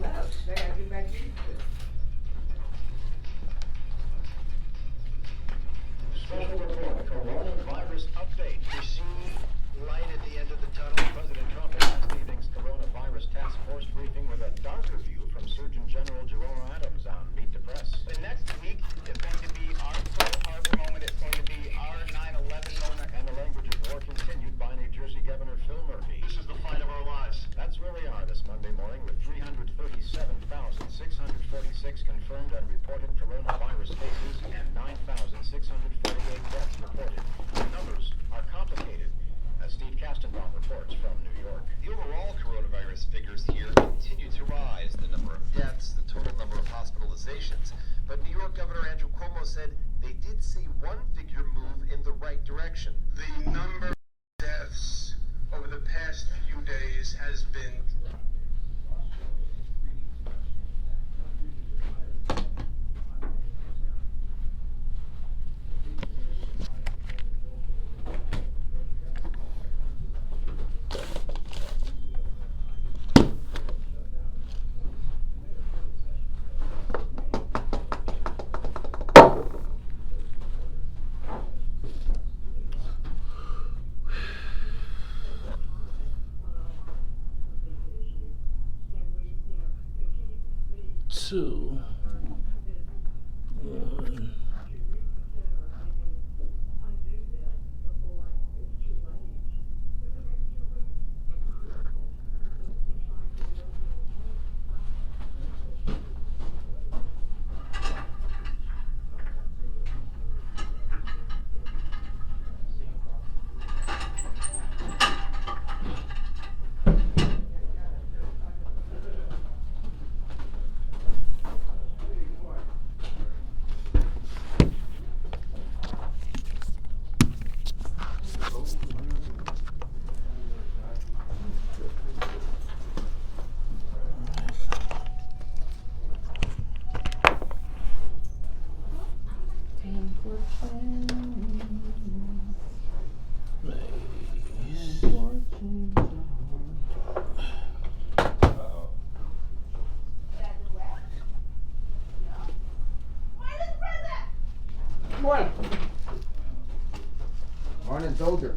left. They gotta get back used to it. Special report, coronavirus update. We see light at the end of the tunnel. President Trump at last evening's coronavirus task force briefing with a darker view from Surgeon General Jerome Adams on Meet the Press. The next week is going to be our Pearl Harbor moment. It's going to be our 9/11 moment. And the language of war continued by New Jersey Governor Phil Murphy. This is the fight of our lives. That's where we are this Monday morning with 337,646 confirmed and reported coronavirus cases and 9,648 deaths reported. The numbers are complicated, as Steve Kastenbaum reports from New York. The overall coronavirus figures here continue to rise. The number of deaths, the total number of hospitalizations. But New York Governor Andrew Cuomo said they did see one figure move in the right direction. The number of deaths over the past few days has been Two, one. Morning. Morning, Soldier.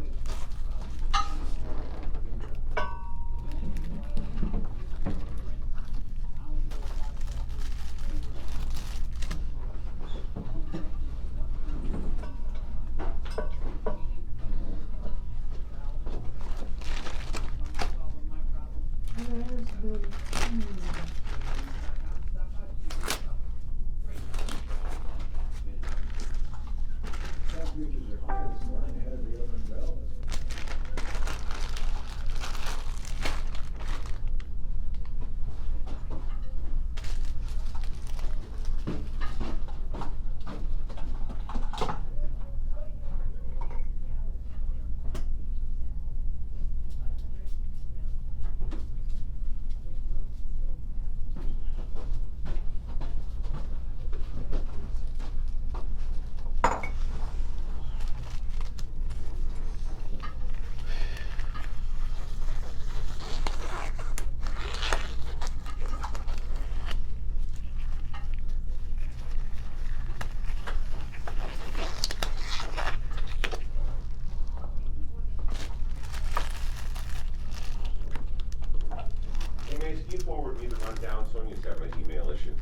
Can you forward me the rundown? Sonia's got my email issue.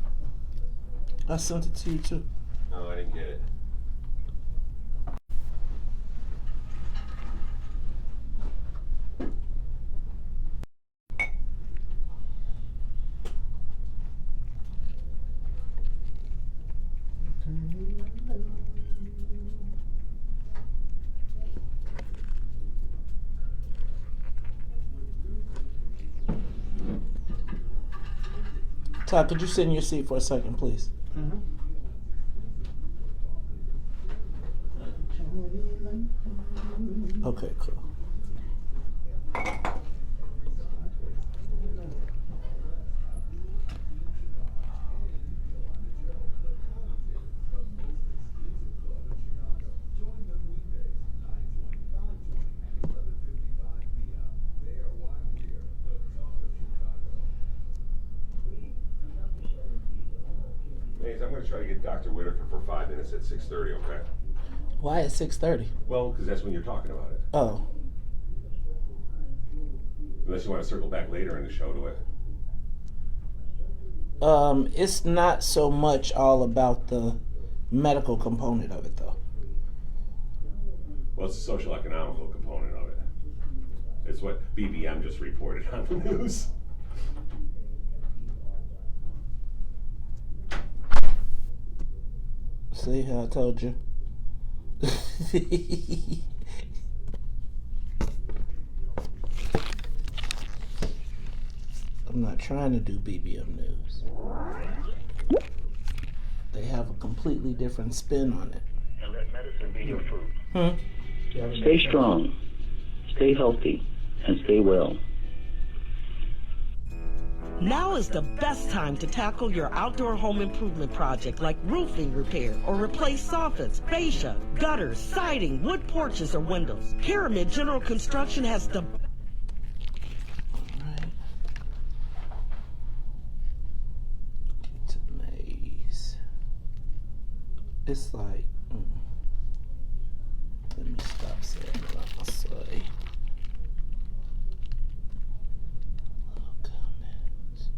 I sent it to you too. No, I didn't get it. Todd, could you sit in your seat for a second, please? Mm-hmm. Okay, cool. Maze, I'm going to try to get Dr. Whitaker for 5 minutes at 6:30, okay? Why at 6:30? Well, because that's when you're talking about it. Oh. Unless you want to circle back later in the show to it. It's not so much all about the medical component of it, though. Well, it's the social economical component of it. It's what BBM just reported on the news. See how I told you? I'm not trying to do BBM News. They have a completely different spin on it. And let medicine be your food. Stay strong, stay healthy, and stay well. Now is the best time to tackle your outdoor home improvement project like roofing repair or replace soffits, fascia, gutters, siding, wood porches, or windows. Pyramid General Construction has the It's like, let me stop saying what I'm gonna say. Little comments.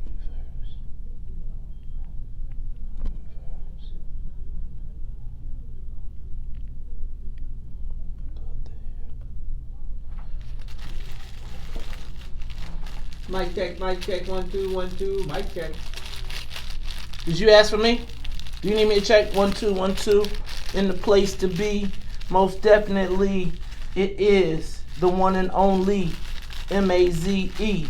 Reverse. Go there. Mic check, 1 2 1 2. Mic check. Did you ask for me? Do you need me to check 1 2 1 2 in the place to be? Most definitely, it is the one and only MAZE.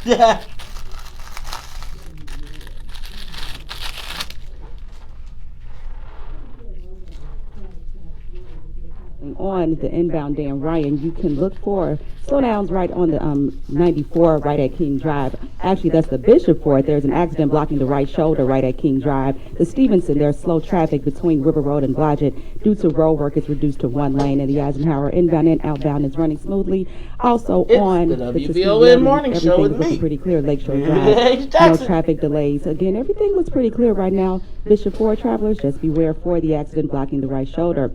Yeah. On the inbound Dan Ryan, you can look for slowdowns right on the 94 right at King Drive. Actually, that's the Bishop Ford. There's an accident blocking the right shoulder right at King Drive. The Stevenson, there's slow traffic between River Road and Blodgett due to road work. It's reduced to 1 lane, and the Eisenhower inbound and outbound is running smoothly. Also It's on the Tuskegee WVON morning everything show with is looking me. pretty clear. Lakeshore Hey, Drive, no Jackson. traffic delays. Again, everything looks pretty clear right now. Bishop Ford travelers, just beware for the accident blocking the right shoulder.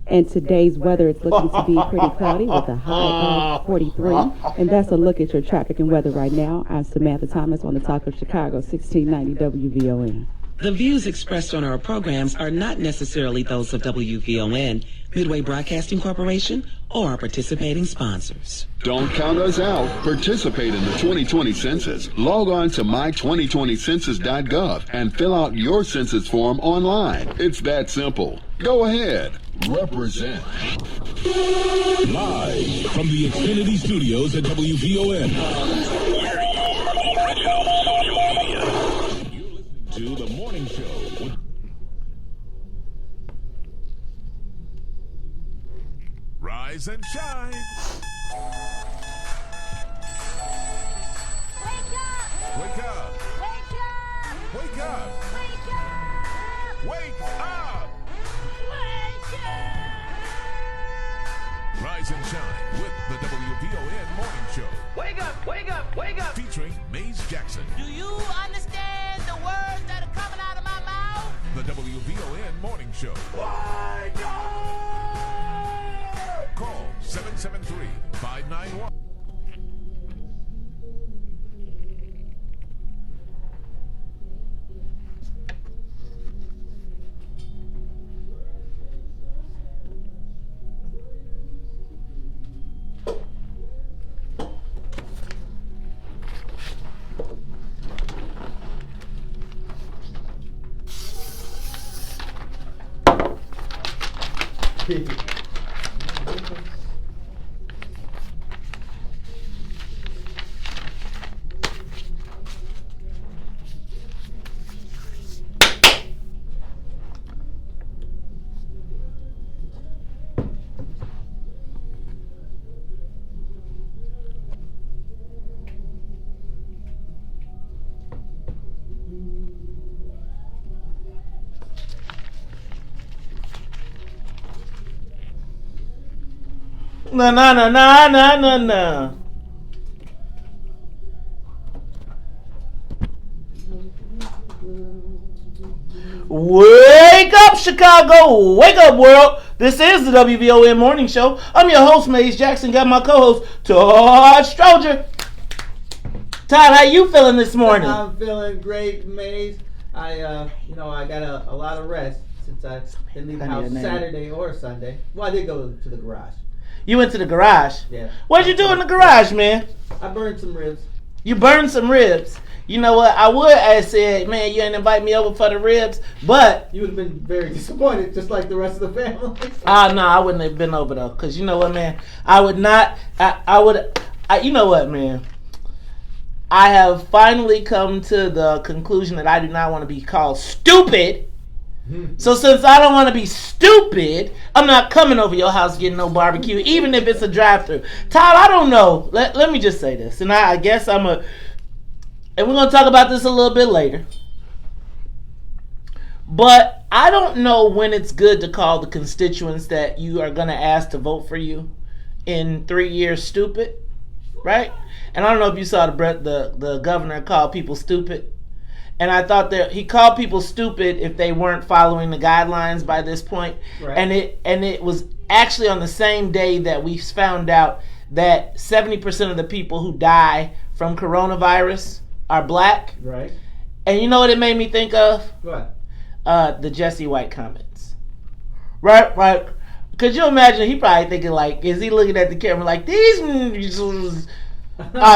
And today's weather is looking to be pretty cloudy with a high of 43. And that's a look at your traffic and weather right now. I'm Samantha Thomas on the Talk of Chicago, 1690 WVON. The views expressed on our programs are not necessarily those of WVON, Midway Broadcasting Corporation, or our participating sponsors. Don't count us out. Participate in the 2020 census. Log on to my2020census.gov and fill out your census form online. It's that simple. Go ahead. Represent. Live from the Xfinity Studios at WVON. We're your original social media. You're listening to The Morning Show. Rise and shine. Wake up! Wake up! Wake up! Wake up! Wake up! Wake up! Rise and shine with the WVON Morning Show. Wake up, wake up, wake up. Featuring Maze Jackson. Do you understand the words that are coming out of my mouth? The WVON Morning Show. Wake up! Call 773-591. No. Wake up, Chicago! Wake up, world! This is the WVON Morning Show. I'm your host, Maze Jackson. Got my co-host, Todd Stroger. Todd, how you feeling this morning? I'm feeling great, Maze. I got a lot of rest since I didn't leave the house Saturday or Sunday. Well, I did go to the garage. You went to the garage? Yeah. What'd you do in the garage, man? I burned some ribs. You burned some ribs. You know what? I would have said, man, you didn't invite me over for the ribs, but you would have been very disappointed, just like the rest of the family. No, I wouldn't have been over though, because you know what, man? I would not. You know what, man? I have finally come to the conclusion that I do not want to be called stupid. So since I don't want to be stupid, I'm not coming over your house getting no barbecue, even if it's a drive-thru. Todd, I don't know. Let me just say this, and I guess and we're going to talk about this a little bit later. But I don't know when it's good to call the constituents that you are going to ask to vote for you in 3 years stupid, right? And I don't know if you saw the governor call people stupid. And I thought that he called people stupid if they weren't following the guidelines by this point. Right. And it was actually on the same day that we found out that 70% of the people who die from coronavirus are black. Right. And you know what it made me think of? What? The Jesse White comments. Right. Could you imagine? He probably thinking like, is he looking at the camera like, these are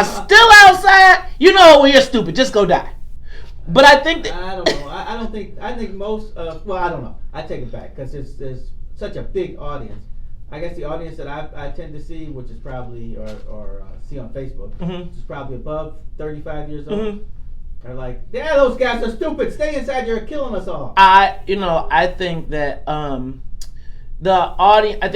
still outside? You know, when you're stupid, just go die. But I think that I don't know. I think most. Well, I don't know. I take it back because there's such a big audience. I guess the audience that I tend to see, which is probably or see on Facebook, which is probably above 35 years old, are like, yeah, those guys are stupid. Stay inside. You're killing us all. I think that the audience. I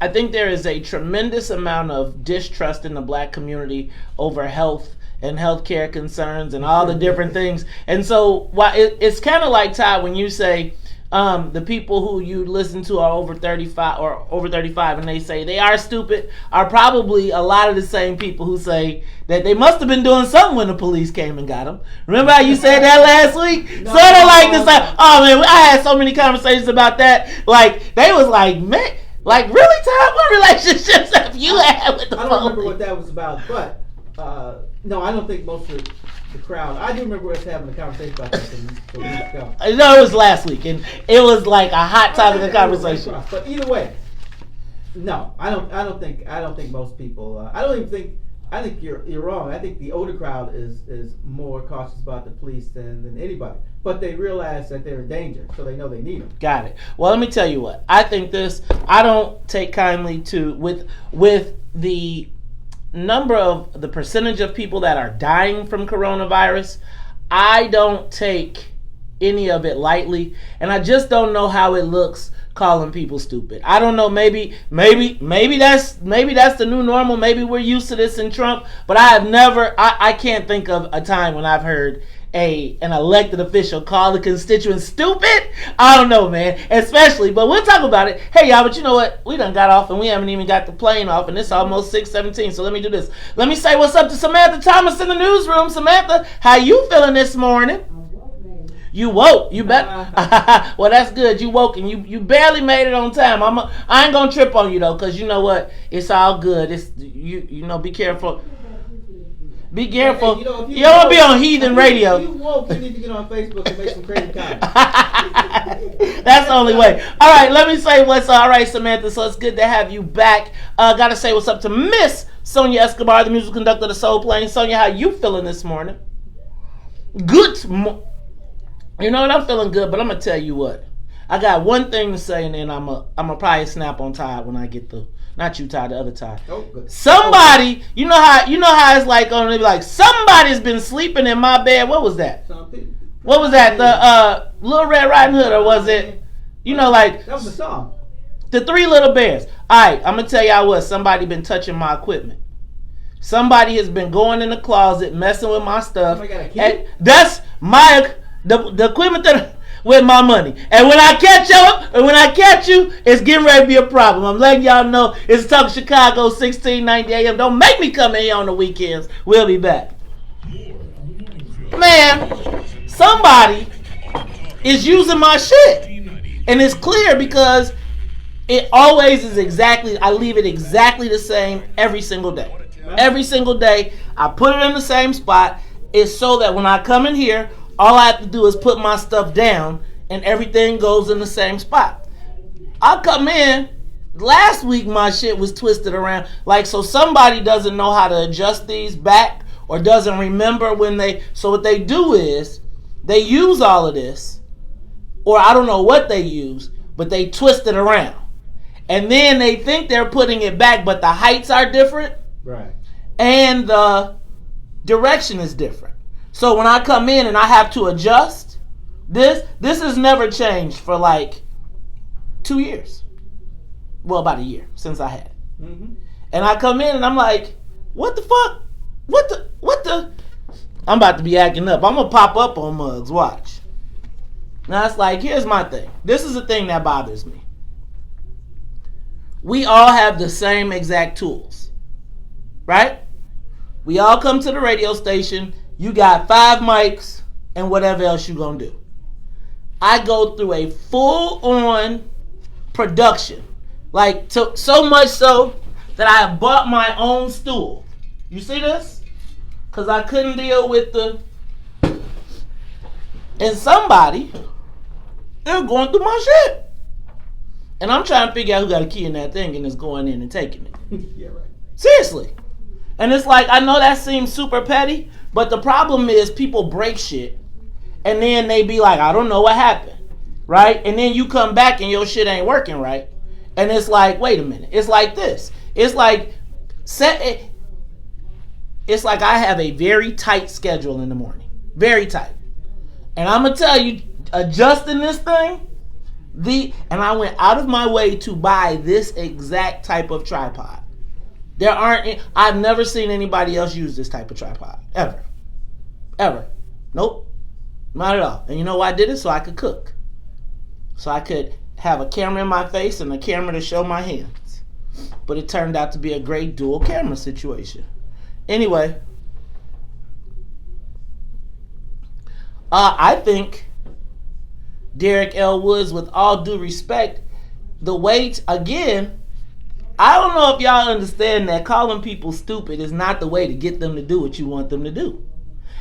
think there is a tremendous amount of distrust in the black community over health and healthcare concerns and all the different things. And so it's kind of like, Todd, when you say the people who you listen to are over 35 and they say they are stupid are probably a lot of the same people who say that they must have been doing something when the police came and got them. Remember how you said that last week? Sort of like this. Oh man, I had so many conversations about that. Like they was like, man, like really, Todd, what relationships have you had with the police? I don't remember what that was about, but no, I don't think most of the crowd. I do remember us having a conversation about that some weeks ago. No, it was last week, and it was like a hot topic of conversation. But either way, no, I don't think most people. I think you're wrong. I think the older crowd is more cautious about the police than anybody. But they realize that they're in danger, so they know they need them. Got it. Well, let me tell you what. I think this. I don't take kindly to with the number of the percentage of people that are dying from coronavirus. I don't take any of it lightly, and I just don't know how it looks calling people stupid. I don't know. Maybe that's the new normal. Maybe we're used to this in Trump, but I can't think of a time when I've heard an elected official call the constituents stupid. I don't know, man. Especially, but we'll talk about it. Hey, y'all, but you know what? We done got off and we haven't even got the plane off, and it's almost 6:17. So let me do this. Let me say what's up to Samantha Thomas in the newsroom. Samantha, how you feeling this morning? You woke. You bet. Well, that's good. You woke and you barely made it on time. I ain't gonna trip on you though, cause you know what? It's all good. It's you know. Be careful. Be careful. Hey, you don't want to be on heathen radio. If you woke, you need to get on Facebook and make some crazy comments. That's the only way. All right, let me say what's all right, Samantha. So it's good to have you back. Gotta say what's up to Miss Sonia Escobar, the musical conductor of the Soul Plane. Sonia, how you feeling this morning? Good. You know what? I'm feeling good, but I'm gonna tell you what. I got one thing to say, and then I'm a probably snap on Todd when I get through. Not you, Todd, the other Todd. Oh, good. Somebody, you know how it's like on like somebody's been sleeping in my bed. What was that? What was that? The Little Red Riding Hood, or was it? You know, like that was the song. The Three Little Bears. All right, I'm gonna tell y'all what. Somebody been touching my equipment. Somebody has been going in the closet messing with my stuff. Somebody got a key? That's the equipment that. with my money. And when I catch you, it's getting ready to be a problem. I'm letting y'all know it's Talk Chicago, 1690 AM. Don't make me come in here on the weekends. We'll be back. Man, somebody is using my shit. And it's clear because it always is exactly, I leave it exactly the same every single day. Every single day, I put it in the same spot. It's so that when I come in here, all I have to do is put my stuff down and everything goes in the same spot. I come in, last week my shit was twisted around. So somebody doesn't know how to adjust these back or doesn't remember so what they do is they use all of this, or I don't know what they use, but they twist it around. And then they think they're putting it back, but the heights are different. Right. And the direction is different. So when I come in and I have to adjust, this has never changed for 2 years. Well, about a year since I had it. Mm-hmm. And I come in and I'm like, what the fuck? What the? I'm about to be acting up. I'm going to pop up on mugs. Watch. Now it's here's my thing. This is the thing that bothers me. We all have the same exact tools. Right? We all come to the radio station. You got 5 mics and whatever else you gonna do. I go through a full-on production. So much so that I have bought my own stool. You see this? Because I couldn't deal with and somebody, they're going through my shit. And I'm trying to figure out who got a key in that thing and is going in and taking it. Yeah, right. Seriously. And it's I know that seems super petty, but the problem is people break shit and then they be I don't know what happened, right? And then you come back and your shit ain't working right. And it's wait a minute. It's this. It's it's I have a very tight schedule in the morning. Very tight. And I'm going to tell you, adjusting this thing, and I went out of my way to buy this exact type of tripod. I've never seen anybody else use this type of tripod. Ever. Nope. Not at all. And you know why I did it? So I could cook. So I could have a camera in my face and a camera to show my hands. But it turned out to be a great dual camera situation. Anyway, I think Derek L. Woods, with all due respect, the weight, again, I don't know if y'all understand that calling people stupid is not the way to get them to do what you want them to do.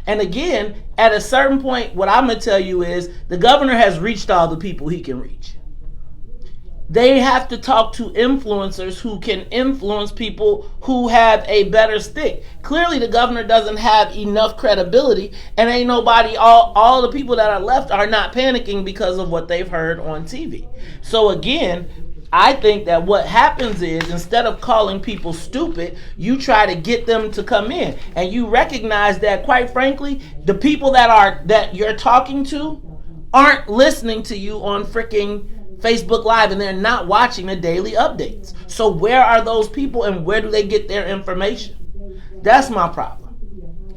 And again, at a certain point, what I'm going to tell you is the governor has reached all the people he can reach. They have to talk to influencers who can influence people who have a better stick. Clearly, the governor doesn't have enough credibility, and ain't nobody, all the people that are left are not panicking because of what they've heard on TV. So again, I think that what happens is instead of calling people stupid, you try to get them to come in, and you recognize that, quite frankly, the people that you're talking to aren't listening to you on freaking Facebook Live, and they're not watching the daily updates. So where are those people and where do they get their information? That's my problem.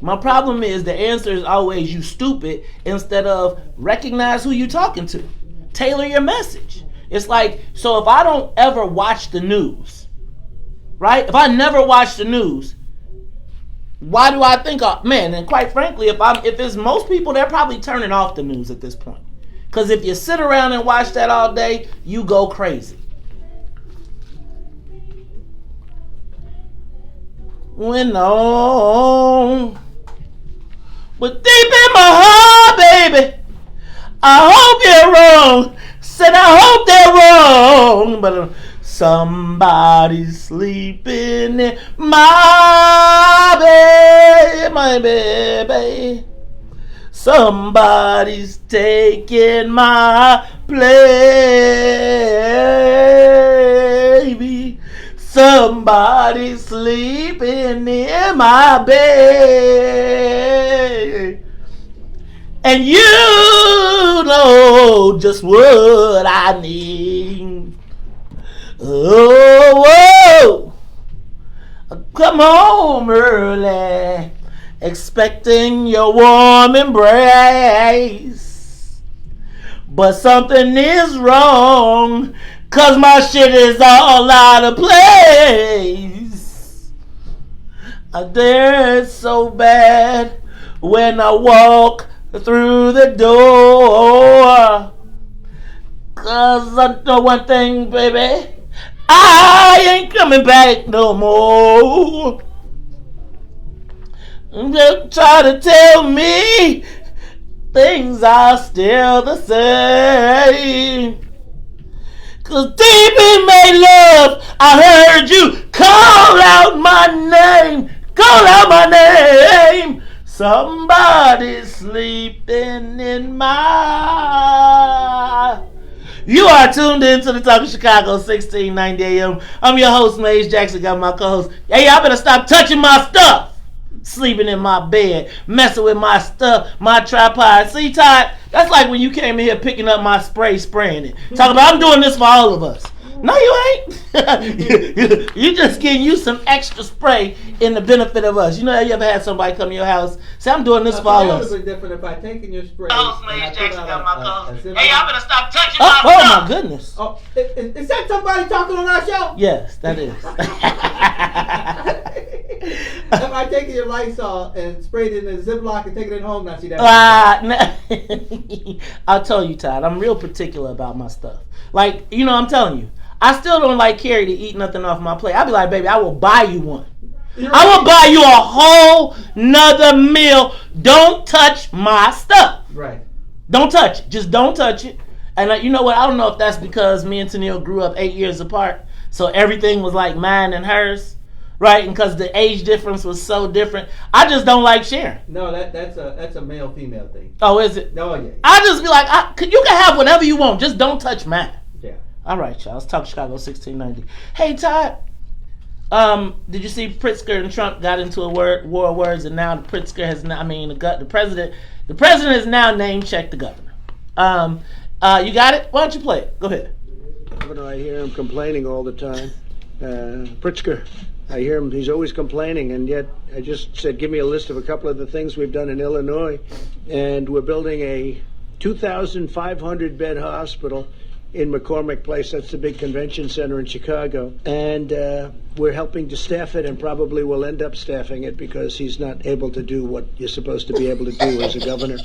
My problem is the answer is always you stupid instead of recognize who you're talking to. Tailor your message. It's so if I don't ever watch the news, right? If I never watch the news, why do I think, and quite frankly, if it's most people, they're probably turning off the news at this point. Because if you sit around and watch that all day, you go crazy. Went on. But deep in my heart, baby, I hope you're wrong. Said I hope they're wrong. But somebody's sleeping in my baby. Somebody's taking my place. Somebody's sleeping in my bed. And you know just what I need. Oh, come home early, expecting your warm embrace. but something is wrong, 'cause my shit is all out of place. I dare it so bad when I walk through the door. 'Cause I know one thing, baby, I ain't coming back no more. They try to tell me things are still the same. 'Cause deep in my love, I heard you call out my name. Call out my name. Somebody's sleeping in my... You are tuned in to the Talk of Chicago, 1690 AM. I'm your host, Maze Jackson. Got my co-host. Hey, y'all better stop touching my stuff. Sleeping in my bed, messing with my stuff, my tripod. See, Todd, that's like when you came in here picking up my spray, spraying it. Talking about, I'm doing this for all of us. No, you ain't. You just getting you some extra spray in the benefit of us. You know, you ever had somebody come to your house, say, I'm doing this for all of us. It would be different if I taken your spray. Oh, Maze Jackson got my clothes. Hey, y'all better stop touching my stuff. Oh, my goodness. Oh, is that somebody talking on our show? Yes, that is. If I taken your Lysol and sprayed it in a Ziploc and taken it home, now see that. I'll tell you, Todd, I'm real particular about my stuff. Like, you know, I'm telling you, I still don't like Carrie to eat nothing off my plate. I'll be like, baby, I will buy you one. I will buy you a whole nother meal. Don't touch my stuff. Right. Don't touch it. Just don't touch it. And you know what? I don't know if that's because me and Toni grew up 8 years apart. So everything was like mine and hers. Right? And because the age difference was so different. I just don't like sharing. No, that's a male-female thing. Oh, is it? Oh, yeah. I just be like, you can have whatever you want. Just don't touch mine. Yeah. All right, y'all. Let's talk Chicago 1690. Hey, Todd. Did you see Pritzker and Trump got into a war of words, and now the Pritzker has now, the president has now name-checked the governor. You got it? Why don't you play it? Go ahead. Governor, I hear him complaining all the time. Pritzker, I hear him, he's always complaining, and yet I just said, give me a list of a couple of the things we've done in Illinois, and we're building a 2,500-bed hospital in McCormick Place. That's the big convention center in Chicago. And we're helping to staff it, and probably will end up staffing it because he's not able to do what you're supposed to be able to do as a governor.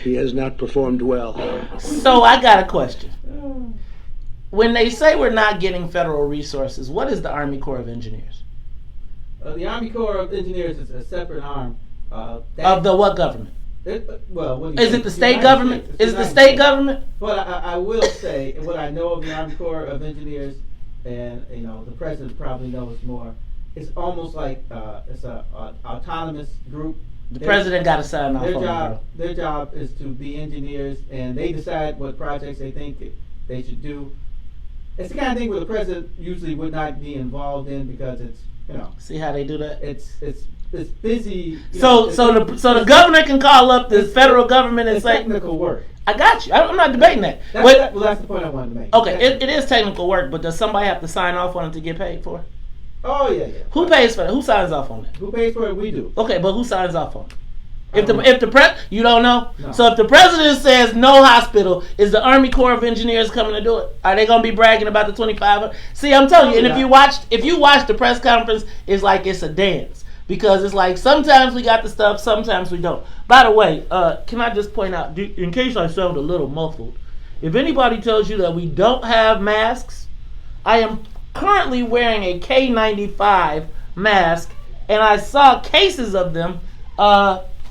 He has not performed well. So I got a question. When they say we're not getting federal resources, what is the Army Corps of Engineers? The Army Corps of Engineers is a separate arm. Of the what government? Is it the state government? Is it the state government? But I will say, what I know of the Army Corps of Engineers, and the president probably knows more. It's almost like it's a autonomous group. The president got to sign off on it. Their job is to be engineers, and they decide what projects they think they should do. It's the kind of thing where the president usually would not be involved in because it's See how they do that? It's busy. So the governor can call up the federal government and say technical work. I got you. I'm not debating that. That's the point I wanted to make. Okay, it is technical work, but does somebody have to sign off on it to get paid for it? Oh yeah. Who pays for it? Who signs off on it? Who pays for it? We do. Okay, but who signs off on it? You don't know? No. So if the president says no hospital, is the Army Corps of Engineers coming to do it? Are they gonna be bragging about the 25? See, I'm telling you, and if you watch the press conference, it's like it's a dance. Because it's like sometimes we got the stuff, sometimes we don't. By the way, can I just point out, in case I sound a little muffled, if anybody tells you that we don't have masks, I am currently wearing a K95 mask, and I saw cases of them.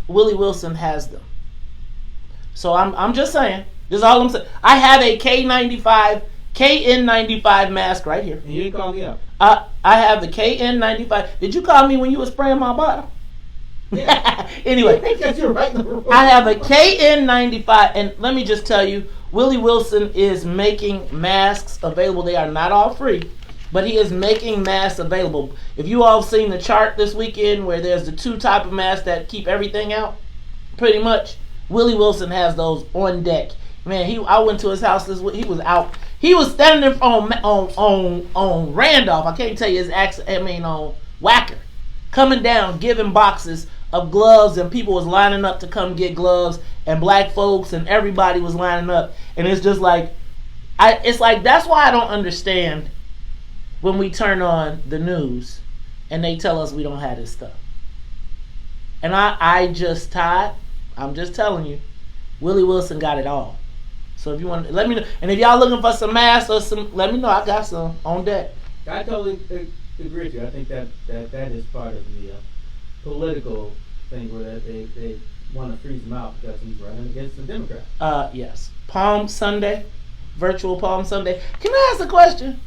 Willie Wilson has them. So I'm just saying. This is all I'm saying. I have a KN95 mask right here. And you didn't call me up. I have the KN95. Did you call me when you were spraying my bottle? Yeah. Anyway, because you're right. I have a KN95, and let me just tell you, Willie Wilson is making masks available. They are not all free, but he is making masks available. If you all seen the chart this weekend where there's the two type of masks that keep everything out, pretty much, Willie Wilson has those on deck. Man, I went to his house this week. He was out. He was standing on Randolph. I can't tell you his accent. On Wacker, coming down, giving boxes of gloves, and people was lining up to come get gloves, and black folks and everybody was lining up, and it's just like, it's like, that's why I don't understand when we turn on the news and they tell us we don't have this stuff. And Todd, I'm just telling you, Willie Wilson got it all. So if you want, let me know. And if y'all looking for some masks or some, let me know. I got some on deck. I totally agree with you. I think that is part of the political thing where they want to freeze him out because he's running against the Democrats. Yes. Palm Sunday, virtual Palm Sunday. Can I ask a question?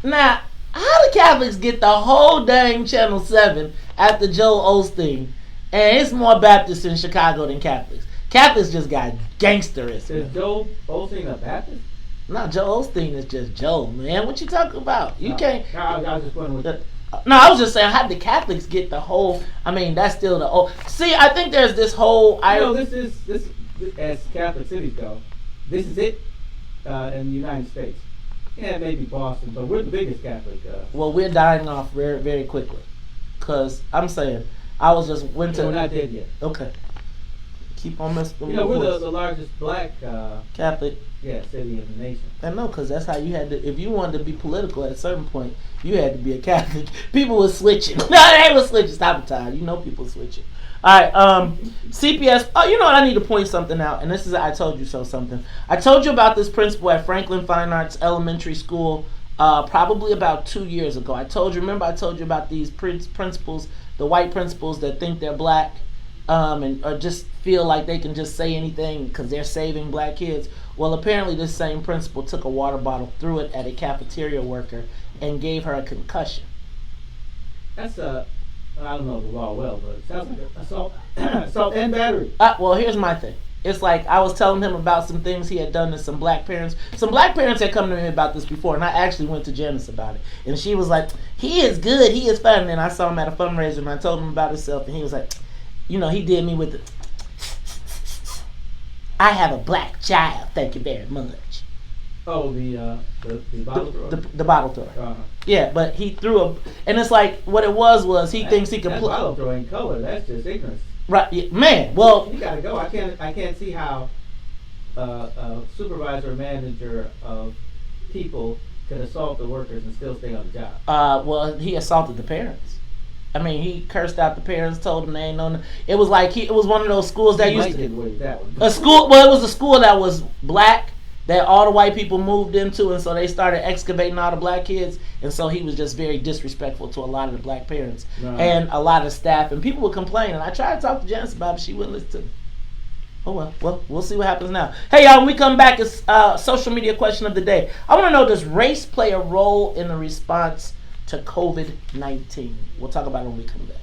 Now, how do Catholics get the whole dang Channel 7 after Joel Osteen, and it's more Baptists in Chicago than Catholics? Catholics just got gangsterism. Is Joel Osteen a Baptist? No, Joel Osteen is just Joe, man. What you talking about? You can't. No, I was just wondering. No, I was just saying, how did the Catholics get the whole? I mean, that's still the old. See, I think there's this whole. This as Catholic cities go. This is it in the United States. Yeah, maybe Boston, but we're the biggest Catholic. Well, we're dying off very, very quickly. Cause I'm saying, I was just went to. We're not dead yet. Okay. Keep on messing. You know, we're the largest black Catholic. Yeah, city in the nation. I know, because that's how you had to. If you wanted to be political at a certain point, you had to be a Catholic. People were switching. No, they were switching. Stop it, Todd. You know people switching. All right, CPS. Oh, you know what? I need to point something out, and this is I told you so something. I told you about this principal at Franklin Fine Arts Elementary School probably about 2 years ago. I told you about these principals, the white principals that think they're black and or just feel like they can just say anything because they're saving black kids. Well, apparently this same principal took a water bottle, threw it at a cafeteria worker, and gave her a concussion. That's I don't know the law well, but it sounds like assault and battery. Well, here's my thing. It's like I was telling him about some things he had done to some black parents. Some black parents had come to me about this before, and I actually went to Janice about it. And she was like, he is good, he is fun. And I saw him at a fundraiser, and I told him about himself, and he was like, you know, he did me with the, I have a black child, thank you very much. Oh, the bottle thrower? The bottle thrower. Yeah, but he threw a, and it's like, what it was he thinks he can play. Bottle throwing color, that's just ignorance. Right, yeah, man, well. You gotta go. I can't see how a supervisor or manager of people could assault the workers and still stay on the job. Well, he assaulted the parents. I mean, he cursed out the parents, told them they ain't no. It was like it was one of those schools that used to. That one. A school. Well, it was a school that was black that all the white people moved into, and so they started excavating all the black kids, and so he was just very disrespectful to a lot of the black parents and a lot of staff, and people would complain. And I tried to talk to Janice about it, but she wouldn't listen to me. Oh well, we'll see what happens now. Hey y'all, when we come back, it's social media question of the day. I want to know, does race play a role in the response to COVID-19? We'll talk about it when we come back.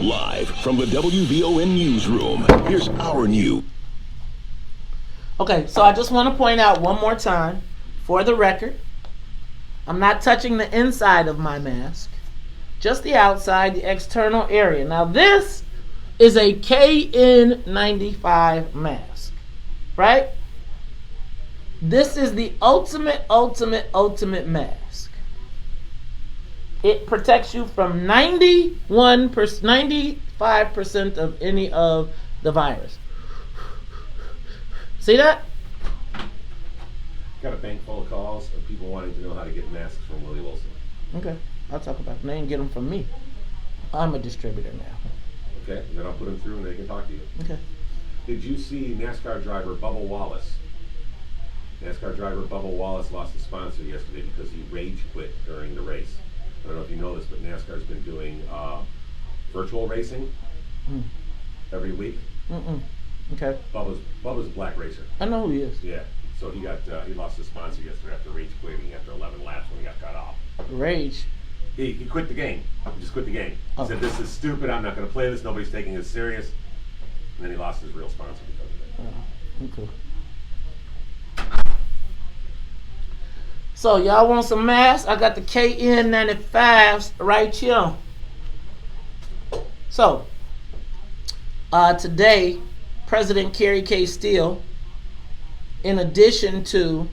Live from the WVON newsroom, here's our news. Okay, so I just want to point out one more time, for the record, I'm not touching the inside of my mask, just the outside, the external area. Now this is a KN95 mask, right? This is the ultimate mask. It protects you from 95% of any of the virus. See that? Got a bank full of calls of people wanting to know how to get masks from Willie Wilson. Okay, I'll talk about it. They didn't get them from me. I'm a distributor now. Okay, then I'll put them through and they can talk to you. Okay. Did you see NASCAR driver Bubba Wallace? NASCAR driver Bubba Wallace lost a sponsor yesterday because he rage quit during the race. I don't know if you know this, but NASCAR's been doing virtual racing every week. Okay. Bubba's a black racer. I know who he is. Yeah. So he lost his sponsor yesterday after rage quitting after 11 laps when he got cut off. Rage. He quit the game. He just quit the game. He said, "This is stupid. I'm not going to play this. Nobody's taking this serious." And then he lost his real sponsor because of it. Okay. So y'all want some masks? I got the KN95s right here. So today, President Kerry K. Steele, in addition to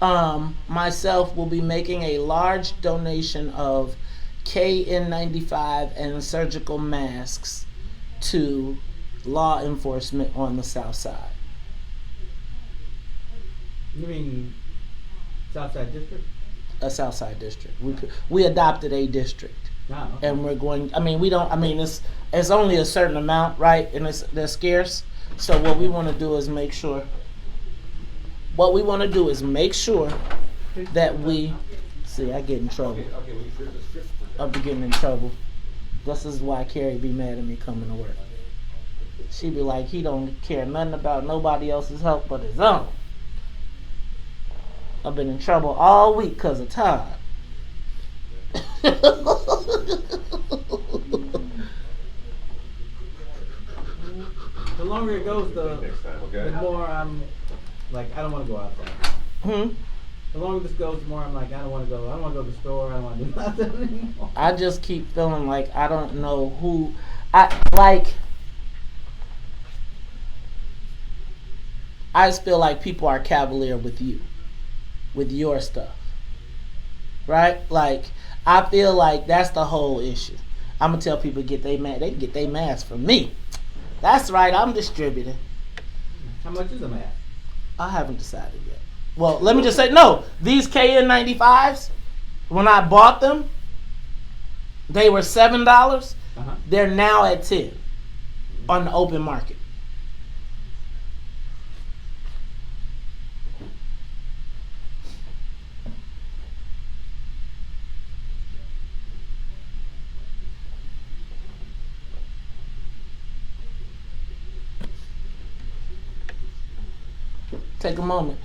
myself, will be making a large donation of KN95 and surgical masks to law enforcement on the south side. You mean Southside District? A south side district. We adopted a district. Oh, okay. And we're going, it's only a certain amount, right? And they're scarce. So what we want to do is make sure that we, see, I get in trouble. I'll be getting in trouble. This is why Carrie be mad at me coming to work. She be like, he don't care nothing about nobody else's help but his own. I've been in trouble all week because of Todd. The longer it goes, the more I'm like, I don't want to go outside. The longer this goes, the more I'm like, I don't want to go. I don't want to go to the store. I don't want to do nothing anymore. I just keep feeling like I don't know who. I just feel like people are cavalier with you, with your stuff, right? Like, I feel like that's the whole issue. I'm gonna tell people they can get their mask from me. That's right, I'm distributing. How much is a mask? I haven't decided yet. Well, let me just say, no, these KN95s, when I bought them, they were $7. Uh-huh. They're now at $10 on the open market. Take a moment.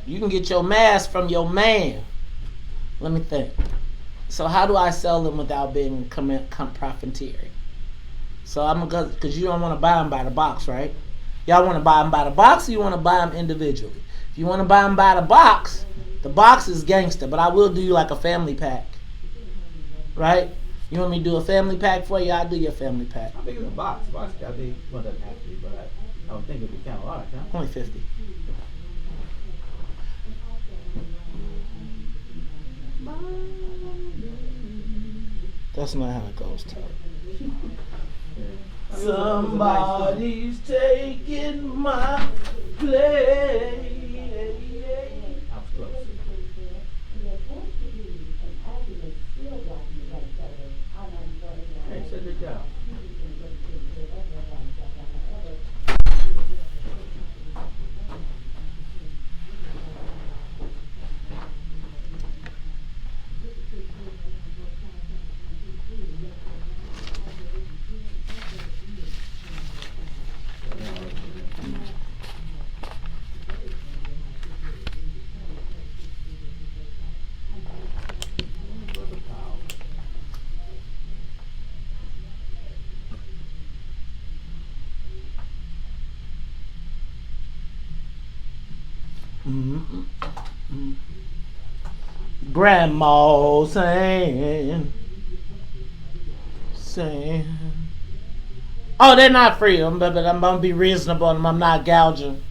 You can get your mask from your man. Let me think. So how do I sell them without being profiteering? So I'm gonna, because you don't want to buy them by the box, right? Y'all want to buy them by the box, or you want to buy them individually? If you want to buy them by the box is gangster, but I will do you like a family pack, right? You want me to do a family pack for you? I'll do your family pack. How big is a box? A box gotta be, well, it doesn't have to be, but I don't think it'd be kind of large, huh? Only 50. That's not how it goes, Todd. Somebody's taking my place. Hey, said good job. Grandma saying. Oh, they're not free, but I'm gonna be reasonable and I'm not gouging.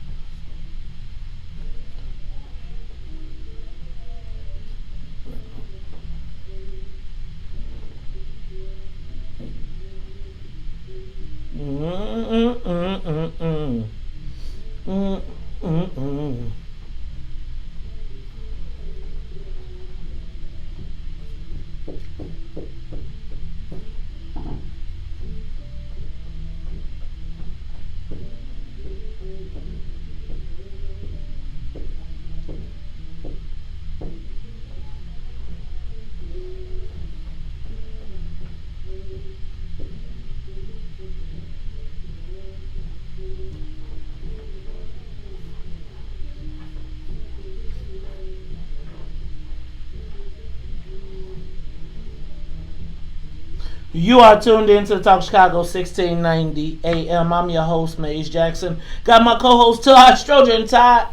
You are tuned in to the Talk Chicago 1690 AM. I'm your host, Maze Jackson. Got my co-host Todd Stroger, and Todd,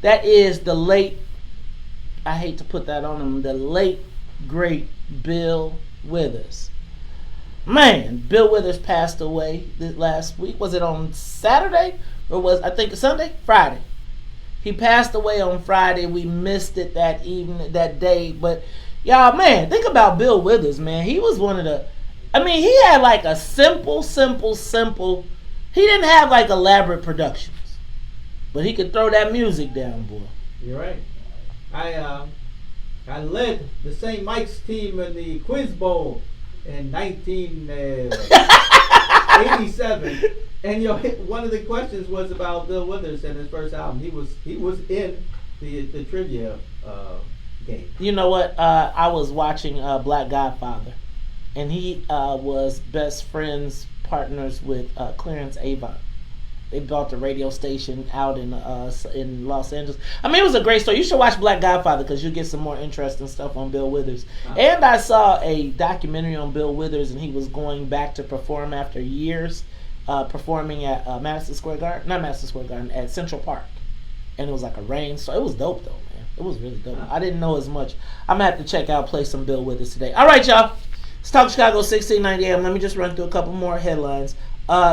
that is the late, I hate to put that on him, the late, great Bill Withers. Man, Bill Withers passed away this last week. Was it on Saturday? Or was, I think, Sunday? Friday. He passed away on Friday. We missed it that evening, that day, but Y'all, man, think about Bill Withers, man. He was one of the, he had like a simple. He didn't have like elaborate productions, but he could throw that music down, boy. You're right. I led the St. Mike's team in the Quiz Bowl in 1987, and one of the questions was about Bill Withers and his first album. He was in the trivia game. You know what? I was watching Black Godfather, and he was best friends, partners with Clarence Avant. They bought the radio station out in Los Angeles. It was a great story. You should watch Black Godfather because you'll get some more interesting stuff on Bill Withers. And I saw a documentary on Bill Withers, and he was going back to perform after years performing at Madison Square Garden. Not Madison Square Garden, at Central Park. And it was like a rain. So it was dope, though, man. It was really dope. I didn't know as much. I'm going to have to play some Bill Withers today. All right, y'all. It's Talk Chicago 1690 AM. Let me just run through a couple more headlines.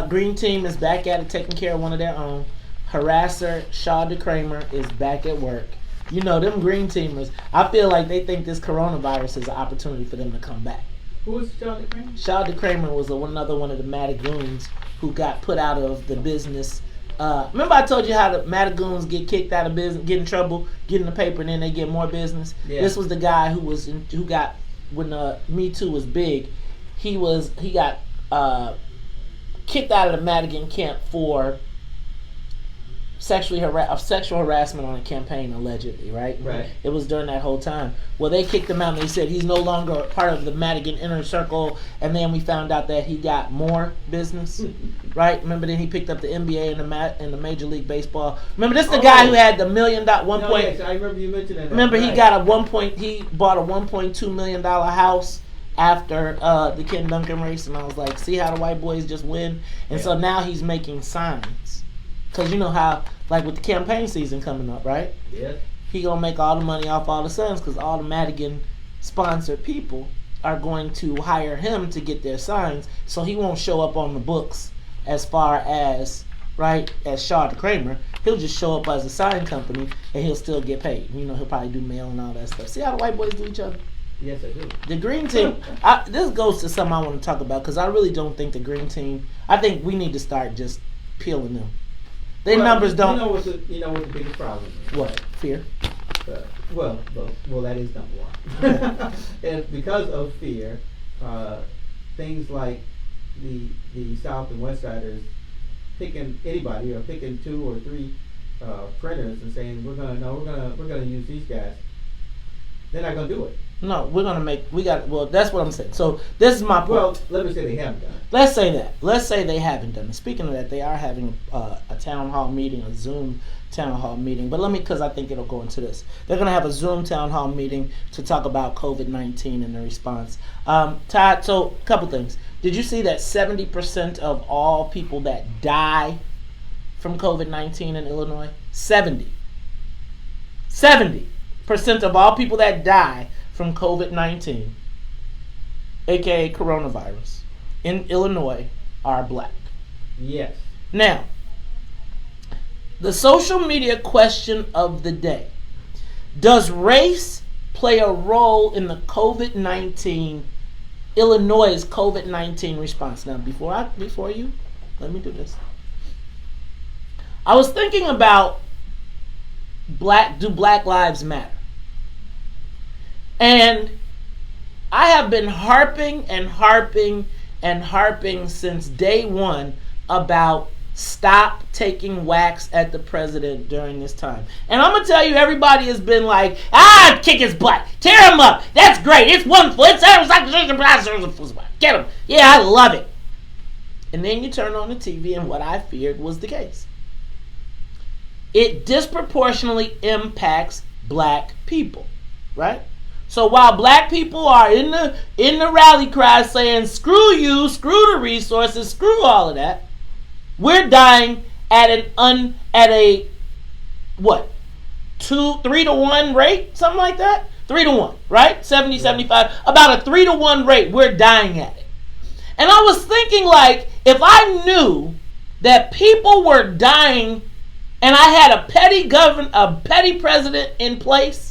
Green Team is back at it, taking care of one of their own. Harasser Shaw DeCramer is back at work. You know, them Green Teamers, I feel like they think this coronavirus is an opportunity for them to come back. Who is Shaw DeCramer? Shaw DeCramer was another one of the Matagoons who got put out of the business. Remember I told you how the Matagoons get kicked out of business, get in trouble, get in the paper, and then they get more business? Yeah. This was the guy who got, when Me Too was big, he got kicked out of the Madigan camp for sexual harassment on a campaign, allegedly, right? Right. It was during that whole time. Well, they kicked him out, and they said he's no longer part of the Madigan inner circle, and then we found out that he got more business, right? Remember, then he picked up the NBA and the Major League Baseball. Remember, this is the guy who had the $1 million Yes, I remember you mentioning that. Remember, he got he bought a $1.2 million house after the Ken Duncan race, and I was like, see how the white boys just win? And so now he's making signs. Because you know how, like with the campaign season coming up, right? Yes. He going to make all the money off all the signs because all the Madigan-sponsored people are going to hire him to get their signs, so he won't show up on the books as far as, right, as Shaw DeCramer. He'll just show up as a sign company, and he'll still get paid. You know, he'll probably do mail and all that stuff. See how the white boys do each other? Yes, I do. The Green Team, this goes to something I want to talk about because I really don't think the Green Team, I think we need to start just peeling them. Their numbers don't. You know what the biggest problem is? What? Fear? Well, that is number one. And because of fear, things like the South and West Siders picking anybody or picking 2 or 3 printers and saying we're gonna use these guys. They're not gonna do it. No, that's what I'm saying. So this is my point. Well, let me say they haven't done it. Let's say that. Let's say they haven't done it. Speaking of that, they are having a town hall meeting, a Zoom town hall meeting. But because I think it'll go into this. They're going to have a Zoom town hall meeting to talk about COVID-19 and the response. Todd, so a couple things. Did you see that 70% of all people that die from COVID-19 in Illinois? 70% of all people that die from COVID-19, aka coronavirus, in Illinois are black. Yes. Now, the social media question of the day: does race play a role in the Illinois' COVID-19 response? Now, before you, let me do this. I was thinking about do Black Lives Matter? And I have been harping since day one about stop taking whacks at the president during this time. And I'm going to tell you, everybody has been like, kick his butt. Tear him up. That's great. It's wonderful. Get him. Yeah, I love it. And then you turn on the TV and what I feared was the case. It disproportionately impacts black people, right? So while black people are in the rally cry saying screw you, screw the resources, screw all of that, we're dying at a 3 to 1 rate, something like that. 3 to 1, right? 70, 75, about a 3 to 1 rate. We're dying at it. And I was thinking, like, if I knew that people were dying and I had a petty president in place,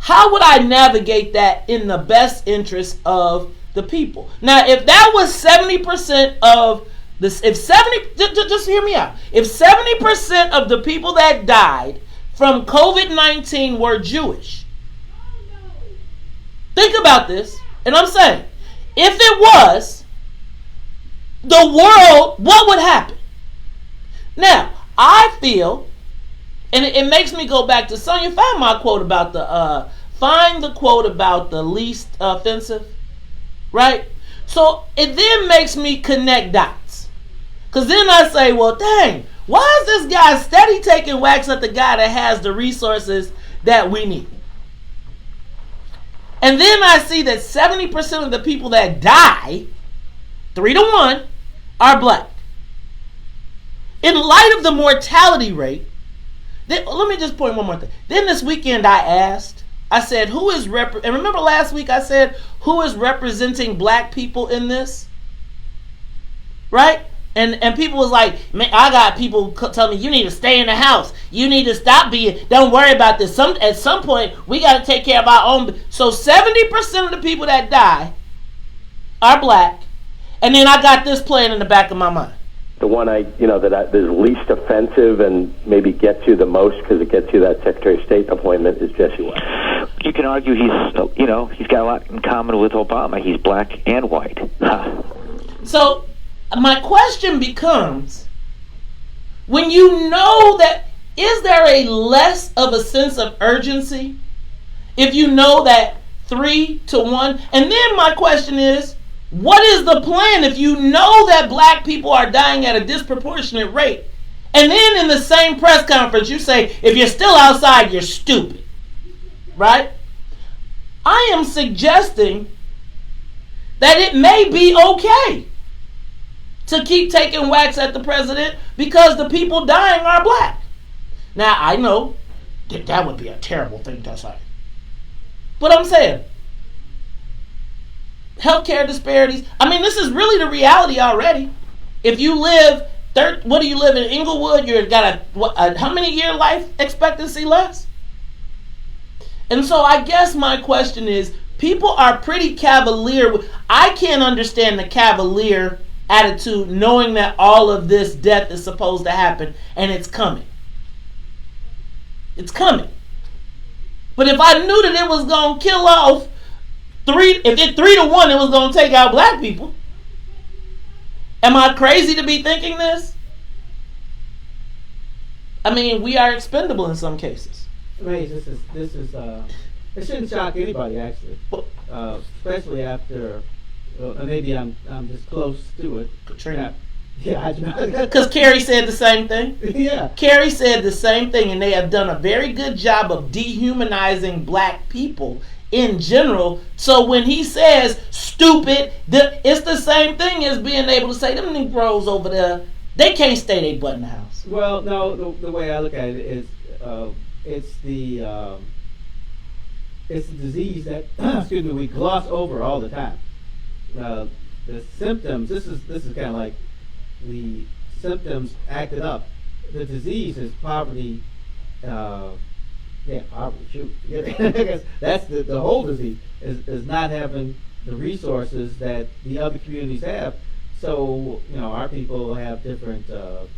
how would I navigate that in the best interest of the people? Now, if that was 70% of this, just hear me out. If 70% of the people that died from COVID-19 were Jewish, think about this, and I'm saying, if it was, the world, what would happen? Now, I feel, and it makes me go back to Sonia. Find the quote about the least offensive, right? So it then makes me connect dots, because then I say, well, dang, why is this guy steady taking whacks at the guy that has the resources that we need? And then I see that 70% of the people that die, 3-1, are black. In light of the mortality rate, let me just point one more thing. Then this weekend I said, and remember last week I said, who is representing black people in this? Right? And people was like, man, I got people telling me, you need to stay in the house. You need to stop don't worry about this. At some point, we got to take care of our own. So 70% of the people that die are black. And then I got this playing in the back of my mind. The one that is least offensive and maybe gets you the most because it gets you that Secretary of State appointment is Jesse White. You can argue he's got a lot in common with Obama. He's black and white. So my question becomes, when you know that, is there a less of a sense of urgency if you know that 3-1? And then my question is, what is the plan if you know that black people are dying at a disproportionate rate? And then in the same press conference, you say, if you're still outside, you're stupid. Right? I am suggesting that it may be okay to keep taking whacks at the president because the people dying are black. Now, I know that would be a terrible thing to say. But I'm saying, healthcare disparities. I mean, this is really the reality already. If you live, what do you live in Inglewood? You've got a how many year life expectancy less? And so I guess my question is, people are pretty cavalier. I can't understand the cavalier attitude knowing that all of this death is supposed to happen and it's coming. It's coming. But if I knew that it was going to kill off if it's 3-1, it was going to take out black people. Am I crazy to be thinking this? I mean, we are expendable in some cases. Ray, this is it shouldn't shock anybody actually, especially after maybe I'm just close to it. Katrina. Yeah, because Kerry said the same thing. Yeah, Kerry said the same thing, and they have done a very good job of dehumanizing black people in general. So when he says stupid, it's the same thing as being able to say them Negroes over there, they can't stay they butt in the house. Well, no, the way I look at it is it's the disease that excuse me, we gloss over all the time. The symptoms. This is kind of like the symptoms acted up. The disease is poverty. Poverty. Shoot, that's the whole disease is not having the resources that the other communities have. So our people have different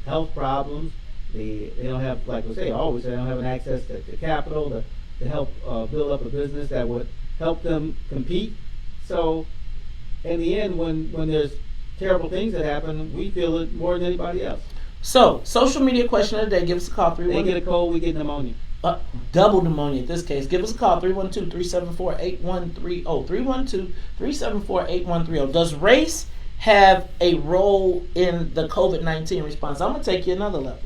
health problems. They don't have, like we say, always they don't have an access to capital to help build up a business that would help them compete. So in the end, when there's terrible things that happen, we feel it more than anybody else. So social media question of the day. Give us a call. They get a cold, we get pneumonia. Double pneumonia in this case. Give us a call, 312-374-8130, 312-374-8130. Does race have a role in the COVID-19 response? I'm going to take you another level.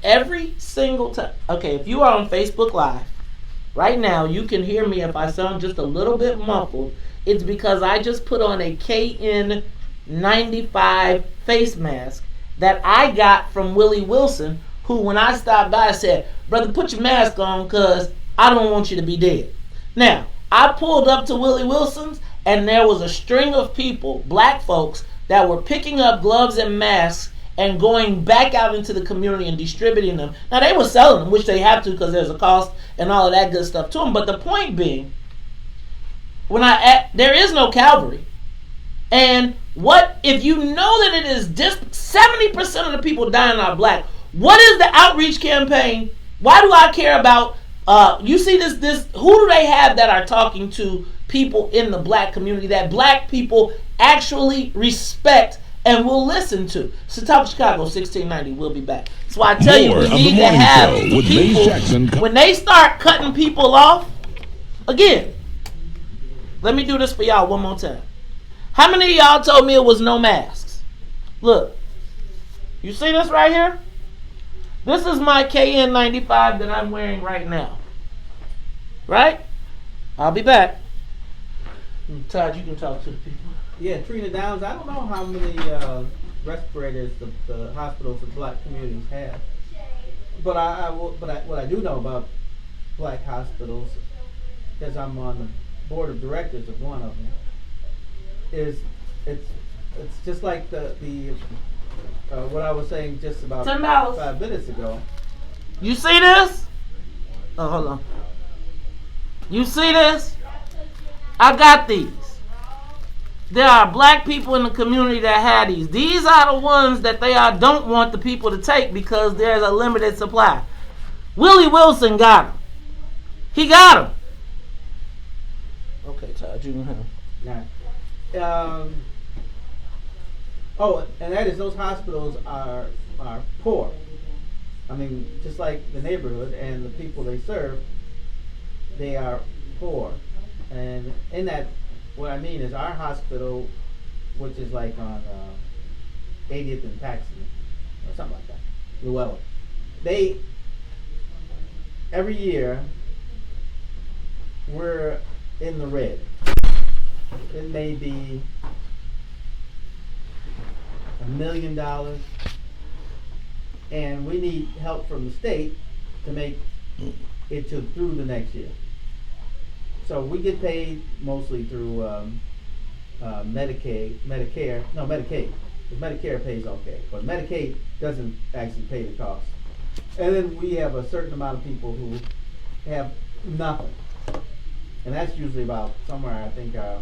Every single time. Okay, if you are on Facebook Live, right now you can hear me if I sound just a little bit muffled. It's because I just put on a KN95 face mask that I got from Willie Wilson, who, when I stopped by, said, brother, put your mask on because I don't want you to be dead. Now, I pulled up to Willie Wilson's and there was a string of people, black folks, that were picking up gloves and masks and going back out into the community and distributing them. Now, they were selling them, which they have to because there's a cost and all of that good stuff to them. But the point being, there is no Calvary. And what if you know that it is 70% of the people dying are black? What is the outreach campaign? Why do I care about? You see this? Who do they have that are talking to people in the black community that black people actually respect and will listen to? So Top of Chicago 1690. We'll be back. That's why I tell you we need to have people. When they start cutting people off, again, let me do this for y'all one more time. How many of y'all told me it was no masks? Look, you see this right here? This is my KN95 that I'm wearing right now. Right? I'll be back. Todd, you can talk to the people. Yeah, Trina Downs, I don't know how many respirators the hospitals of black communities have. But what I do know about black hospitals, because I'm on the board of directors of one of them, is it's just like the what I was saying just about $10. 5 minutes ago. You see this? Oh, hold on. You see this? I got these. There are black people in the community that have these. These are the ones that they don't want the people to take because there's a limited supply. Willie Wilson got them. He got them. Okay, Todd, you can have them. Now, and that is those hospitals are poor. I mean, just like the neighborhood and the people they serve, they are poor. And in that, what I mean is our hospital, which is like on 80th and Paxton, or something like that, Llewellyn, they, every year, we're in the red. It may be $1 million, and we need help from the state to make it through the next year. So we get paid mostly through Medicaid. Because Medicare pays okay, but Medicaid doesn't actually pay the cost. And then we have a certain amount of people who have nothing, and that's usually about somewhere, I think, at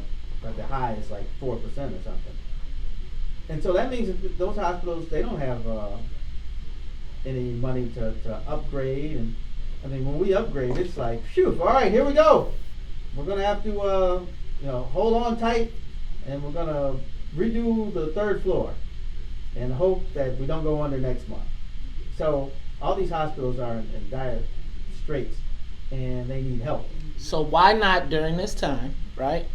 the high is like 4% or something. And so that means that those hospitals, they don't have any money to upgrade. And I mean, when we upgrade, it's like, phew, all right, here we go. We're gonna have to, hold on tight, and we're gonna redo the 3rd floor, and hope that we don't go under next month. So all these hospitals are in dire straits, and they need help. So why not during this time, right?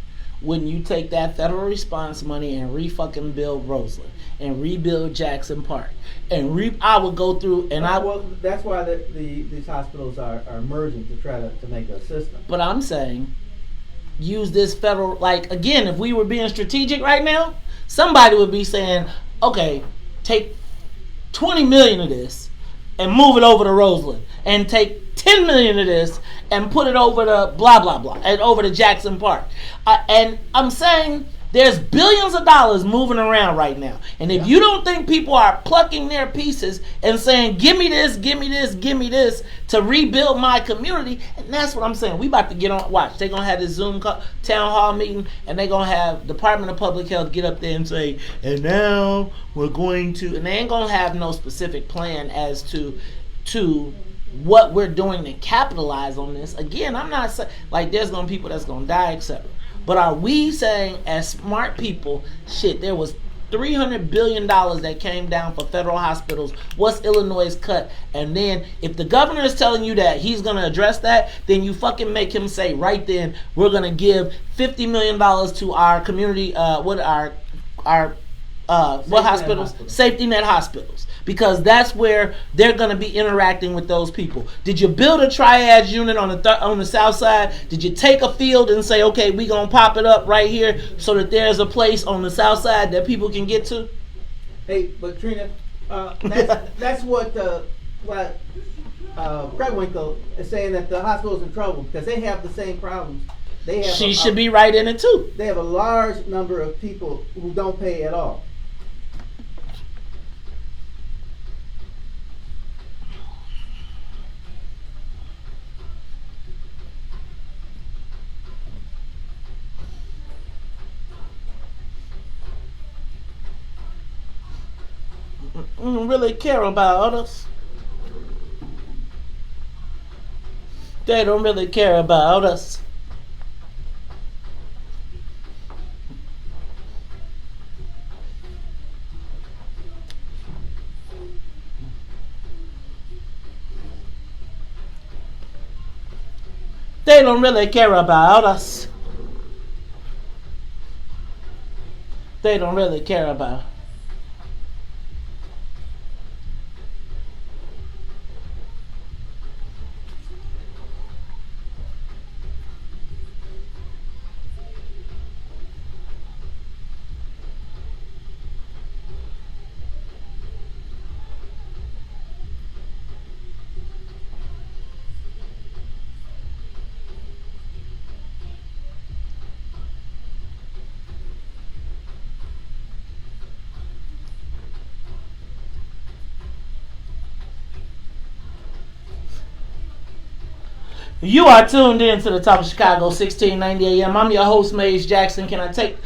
Wouldn't you take that federal response money and re-fucking build Roseland and rebuild Jackson Park and I would go through and well, that's why these hospitals are merging to try to make a system. But I'm saying, use this federal, like, again, if we were being strategic right now, somebody would be saying, okay, take 20 million of this and move it over to Roseland, and take 10 million of this and put it over to blah blah blah and over to Jackson Park. And I'm saying there's billions of dollars moving around right now, and if you don't think people are plucking their pieces and saying, give me this, give me this, give me this to rebuild my community, and that's what I'm saying. We about to get on, watch, they're going to have this Zoom town hall meeting, and they're going to have Department of Public Health get up there and say, and now we're going to, and they ain't going to have no specific plan as to what we're doing to capitalize on this. Again, I'm not saying, like, there's going to be people that's going to die, etc. But are we saying, as smart people, shit, there was $300 billion that came down for federal hospitals. What's Illinois' cut? And then if the governor is telling you that he's going to address that, then you fucking make him say right then, we're going to give $50 million to our community, what hospitals? Safety net hospitals. Because that's where they're going to be interacting with those people. Did you build a triage unit on the south side? Did you take a field and say, okay, we're going to pop it up right here so that there's a place on the south side that people can get to? Hey, but Trina, that's what Preckwinkle is saying, that the hospital's in trouble because they have the same problems. She should be right in it too. They have a large number of people who don't pay at all. don't really care about us. They don't really care about us. They don't really care about us. They don't really care about. You are tuned in to the Top of Chicago, 1690 AM. I'm your host, Maze Jackson. Can I take...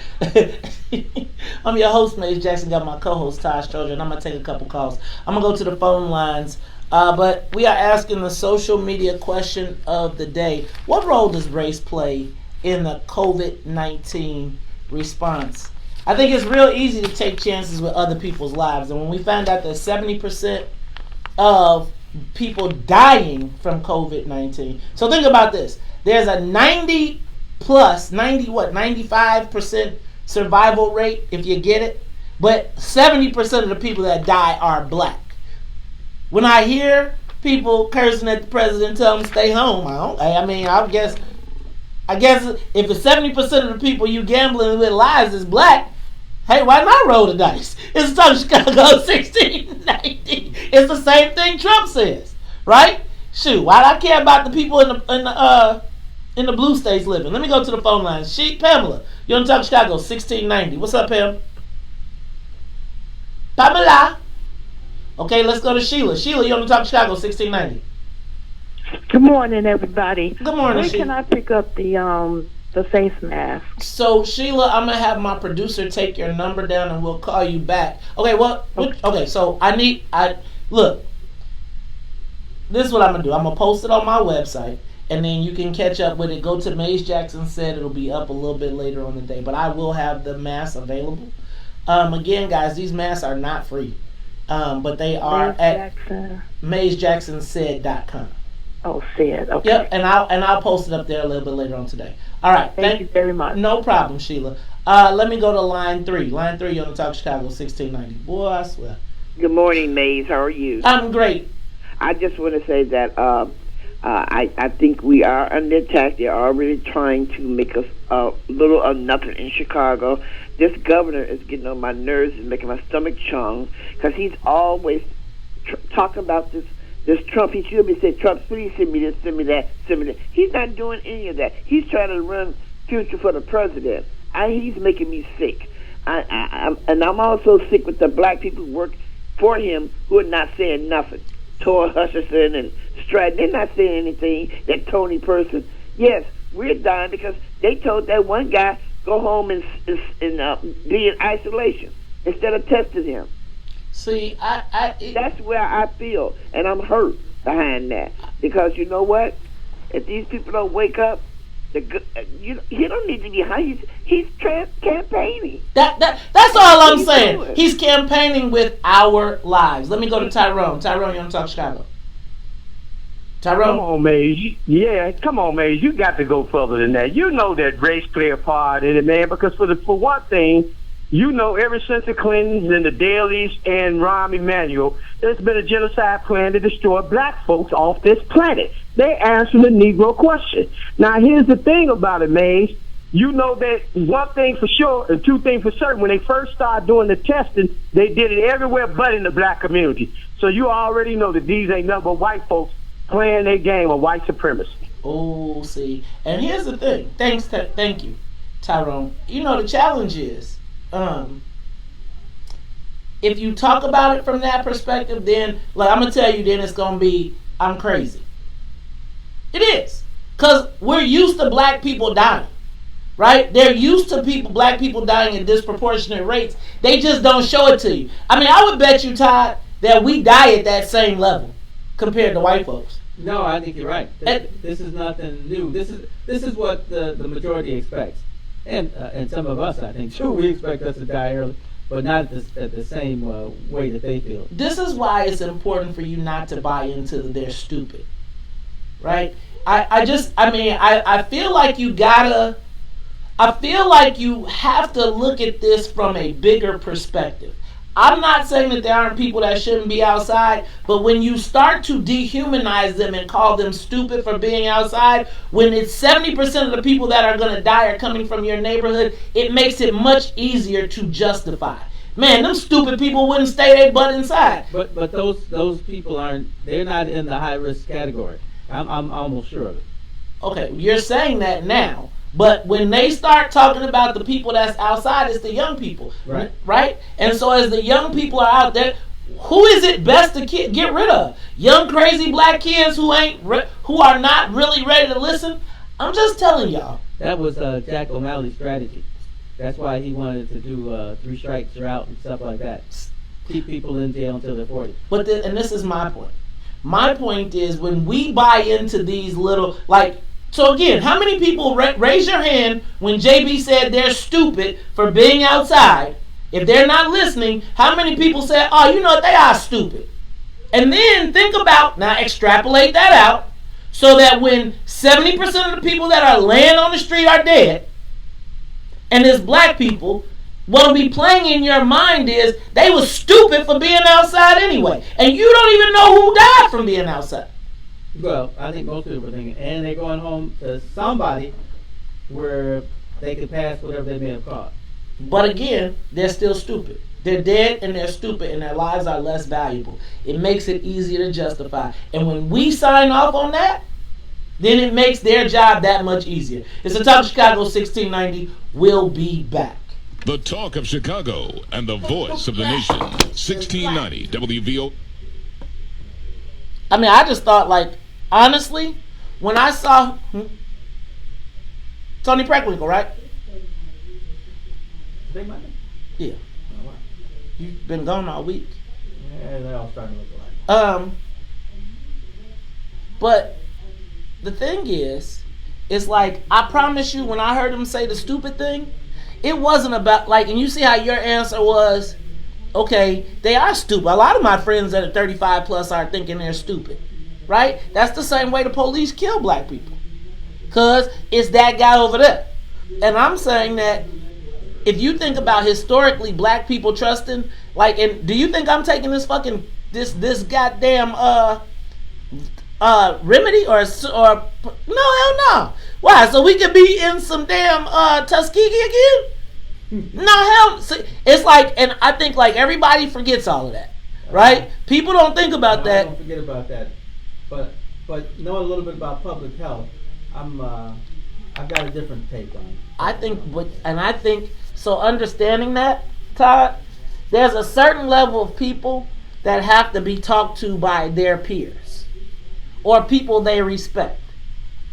I'm your host, Maze Jackson. Got my co-host, Todd Stroger, and I'm going to take a couple calls. I'm going to go to the phone lines. But we are asking the social media question of the day. What role does race play in the COVID-19 response? I think it's real easy to take chances with other people's lives. And when we found out that 70% of people dying from COVID-19. So think about this. There's a 95% survival rate if you get it. But 70% of the people that die are black. When I hear people cursing at the president, tell them to stay home, I guess if the 70% of the people you gambling with lives is black, hey, why not roll the dice? It's Top Chicago 1690. It's the same thing Trump says, right? Shoot, why do I care about the people in the blue states living? Let me go to the phone lines. Pamela, you're on Top Chicago 1690. What's up, Pam? Pamela. Okay, let's go to Sheila. Sheila, you're on Top Chicago 1690. Good morning, everybody. Good morning, When Sheila. can I pick up the face mask? So Sheila, I'm gonna have my producer take your number down and we'll call you back. Okay, okay. So look. This is what I'm gonna do. I'm gonna post it on my website, and then you can catch up with it. Go to Maze Jackson Said. It'll be up a little bit later on the day, but I will have the masks available. Again, guys, these masks are not free, but they are at MazeJacksonSaid.com. Oh, said. Okay. Yep, and I'll post it up there a little bit later on today. All right. Thank you very much. No problem, Sheila. Let me go to line 3. Line 3 on the Top Chicago 1690. Boy, I swear. Good morning, Maze. How are you? I'm great. I just want to say that I think we are under attack. They're already trying to make us little or nothing in Chicago. This governor is getting on my nerves and making my stomach churn because he's always talking about this Trump. He should be saying, Trump, please send me this, send me that, send me that. He's not doing any of that. He's trying to run future for the president. He's making me sick. I'm also sick with the black people who work for him who are not saying nothing. Tor Hutchison and Stratton, they're not saying anything. That Toni person. Yes, we're dying because they told that one guy go home and be in isolation instead of testing him. See, that's where I feel, and I'm hurt behind that because you know what? If these people don't wake up, you don't need to be high. He's campaigning. That's all I'm saying. He's campaigning with our lives. Let me go to Tyrone. Tyrone, you're on Top Chicago. Tyrone. Come on, Maze. Come on, Maze. You got to go further than that. You know that race play a part in it, man. Because for one thing, you know, ever since the Clintons and the Dalys and Rahm Emanuel, there's been a genocide plan to destroy black folks off this planet. They answer the Negro question. Now, here's the thing about it, Maze. You know that one thing for sure and two things for certain. When they first started doing the testing, they did it everywhere but in the black community. So you already know that these ain't nothing but white folks playing their game of white supremacy. Oh, see. And here's the thing. Thank you, Tyrone. You know, the challenge is, if you talk about it from that perspective, then, I'm going to tell you, then it's going to be, I'm crazy. It is. Because we're used to black people dying. Right? They're used to black people dying at disproportionate rates. They just don't show it to you. I mean, I would bet you, Todd, that we die at that same level compared to white folks. No, I think you're right. This is nothing new. This is what the majority expects, and some of us, I think, too. We expect us to die early, but not at the same way that they feel. This is why it's important for you not to buy into they're stupid, right? I feel like you gotta. I feel like you have to look at this from a bigger perspective. I'm not saying that there aren't people that shouldn't be outside, but when you start to dehumanize them and call them stupid for being outside, when it's 70% of the people that are going to die are coming from your neighborhood, it makes it much easier to justify. Man, them stupid people wouldn't stay their butt inside. But those people they're not in the high risk category. I'm almost sure of it. Okay, you're saying that now. But when they start talking about the people that's outside, it's the young people, right? And so as the young people are out there, who is it best to get rid of? Young crazy black kids who are not really ready to listen? I'm just telling y'all. That was Jack O'Malley's strategy. That's why he wanted to do 3 strikes you're out and stuff like that. Keep people in jail until they're 40. And this is my point. My point is when we buy into these little So again, how many people raise your hand when JB said they're stupid for being outside? If they're not listening, how many people say, oh, you know what, they are stupid? And then think about, now extrapolate that out, so that when 70% of the people that are laying on the street are dead, and there's black people, what'll be playing in your mind is, they were stupid for being outside anyway. And you don't even know who died from being outside. Well, I think most people are thinking, and they're going home to somebody where they could pass whatever they may have caught. But again, they're still stupid. They're dead and they're stupid and their lives are less valuable. It makes it easier to justify. And when we sign off on that, then it makes their job that much easier. It's the Talk of Chicago 1690. We'll be back. The Talk of Chicago and the voice of the nation. 1690 WVO. I mean, I just thought, honestly, when I saw Toni Preckwinkle, right? Big money? Yeah. Oh, wow. You've been gone all week. Yeah, they're all starting to look alike. But the thing is, it's I promise you, when I heard him say the stupid thing, it wasn't about, and you see how your answer was, okay, they are stupid. A lot of my friends that are 35 plus are thinking they're stupid, right? That's the same way the police kill black people, because it's that guy over there. And I'm saying that if you think about historically black people trusting, and do you think I'm taking this fucking this goddamn remedy or no, hell no. Why? So we could be in some damn Tuskegee again? No, hell, see, it's and I think everybody forgets all of that, right? People don't think about that. Don't forget about that, but knowing a little bit about public health, I've got a different take on it. I think so. Understanding that, Todd, there's a certain level of people that have to be talked to by their peers or people they respect.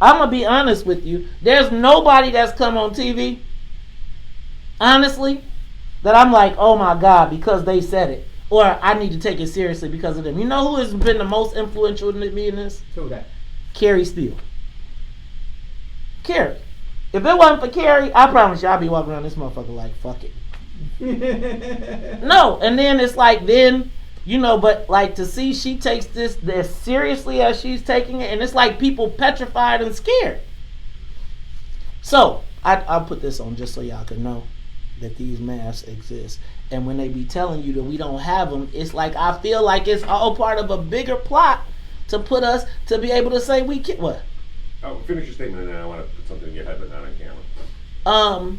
I'm gonna be honest with you. There's nobody that's come on TV, honestly, that I'm oh my God, because they said it, or I need to take it seriously because of them. You know who has been the most influential in me in this? Who that? Carrie Steele. Carrie. If it wasn't for Carrie, I promise you I'd be walking around this motherfucker fuck it. No, and then it's then, but to see she takes this as seriously as she's taking it, and it's people petrified and scared. So, I'll put this on just so y'all can know that these masks exist. And when they be telling you that we don't have them, it's I feel like it's all part of a bigger plot to put us to be able to say we can. What? Oh, finish your statement and then I want to put something in your head but not on camera.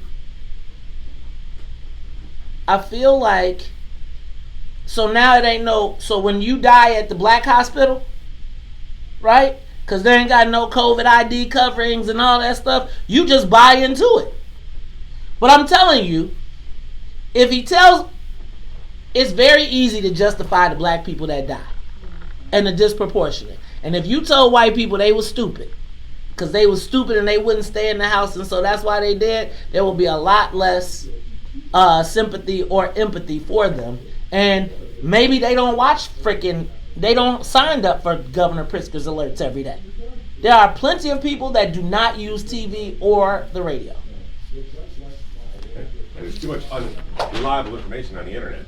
I feel so now it ain't so when you die at the black hospital, right? Because they ain't got no COVID ID coverings and all that stuff, you just buy into it. But I'm telling you, if he tells, it's very easy to justify the black people that die and the disproportionate. And if you told white people they were stupid, because they were stupid and they wouldn't stay in the house and so that's why they did, there will be a lot less sympathy or empathy for them. And Maybe they don't watch they don't sign up for Governor Pritzker's alerts every day. There are plenty of people that do not use TV or the radio. And there's too much unreliable information on the internet.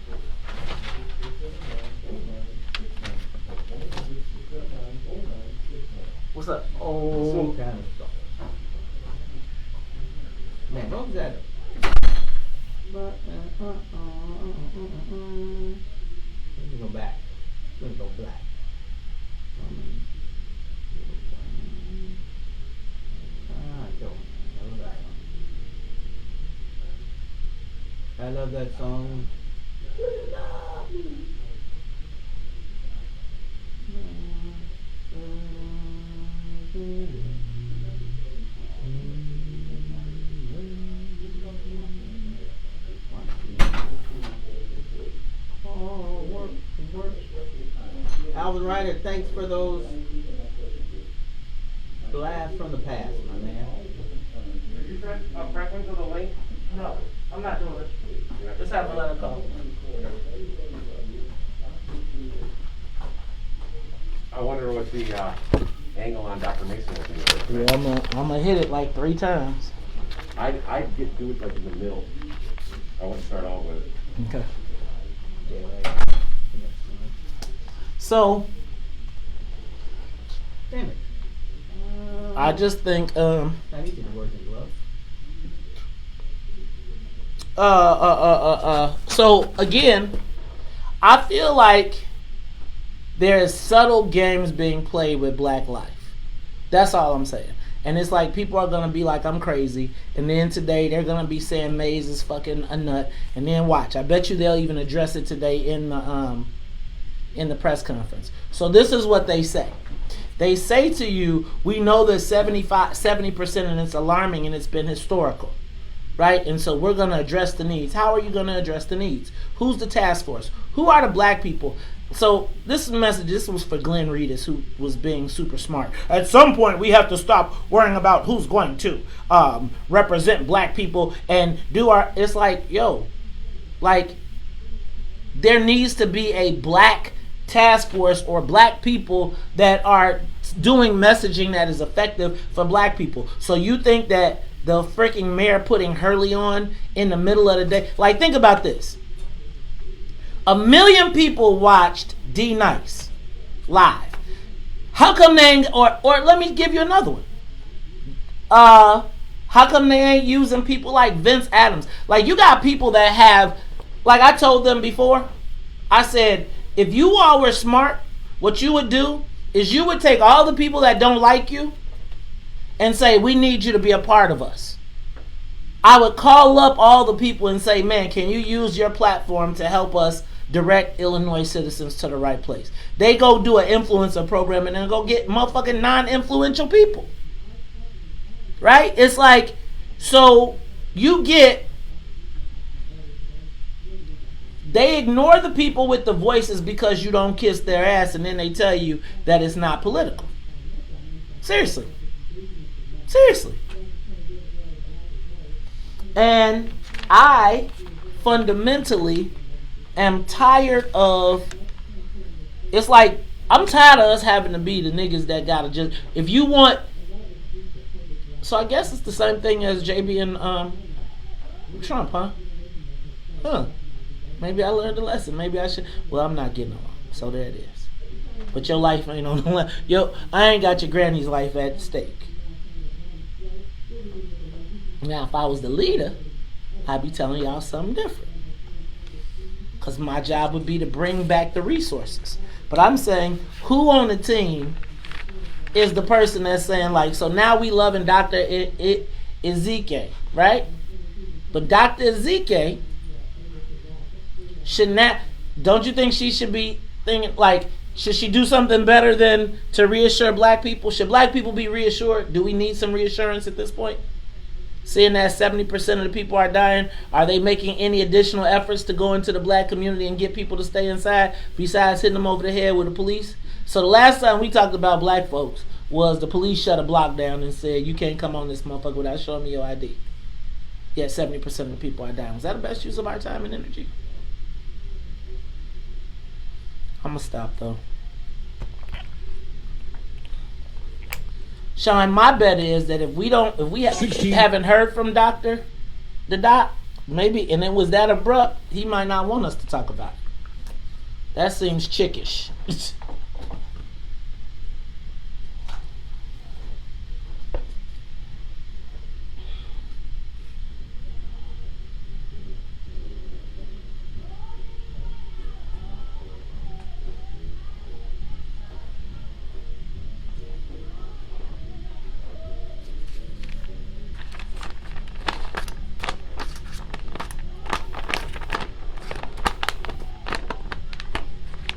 What's up? Oh, Some kind of stuff. Man, what was that? Let me go back. Let me go black. I love that song. Alvin Ryder, thanks for those blasts from the past, my man. Did you send Preckwinkle the link? No, I'm not doing it. Let's have another call. I wonder what the angle on Dr. Mason will be. Yeah, I'm gonna hit it like 3 times. I'd do it like in the middle. I wouldn't start all with it. Okay. So, Damn it. I just think I need to work in gloves. So again, I feel like there's subtle games being played with black life. That's all I'm saying. And it's like people are gonna be like, I'm crazy, and then today they're gonna be saying Mays is fucking a nut, and then watch. I bet you they'll even address it today in the press conference. So this is what they say. They say to you, we know that 70%, and it's alarming, and it's been historical. Right? And so we're going to address the needs. How are you going to address the needs? Who's the task force? Who are the black people? So this message, this was for Glenn Reedus, who was being super smart. At some point, we have to stop worrying about who's going to represent black people and do our... It's like, yo, like, there needs to be a black task force or black people that are doing messaging that is effective for black people. So you think that the freaking mayor putting Hurley on in the middle of the day. Like, think about this. 1 million people watched D Nice live. How come they ain't, or let me give you another one. How come they ain't using people like Vince Adams? Like, you got people that have, like I told them before, I said, if you all were smart, what you would do is you would take all the people that don't like you and say, we need you to be a part of us. I would call up all the people and say, man, can you use your platform to help us direct Illinois citizens to the right place? They go do an influencer program and then go get motherfucking non-influential people. Right? It's like, so you get, they ignore the people with the voices because you don't kiss their ass, and then they tell you that it's not political. Seriously. And I fundamentally am tired of, it's like, I'm tired of us having to be the niggas that gotta just, if you want, so I guess it's the same thing as JB and Trump, huh? Maybe I learned a lesson. Maybe I should, well, I'm not getting along, so there it is. But your life ain't on the line. Yo, I ain't got your granny's life at stake. Now, if I was the leader, I'd be telling y'all something different. Because my job would be to bring back the resources. But I'm saying, who on the team is the person that's saying, like, so now we loving Dr. Ezike, right? But Dr. Ezike should not, don't you think she should be thinking, like, should she do something better than to reassure black people? Should black people be reassured? Do we need some reassurance at this point? Seeing that 70% of the people are dying, are they making any additional efforts to go into the black community and get people to stay inside besides hitting them over the head with the police? So the last time we talked about black folks was the police shut a block down and said, you can't come on this motherfucker without showing me your ID. Yet 70% of the people are dying. Was that the best use of our time and energy? I'm gonna stop though. Sean, my bet is that if we haven't heard from the doc, maybe, and it was that abrupt, he might not want us to talk about it. That seems chickish.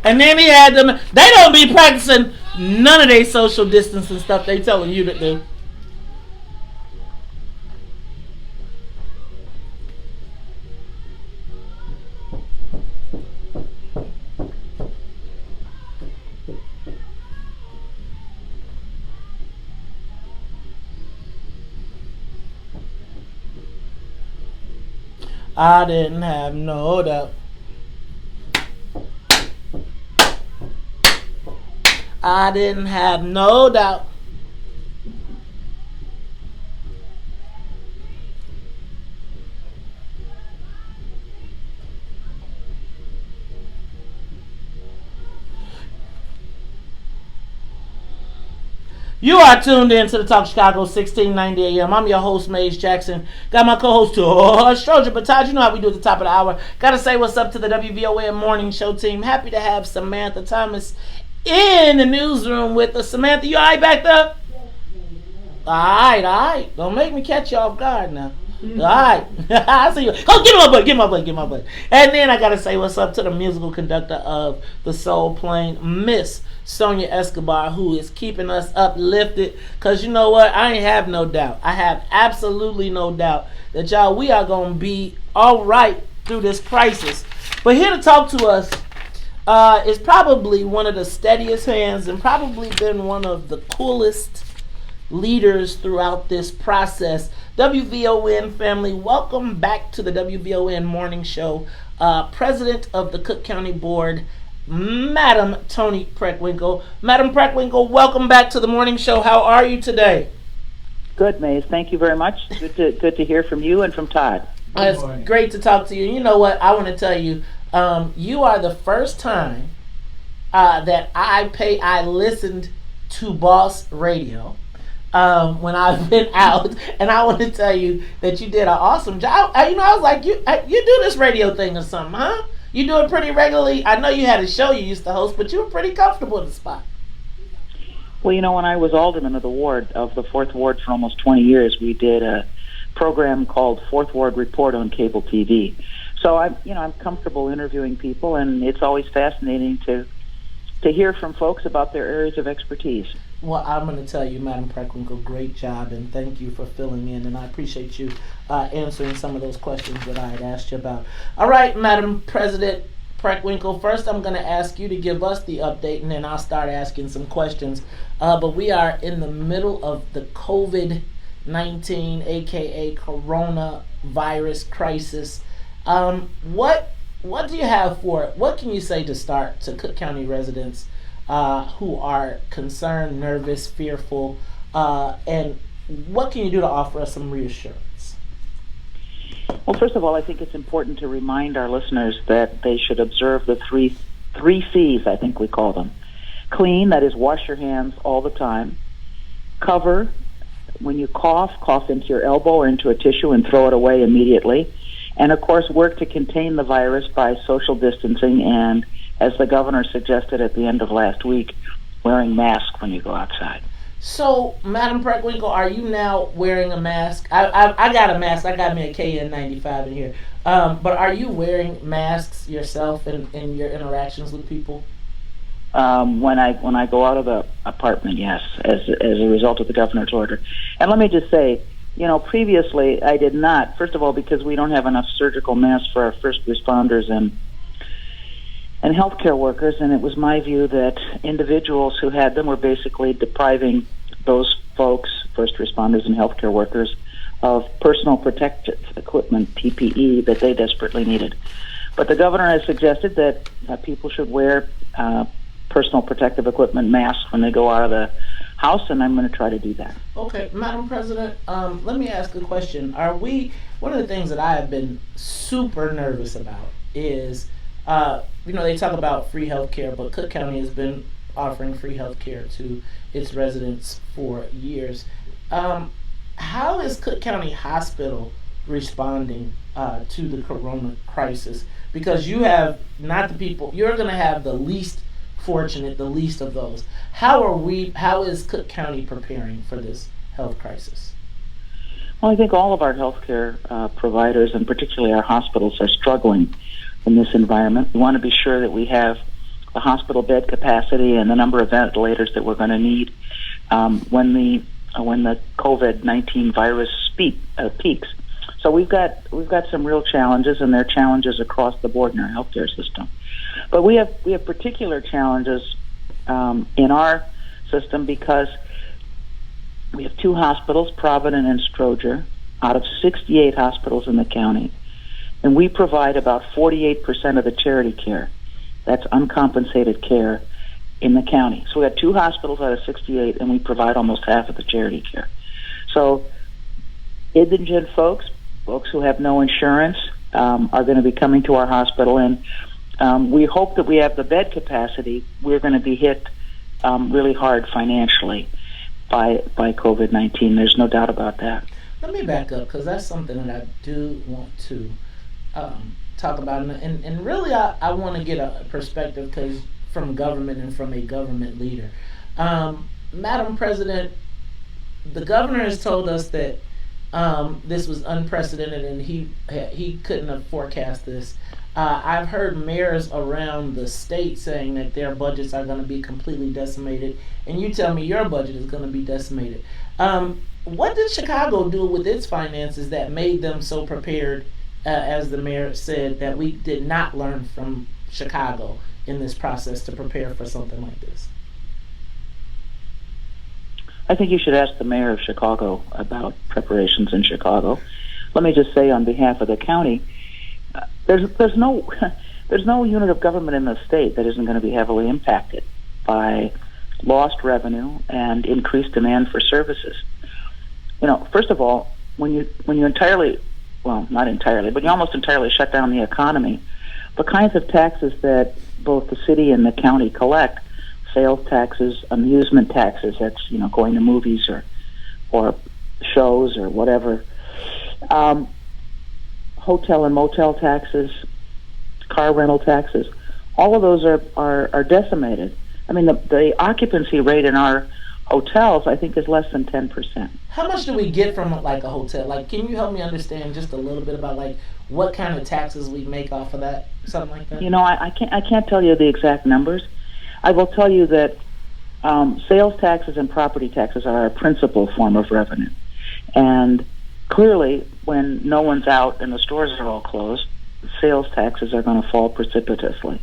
And then he had them. They don't be practicing none of their social distancing stuff they telling you to do. I didn't have no doubt. I didn't have no doubt. You are tuned in to the Talk Chicago 1690 AM. I'm your host, Maze Jackson. Got my co-host, Todd Stroger. But Todd, you know how we do at the top of the hour. Got to say what's up to the WVON Morning Show team. Happy to have Samantha Thomas in the newsroom with us. Samantha, you all right back there? All right. Don't make me catch you off guard now. All right. I see you. Oh, give my buddy. And then I got to say what's up to the musical conductor of the Soul Plane, Miss Sonia Escobar, who is keeping us uplifted. Because you know what? I ain't have no doubt. I have absolutely no doubt that y'all, we are going to be all right through this crisis. But here to talk to us is probably one of the steadiest hands and probably been one of the coolest leaders throughout this process. WVON family, welcome back to the WVON Morning Show. President of the Cook County Board, Madam Toni Preckwinkle. Madam Preckwinkle, welcome back to the Morning Show. How are you today? Good, Maze. Thank you very much. Good to hear from you and from Todd. It's great to talk to you. You know what? I want to tell you, you are the first time that I listened to Boss Radio when I've been out, and I want to tell you that you did an awesome job. I was like, you do this radio thing or something, huh? You do it pretty regularly. I know you had a show you used to host, but you were pretty comfortable in the spot. Well, when I was alderman of the 4th Ward for almost 20 years, we did a program called 4th Ward Report on cable TV. So I'm comfortable interviewing people, and it's always fascinating to hear from folks about their areas of expertise. Well, I'm going to tell you, Madam Preckwinkle, great job, and thank you for filling in, and I appreciate you answering some of those questions that I had asked you about. All right, Madam President Preckwinkle, first I'm going to ask you to give us the update, and then I'll start asking some questions. But we are in the middle of the COVID-19, a.k.a. coronavirus crisis. What do you have for it? What can you say to start to Cook County residents who are concerned, nervous, fearful, and what can you do to offer us some reassurance? Well, first of all, I think it's important to remind our listeners that they should observe the three C's, I think we call them. Clean, that is, wash your hands all the time. Cover, when you cough into your elbow or into a tissue and throw it away immediately. And, of course, work to contain the virus by social distancing and, as the governor suggested at the end of last week, wearing masks when you go outside. So, Madam Preckwinkle, are you now wearing a mask? I got a mask. I got me a KN95 in here. But are you wearing masks yourself in your interactions with people? When I go out of the apartment, yes, as a result of the governor's order. And let me just say, previously I did not. First of all, because we don't have enough surgical masks for our first responders and healthcare workers, and it was my view that individuals who had them were basically depriving those folks, first responders and healthcare workers, of personal protective equipment, PPE, that they desperately needed. But the governor has suggested that people should wear personal protective equipment, masks when they go out of the house, and I'm going to try to do that. Okay, Madam President, let me ask a question. One of the things that I have been super nervous about is, they talk about free health care, but Cook County has been offering free health care to its residents for years. How is Cook County Hospital responding to the corona crisis? Because you have not the people, you're going to have the least fortunate, the least of those. How is Cook County preparing for this health crisis? Well, I think all of our healthcare providers, and particularly our hospitals, are struggling in this environment. We want to be sure that we have the hospital bed capacity and the number of ventilators that we're going to need when the COVID-19 virus peaks. So we've got some real challenges, and there are challenges across the board in our healthcare system. But we have particular challenges in our system because we have 2 hospitals, Providence and Stroger, out of 68 hospitals in the county, and we provide about 48% of the charity care. That's uncompensated care in the county. So we have 2 hospitals out of 68, and we provide almost half of the charity care. So indigent folks who have no insurance, are going to be coming to our hospital, and we hope that we have the bed capacity. We're going to be hit really hard financially by COVID-19. There's no doubt about that. Let me back up, because that's something that I do want to talk about, and really I want to get a perspective from government and from a government leader. Madam President, the governor has told us that this was unprecedented, and he couldn't have forecast this. I've heard mayors around the state saying that their budgets are going to be completely decimated, and you tell me your budget is going to be decimated. What did Chicago do with its finances that made them so prepared, as the mayor said, that we did not learn from Chicago in this process to prepare for something like this? I think you should ask the mayor of Chicago about preparations in Chicago. Let me just say on behalf of the county, there's no unit of government in the state that isn't going to be heavily impacted by lost revenue and increased demand for services. First of all, when you entirely, well, not entirely, but you almost entirely shut down the economy, the kinds of taxes that both the city and the county collect, sales taxes, amusement taxes, that's going to movies or shows or whatever, hotel and motel taxes, car rental taxes, all of those are decimated. I mean, the occupancy rate in our hotels, I think, is less than 10%. How much do we get from a hotel? Can you help me understand just a little bit about what kind of taxes we make off of that, something like that? I can't tell you the exact numbers. I will tell you that sales taxes and property taxes are our principal form of revenue. And clearly, when no one's out and the stores are all closed, sales taxes are going to fall precipitously.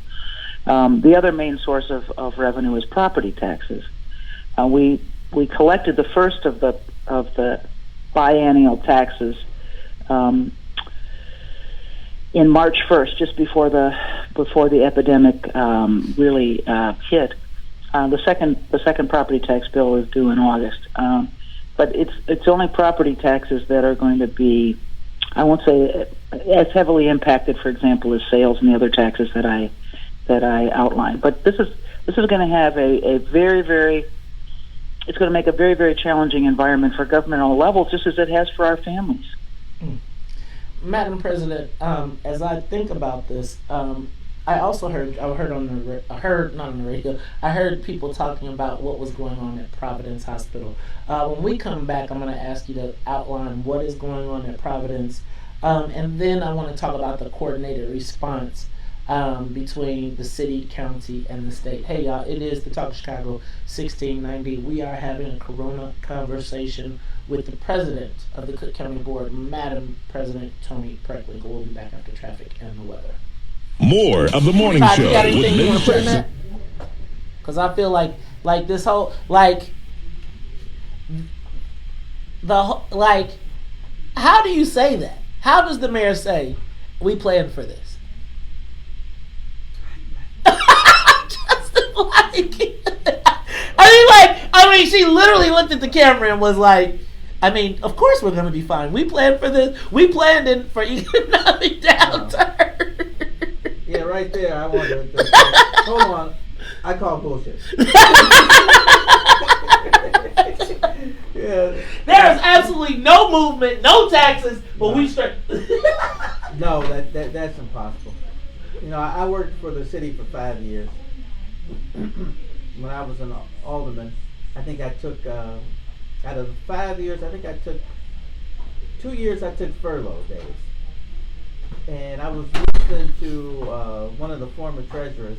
The other main source of revenue is property taxes. We collected the first of the biennial taxes in March 1st, just before the epidemic really hit. The second property tax bill is due in August, but it's only property taxes that are going to be, I won't say as heavily impacted, for example, as sales and the other taxes that I outlined. But this is going to have a very, very, it's going to make a very, very challenging environment for government on all levels, just as it has for our families. Madam President, as I think about this, I also heard people talking about what was going on at Providence Hospital. When we come back, I'm going to ask you to outline what is going on at Providence, and then I want to talk about the coordinated response between the city, county, and the state. Hey, y'all, it is the Talk of Chicago 1690. We are having a corona conversation with the president of the Cook County Board, Madam President Toni Preckwinkle. We'll be back after traffic and the weather. More of the morning show with Lynn Jackson. Because I feel like this whole, how do you say that? How does the mayor say, we planned for this? She literally looked at the camera and was like, of course we're going to be fine. We planned for this. We planned for economic downturn. Yeah, right there. I wanted to hold on. I call bullshit. Yeah. There is absolutely no movement, no taxes, but we start. No, that's impossible. I worked for the city for 5 years. When I was an alderman, I think I took out of 5 years, I think I took 2 years. I took furlough days, and I was listening to one of the former treasurers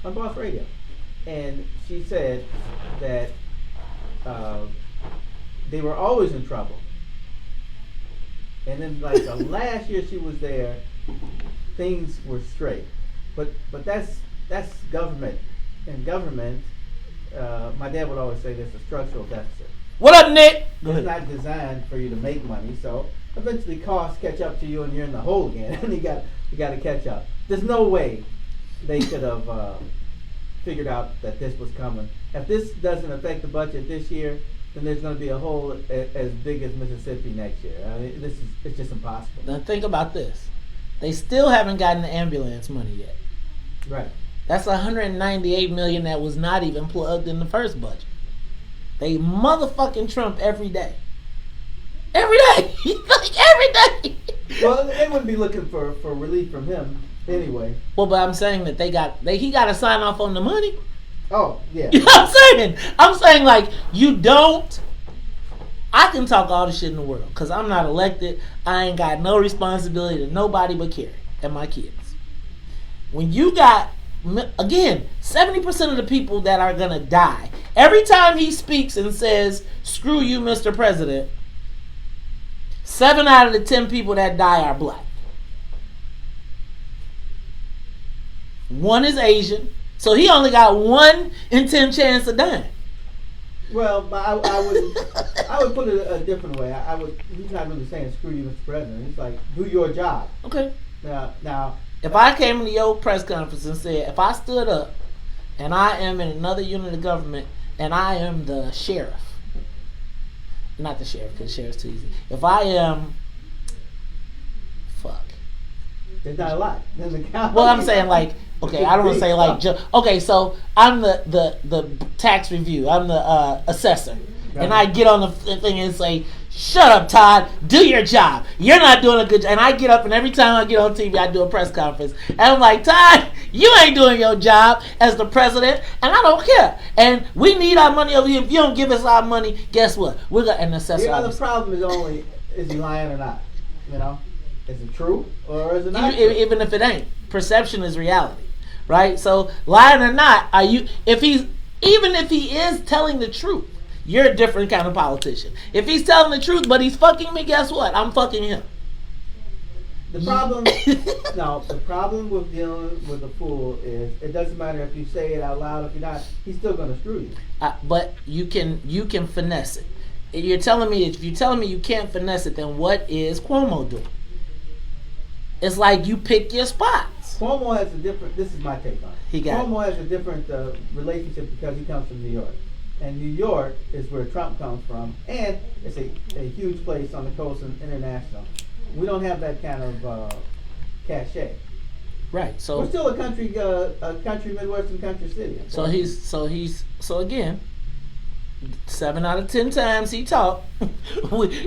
on Boss Radio, and she said that they were always in trouble, and then like the last year she was there, things were straight. But that's government, and government. My dad would always say there's a structural deficit. What up, Nick? It's not designed for you to make money, so eventually costs catch up to you, and you're in the hole again, and you got to catch up. There's no way they could have figured out that this was coming. If this doesn't affect the budget this year, then there's going to be a hole as big as Mississippi next year. It's just impossible. Now think about this: they still haven't gotten the ambulance money yet. Right. That's $198 million that was not even plugged in the first budget. They motherfucking Trump every day. Every day. Like every day. Well, they wouldn't be looking for relief from him anyway. Well, but I'm saying that he got to sign off on the money. Oh, yeah. You know what I'm saying? I'm saying like you don't. I can talk all the shit in the world because I'm not elected. I ain't got no responsibility to nobody but Carrie and my kids. When you got, again, 70% of the people that are going to die, every time he speaks and says, screw you, Mr. President, 7 out of the 10 people that die are black. 1 is Asian, so he only got 1 in 10 chance of dying. Well, but I would put it a different way. He's not really saying screw you, Mr. President. He's like, do your job. Okay. Now, if I came to your press conference and said, if I stood up and I am in another unit of government and I am the sheriff, not the sheriff because sheriff's too easy. If I am, there's not a lot. Well, I'm saying like, okay, I don't want to say like, okay, so I'm the tax review. I'm the assessor. Right. And I get on the thing and say, shut up, Todd. Do your job. You're not doing a good job. And I get up and every time I get on TV, I do a press conference. And I'm like, Todd, you ain't doing your job as the president. And I don't care. And we need our money over here. If you don't give us our money, guess what? We're going to assess the problem is he lying or not? You know? Is it true or is it not? Even if it ain't. Perception is reality. Right? So lying or not, if he is telling the truth, you're a different kind of politician. If he's telling the truth, but he's fucking me, guess what? I'm fucking him. The problem with dealing with a fool is it doesn't matter if you say it out loud. If you're not, he's still gonna screw you. But you can finesse it. If you're telling me you can't finesse it, then what is Cuomo doing? It's like you pick your spots. Cuomo has a different. This is my take on it. Cuomo has a different relationship because he comes from New York. And New York is where Trump comes from, and it's a huge place on the coast and international. We don't have that kind of cachet. Right. So we're still a country Midwestern country city. So again, 7 out of 10 times he talked.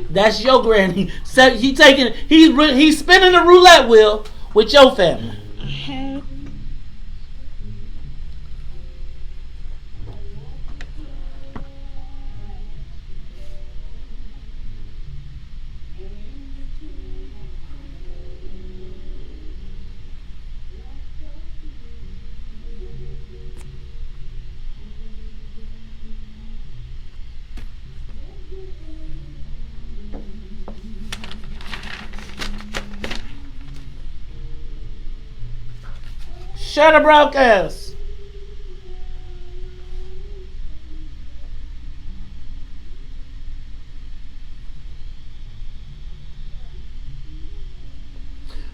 That's your granny. So he's spinning the roulette wheel with your family. Shut up, broadcast.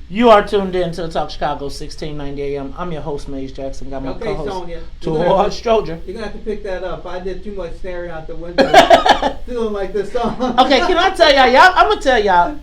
You are tuned in to Talk Chicago 1690 AM. I'm your host, Maze Jackson. Got my co-host, Sonia, Todd Stroger. You're going to have to pick that up. I did too much staring out the window feeling like this song. Okay, can I tell y'all? I'm going to tell y'all.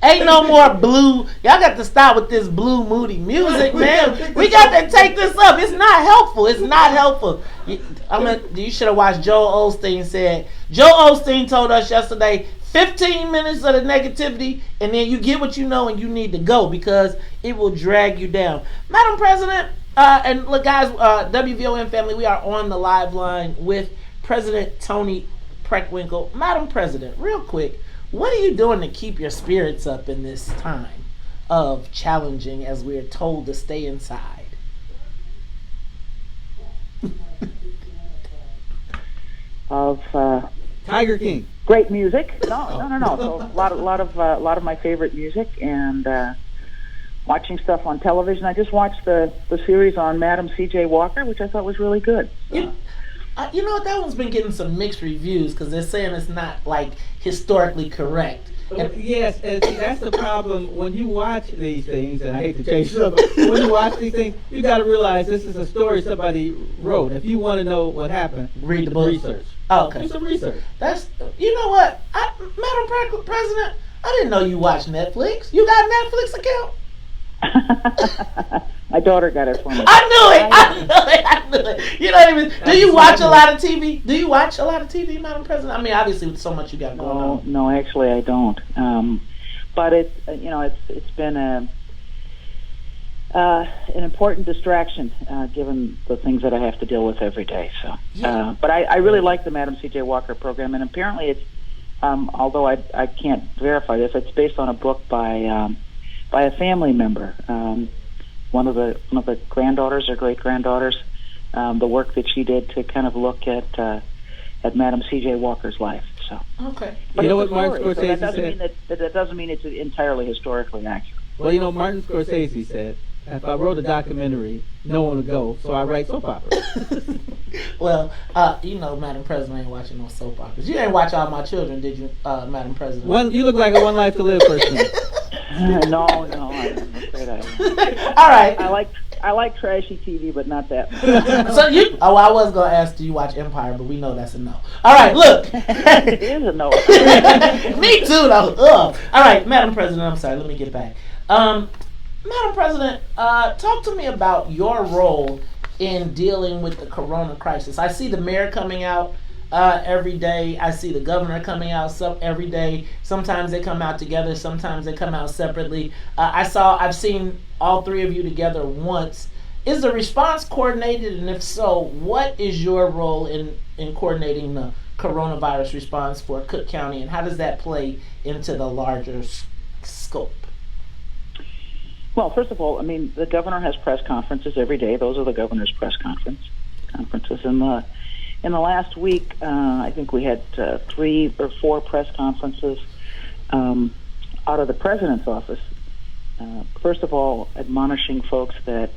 Ain't no more blue. Y'all got to stop with this blue, moody music, man. We got to take this up. It's not helpful. It's not helpful. You should have watched Joel Osteen said. Joel Osteen told us yesterday, 15 minutes of the negativity, and then you get what you know and you need to go because it will drag you down. Madam President, and look, guys, WVON family, we are on the live line with President Toni Preckwinkle. Madam President, real quick, what are you doing to keep your spirits up in this time of challenging as we're told to stay inside? Tiger King. Great music. No. So a lot of my favorite music and watching stuff on television. I just watched the series on Madam C.J. Walker, which I thought was really good. So. You know what? That one's been getting some mixed reviews because they're saying it's not like historically correct. Yes, and that's the problem when you watch these things, and I hate to change it up, but when you watch these things, you got to realize this is a story somebody wrote. If you want to know what happened, read the research. Oh, okay. Do some research. You know what? Madam President, I didn't know you watched Netflix. You got a Netflix account? My daughter got it for me. I knew it. You don't even. Do you watch a lot of TV? Do you watch a lot of TV, Madam President? I mean, obviously with so much you got going on. No, actually I don't. But it's been an important distraction given the things that I have to deal with every day. So, but I really like the Madam C.J. Walker program, and apparently it's although I can't verify this, it's based on a book by a family member. One of the granddaughters or great granddaughters, the work that she did to kind of look at Madam C.J. Walker's life. So okay, but you know what Martin Scorsese said? That doesn't mean it's entirely historically accurate. Well, Martin Scorsese said, if I wrote a documentary, no one would go, so I write soap operas. Well, Madam President ain't watching no soap operas. You didn't watch All My Children, did you, Madam President? You look like a One Life to Live person. No, I'm afraid I don't. All right. I like trashy TV, but not that much. So I was gonna ask, do you watch Empire? But we know that's a no. All right, look. It is a no. Me too, though. Ugh. All right, Madam President. I'm sorry. Let me get back. Madam President, talk to me about your role in dealing with the corona crisis. I see the mayor coming out every day. I see the governor coming out every day. Sometimes they come out together. Sometimes they come out separately. I've seen all three of you together once. Is the response coordinated? And if so, what is your role in coordinating the coronavirus response for Cook County, and how does that play into the larger scope? Well, first of all, the governor has press conferences every day. Those are the governor's press conferences. In the last week, I think we had 3 or 4 press conferences out of the president's office. First of all, admonishing folks that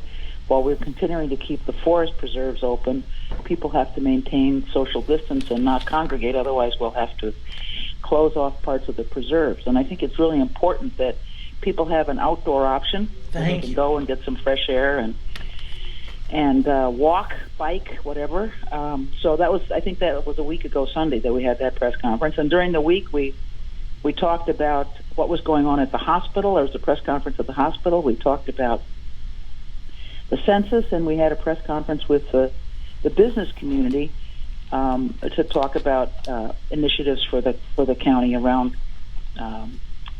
while we're continuing to keep the forest preserves open, people have to maintain social distance and not congregate. Otherwise, we'll have to close off parts of the preserves. And I think it's really important that people have an outdoor option. They can go and get some fresh air and walk, bike, whatever. So I think that was a week ago Sunday that we had that press conference. And during the week, we talked about what was going on at the hospital. There was a press conference at the hospital. We talked about the census, and we had a press conference with the business community to talk about initiatives for the county around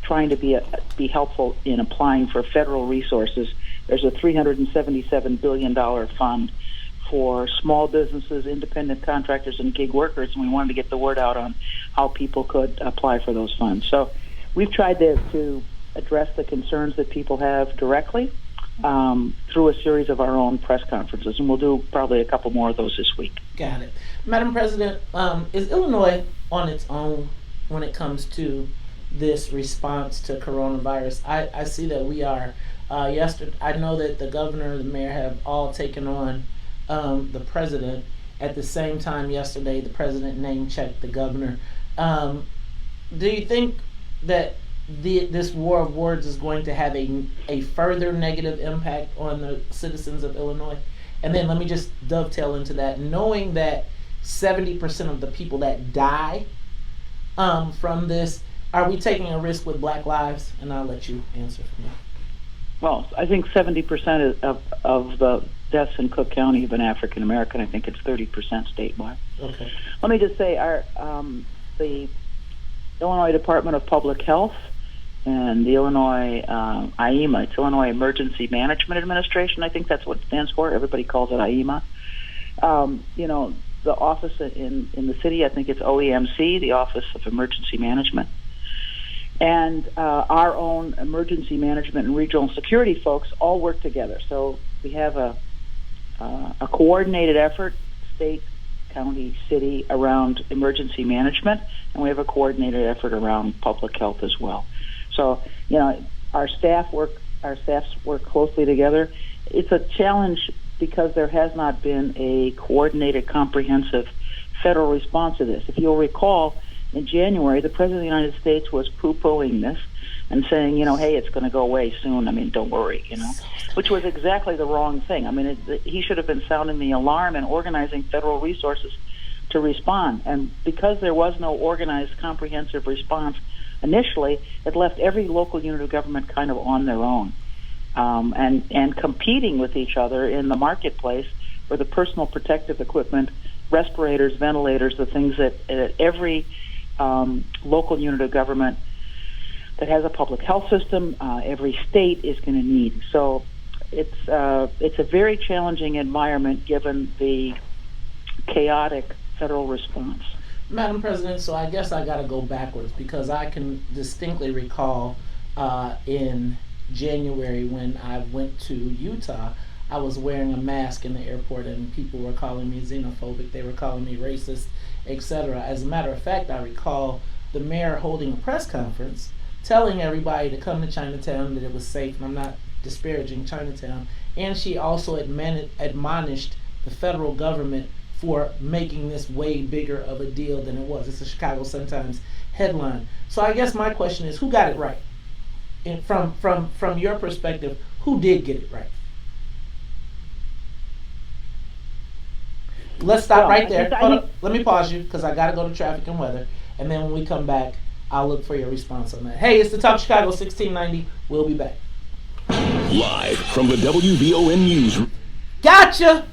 trying to be helpful in applying for federal resources. There's a $377 billion fund for small businesses, independent contractors, and gig workers, and we wanted to get the word out on how people could apply for those funds. So we've tried to address the concerns that people have directly through a series of our own press conferences, and we'll do probably a couple more of those this week. Got it. Madam President, is Illinois on its own when it comes to this response to coronavirus? I see that we are. Yesterday, I know that the governor and the mayor have all taken on the president. At the same time, yesterday, the president name-checked the governor. Do you think that this war of words is going to have a further negative impact on the citizens of Illinois? And then let me just dovetail into that, knowing that 70% of the people that die from this, are we taking a risk with Black lives? And I'll let you answer for me. Well, I think 70% of the deaths in Cook County have been African American. I think it's 30% statewide. Okay. Let me just say, the Illinois Department of Public Health and the Illinois IEMA, it's Illinois Emergency Management Administration, I think that's what it stands for. Everybody calls it IEMA. The office in the city, I think it's OEMC, the Office of Emergency Management. And our own emergency management and regional security folks all work together. So we have a coordinated effort, state, county, city, around emergency management, and we have a coordinated effort around public health as well. So, our staffs work closely together. It's a challenge because there has not been a coordinated, comprehensive federal response to this. If you'll recall, in January, the President of the United States was poo-pooing this and saying, hey, it's going to go away soon. I mean, don't worry, which was exactly the wrong thing. I mean, he should have been sounding the alarm and organizing federal resources to respond. And because there was no organized, comprehensive response initially, it left every local unit of government kind of on their own and competing with each other in the marketplace for the personal protective equipment, respirators, ventilators, the things that every local unit of government that has a public health system, every state is going to need. So it's a very challenging environment given the chaotic federal response. Madam President, so I guess I got to go backwards because I can distinctly recall in January when I went to Utah, I was wearing a mask in the airport and people were calling me xenophobic, they were calling me racist, etc. As a matter of fact, I recall the mayor holding a press conference telling everybody to come to Chinatown, that it was safe, and I'm not disparaging Chinatown, and she also admonished the federal government for making this way bigger of a deal than it was. It's a Chicago Sun-Times headline. So I guess my question is, who got it right? And from your perspective, who did get it right? Let's stop right there. Hold on. Let me pause you because I got to go to traffic and weather. And then when we come back, I'll look for your response on that. Hey, it's the Talk Chicago 1690. We'll be back. Live from the WVON News. Gotcha!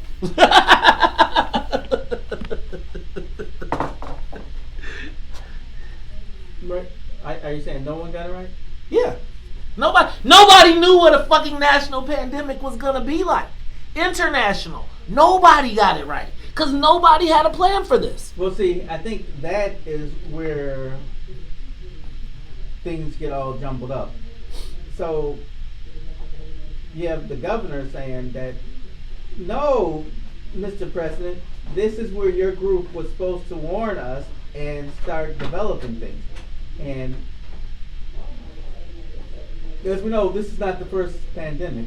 Right. Are you saying no one got it right? Yeah. Nobody knew what a fucking national pandemic was going to be like. International. Nobody got it right. Because nobody had a plan for this. Well, see, I think that is where things get all jumbled up. So you have the governor saying that, no, Mr. President, this is where your group was supposed to warn us and start developing things. And as we know, this is not the first pandemic.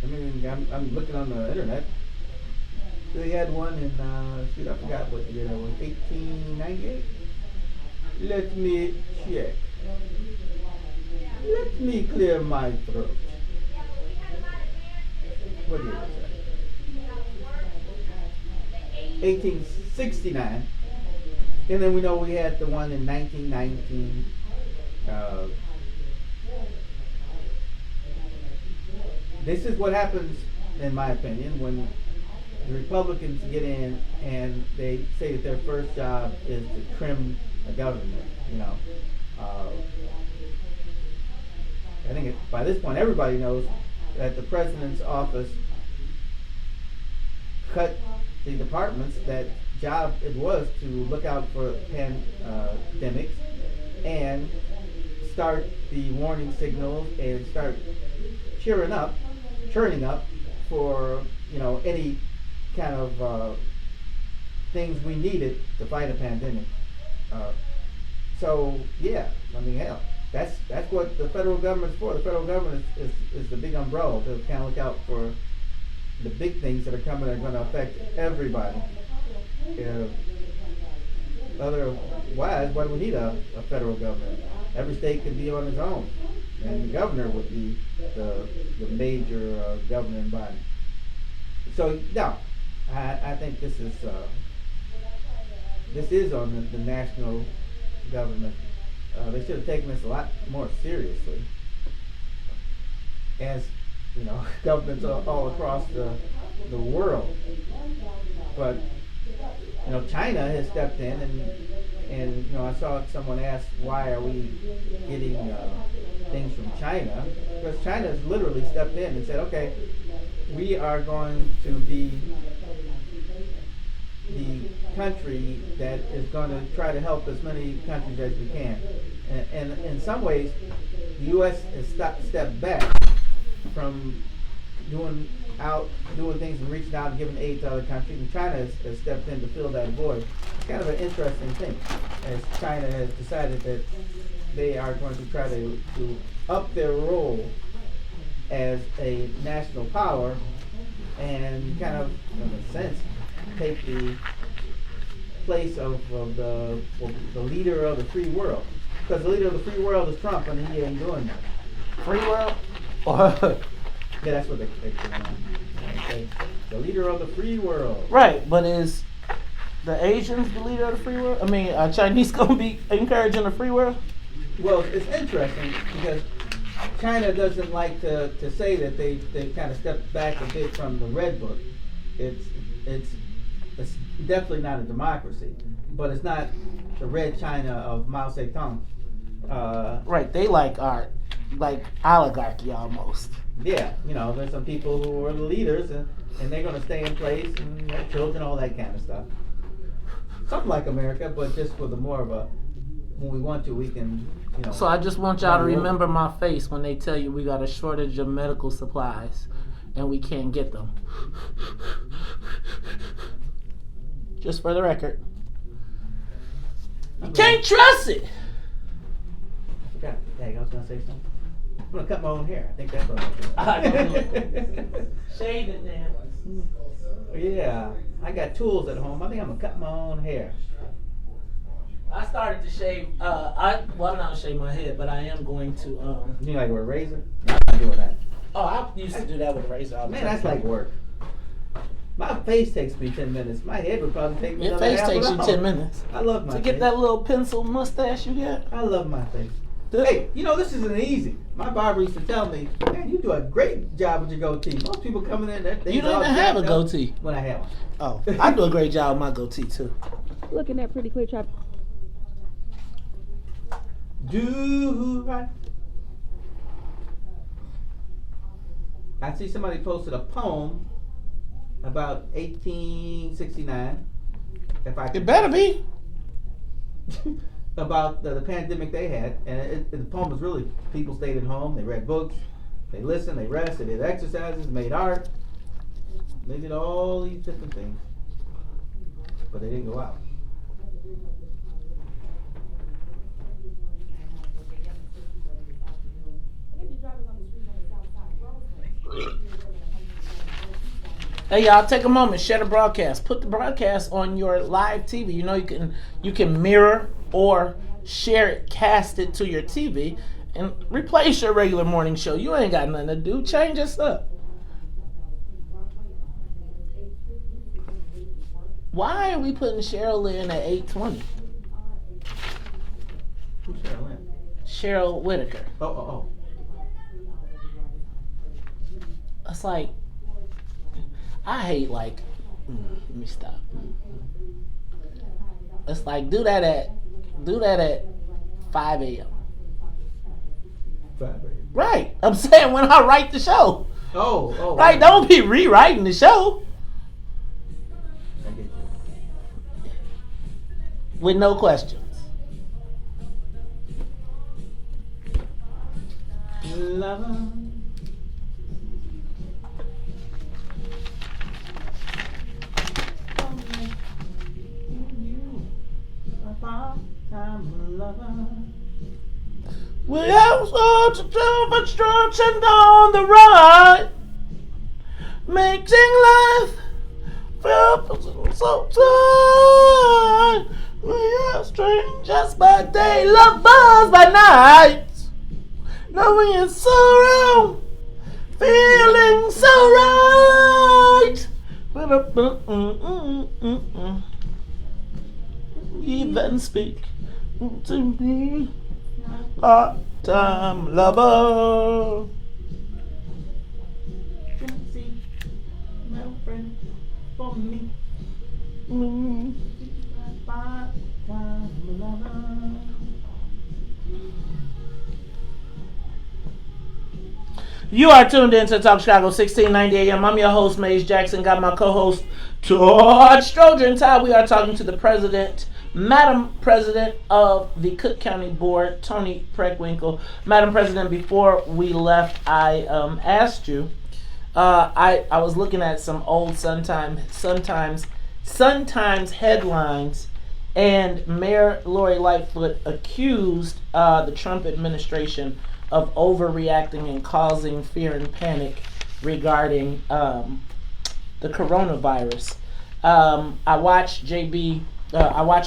I mean, I'm looking on the internet. They had one in, I forgot what year that was, 1898? Let me check. Let me clear my throat. What year was that? 1869. And then we know we had the one in 1919. This is what happens, in my opinion, when the Republicans get in and they say that their first job is to trim the government. I think by this point everybody knows that the president's office cut the departments that job it was to look out for pandemics and start the warning signals and start churning up for any kind of things we needed to fight a pandemic. So yeah, I mean, hell, that's what the federal government's for. The federal government is the big umbrella to kind of look out for the big things that are coming that are going to affect everybody. Otherwise, why do we need a federal government? every state could be on its own, and the governor would be the major governing body. So no, I think this is on the national government. They should have taken this a lot more seriously, as you know, governments all across the world. But you know, China has stepped in, and you know, I saw someone ask, why are we getting things from China? Because China has literally stepped in and said, okay, we are going to be the country that is going to try to help as many countries as we can. And in some ways, the U.S. has stepped back from doing things and reaching out and giving aid to other countries, and China has stepped in to fill that void. It's kind of an interesting thing, as China has decided that they are going to try to up their role as a national power and kind of, in a sense, take the place of the leader of the free world. Because the leader of the free world is Trump, and he ain't doing that. Free world? Yeah, that's what they call it. The leader of the free world. Right, but is the Asians the leader of the free world? I mean, are Chinese going to be encouraging the free world? Well, it's interesting because China doesn't like to say that they kind of stepped back a bit from the Red Book. It's definitely not a democracy, but it's not the Red China of Mao Zedong. Right, they like oligarchy almost. Yeah, you know, there's some people who are the leaders, and they're going to stay in place, and their children, all that kind of stuff. Something like America, but just with more of a, when we want to, we can, you know. So I just want y'all to remember my face when they tell you we got a shortage of medical supplies and we can't get them. Just for the record. You can't trust it. God, dang, I was going to say something. I'm going to cut my own hair. I think that's what I'm doing. Shave it then. Yeah, I got tools at home. I think I'm going to cut my own hair. I started to shave. I'm not going to shave my head, but I am going to. You like with a razor? No, I'm not doing that. Oh, I used to do that with a razor all the time. Man, that's like work. My face takes me 10 minutes. My head would probably take me Your another face half takes an you hour. 10 minutes. I love my To face. get that little pencil mustache you got? I love my face. Hey, you know, this isn't easy. My barber used to tell me, man, you do a great job with your goatee. Most people coming in, You don't even have a goatee. When I have one. Oh, I do a great job with my goatee, too. Looking at Pretty Clear Chapter. Do right. I see somebody posted a poem about 1869. It better be. About the pandemic they had, and the poem was really, people stayed at home, they read books, they listened, they rested, they did exercises, made art, they did all these different things, but they didn't go out. Hey y'all, take a moment, share the broadcast. Put the broadcast on your live TV. You know you can mirror or share it, cast it to your TV, and replace your regular morning show. You ain't got nothing to do. Change this up. Why are we putting Cheryl in at 8:20? Who's Cheryl in? Cheryl Whitaker. Oh. It's like, I hate let me stop. It's like do that at 5 a.m. 5 a.m. Right. I'm saying when I write the show. Oh. Right. Don't be rewriting the show. I get you. With no questions. Lover. We have such a tough instruction on the right, making life feel so tight. We are strangers by day, lovers by night. Knowing it's so wrong, feeling so right. Even speak to me, part-time lover. No friend for me. Part-time lover. You are tuned in to Talk Chicago 1690 AM. I'm your host, Maze Jackson. Got my co-host, Todd Stroger. And Todd, we are talking to the president, Madam President of the Cook County Board, Toni Preckwinkle. Madam President, before we left, I asked you, I was looking at some old Sun Times headlines, and Mayor Lori Lightfoot accused the Trump administration of overreacting and causing fear and panic regarding the coronavirus. I watched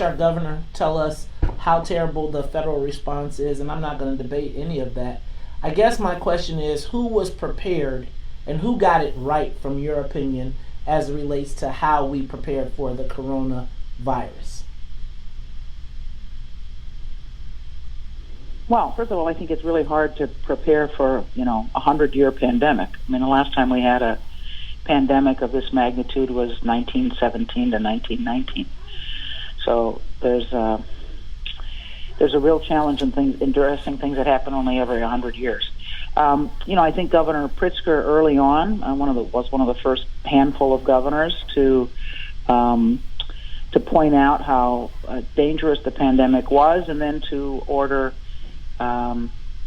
our governor tell us how terrible the federal response is, and I'm not going to debate any of that. I guess my question is, who was prepared and who got it right, from your opinion, as it relates to how we prepared for the coronavirus? Well, first of all, I think it's really hard to prepare for, a 100-year pandemic. I mean, the last time we had a pandemic of this magnitude was 1917 to 1919. So there's a real challenge in interesting things that happen only every 100 years. I think Governor Pritzker early on was one of the first handful of governors to point out how dangerous the pandemic was, and then to order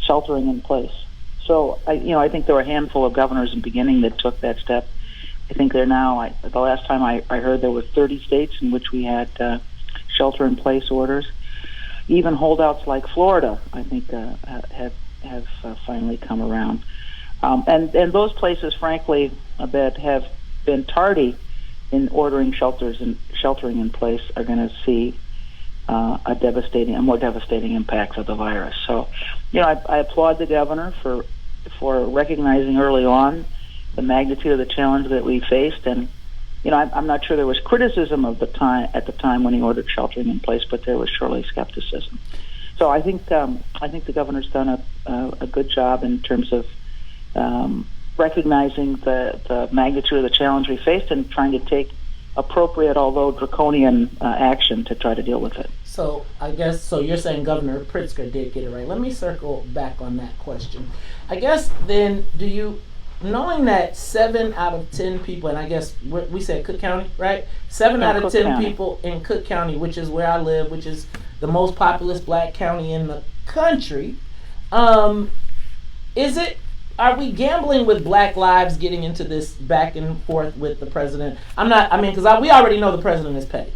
sheltering in place. So I think there were a handful of governors in the beginning that took that step. I think they're now. The last time I heard, there were 30 states in which we had shelter in place orders. Even holdouts like Florida, I think, have finally come around. And those places, frankly, a bit have been tardy in ordering sheltering in place, are going to see a more devastating impacts of the virus. So, I applaud the governor for recognizing early on the magnitude of the challenge that we faced, and I'm not sure there was criticism at the time when he ordered sheltering in place, but there was surely skepticism. So I think the governor's done a good job in terms of recognizing the magnitude of the challenge we faced and trying to take appropriate, although draconian, action to try to deal with it. So I guess, you're saying Governor Pritzker did get it right. Let me circle back on that question. I guess then, knowing that 7 out of 10 people, and I guess we said Cook County, right? 7 out of 10 people in Cook County, which is where I live, which is the most populous black county in the country, are we gambling with black lives getting into this back and forth with the president? Because we already know the president is petty.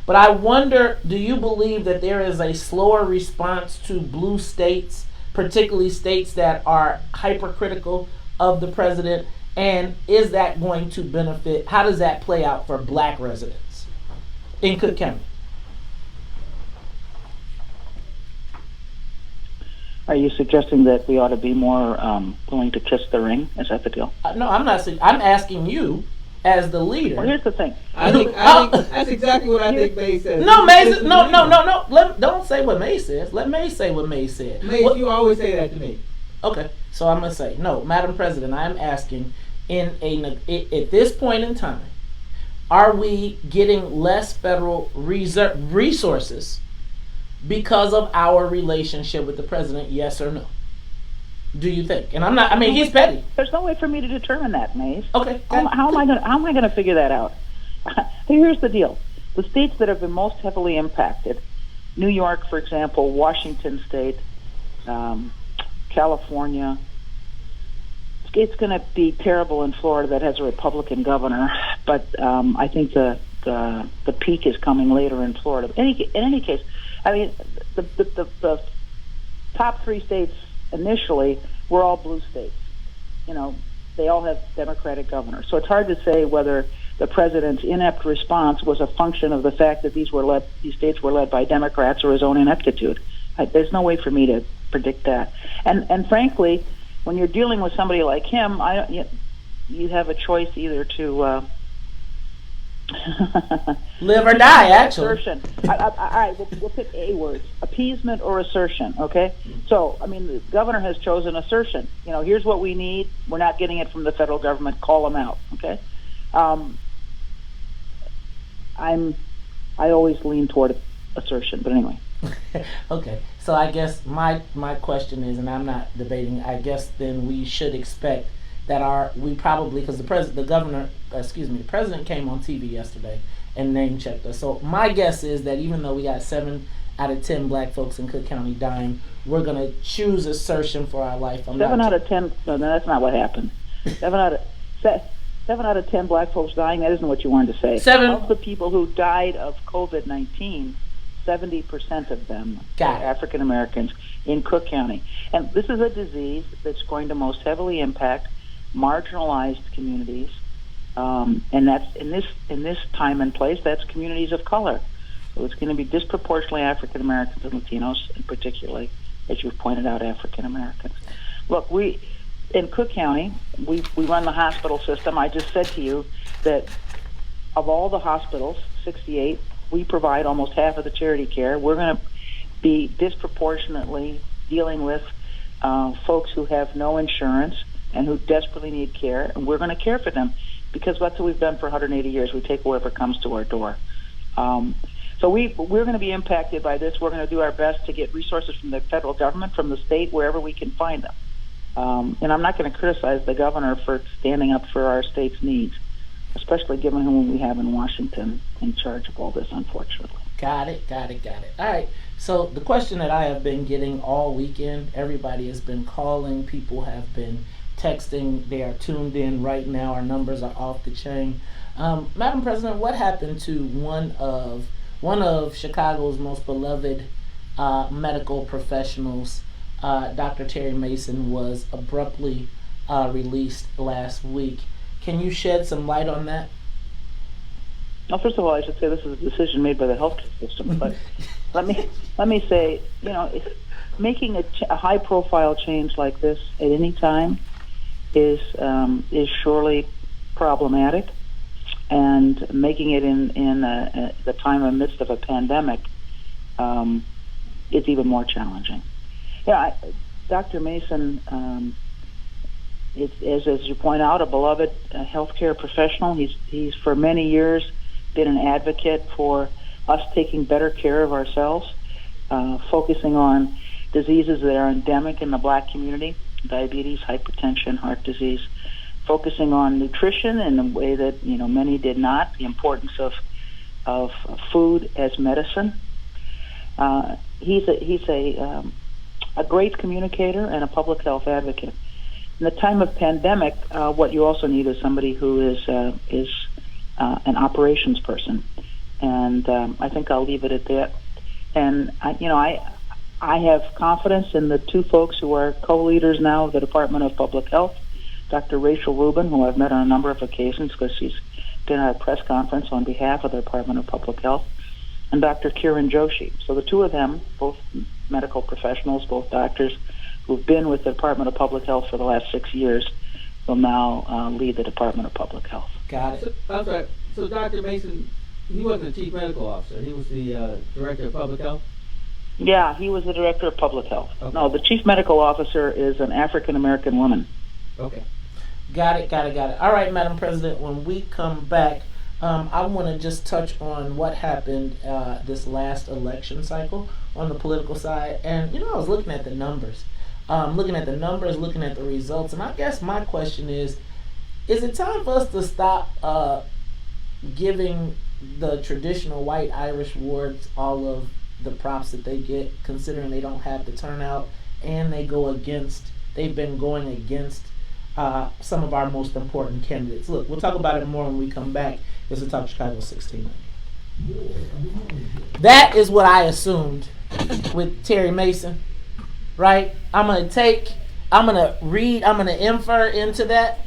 But I wonder, do you believe that there is a slower response to blue states, particularly states that are hypercritical of the president? And is that going to benefit, how does that play out for black residents in Cook County? Are you suggesting that we ought to be more willing to kiss the ring? Is that the deal? No, I'm not. I'm asking you as the leader. Well, here's the thing. I think that's exactly what I think May says. No, May. No. Don't say what May says. Let May say what May said. May, you always say that to me. Okay, so I'm gonna say no, Madam President. I am asking, at this point in time, are we getting less federal resources because of our relationship with the president? Yes or no? Do you think? And I'm not. He's petty. There's no way for me to determine that, Maze. Okay. How am I going to figure that out? Here's the deal: the states that have been most heavily impacted, New York, for example, Washington State, California. It's going to be terrible in Florida that has a Republican governor, but I think the peak is coming later in Florida. In any case, the top 3 states initially were all blue states. They all have Democratic governors. So it's hard to say whether the president's inept response was a function of the fact that these states were led by Democrats or his own ineptitude. There's no way for me to predict that. And frankly, when you're dealing with somebody like him, you have a choice either to live or die, actually. Assertion. All right, we'll pick A words: appeasement or assertion. Okay. So, I mean, the governor has chosen assertion. Here's what we need. We're not getting it from the federal government. Call them out. Okay. I always lean toward assertion, but anyway. Okay. So I guess my question is, and I'm not debating, I guess then we should expect that because the president came on TV yesterday and name checked us. So my guess is that even though we got 7 out of 10 black folks in Cook County dying, we're going to choose assertion for our life. 7 out of 10, no, that's not what happened. 7 out of 10 black folks dying, that isn't what you wanted to say. 7 of the people who died of COVID-19, 70% of them are African Americans in Cook County. And this is a disease that's going to most heavily impact marginalized communities, and that's in this time and place, that's communities of color. So it's going to be disproportionately African Americans and Latinos, and particularly, as you've pointed out, African Americans. Look, in Cook County, we run the hospital system. I just said to you that of all the hospitals, 68, we provide almost half of the charity care. We're going to be disproportionately dealing with folks who have no insurance and who desperately need care, and we're going to care for them because that's what we've done for 180 years. We take whoever comes to our door. So we're going to be impacted by this. We're going to do our best to get resources from the federal government, from the state, wherever we can find them. And I'm not going to criticize the governor for standing up for our state's needs, especially given whom we have in Washington in charge of all this, unfortunately. Got it. All right. So the question that I have been getting all weekend, everybody has been calling, people have been texting, they are tuned in right now, our numbers are off the chain. Madam President, what happened to one of Chicago's most beloved medical professionals? Dr. Terry Mason was abruptly released last week. Can you shed some light on that? Well, first of all, I should say this is a decision made by the healthcare system. But let me say, making a high-profile change like this at any time is surely problematic, and making it in the time amidst of a pandemic is even more challenging. Dr. Mason is, as you point out, a beloved healthcare professional. He's for many years been an advocate for us taking better care of ourselves, focusing on diseases that are endemic in the black community: diabetes, hypertension, heart disease, focusing on nutrition in a way that many did not, the importance of food as medicine. He's a great communicator and a public health advocate. In the time of pandemic, what you also need is somebody who is an operations person, and I think I'll leave it at that. And I have confidence in the two folks who are co-leaders now of the Department of Public Health, Dr. Rachel Rubin, who I've met on a number of occasions because she's been at a press conference on behalf of the Department of Public Health, and Dr. Kiran Joshi. So the two of them, both medical professionals, both doctors, who've been with the Department of Public Health for the last 6 years, will now lead the Department of Public Health. Got it. I'm sorry. So Dr. Mason, he wasn't the chief medical officer. He was the director of public health? Yeah, he was the director of public health. Okay. No, the chief medical officer is an African-American woman. Okay. Got it. All right, Madam President, when we come back, I want to just touch on what happened this last election cycle on the political side. And, I was looking at the numbers. Looking at the results. And I guess my question is it time for us to stop giving the traditional white Irish wards all of the props that they get, considering they don't have the turnout, and they've been going against some of our most important candidates. Look, we'll talk about it more when we come back. This is Talk Chicago 1690. That is what I assumed with Terry Mason, right? I'm going to infer into that,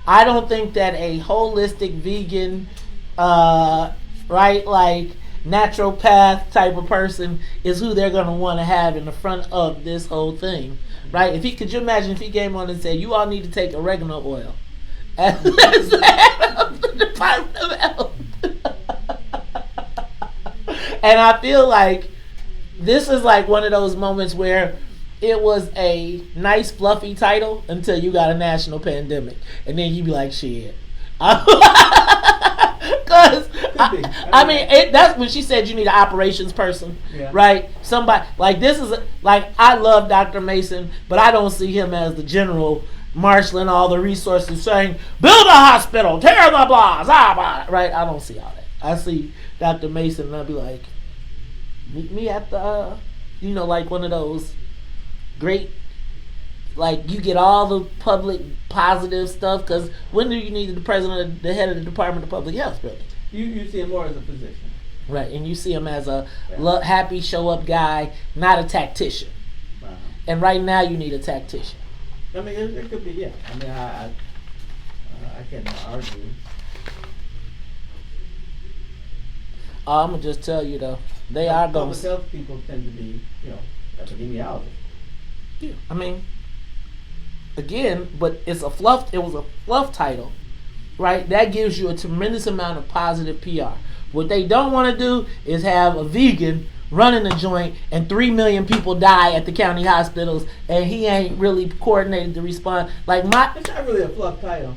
I don't think that a holistic vegan, right, like naturopath type of person is who they're going to want to have in the front of this whole thing, right? Could you imagine if he came on and said, you all need to take oregano oil as head of the Department of Health? And I feel like this is like one of those moments where it was a nice fluffy title until you got a national pandemic, and then you be like, shit. Because that's when she said you need an operations person, right? Somebody like this is like, I love Dr. Mason, but I don't see him as the general marshaling all the resources, saying build a hospital, tear the blah, right? I don't see all that. I see Dr. Mason, and I'll be like, meet me at the, like one of those great, like you get all the public positive stuff, because when do you need the president, the head of the Department of Public Health building? You see him more as a physician. Right, and you see him as a happy show up guy, not a tactician. Wow. And right now you need a tactician. I mean, it could be, yeah. I mean, I can't argue. I'm going to just tell you, though, they are going to... Public health people tend to be, epidemiologists. Yeah, I mean, again, but it was a fluff title, right? That gives you a tremendous amount of positive PR. What they don't want to do is have a vegan running the joint and 3 million people die at the county hospitals, and he ain't really coordinated the response. It's not really a fluff title,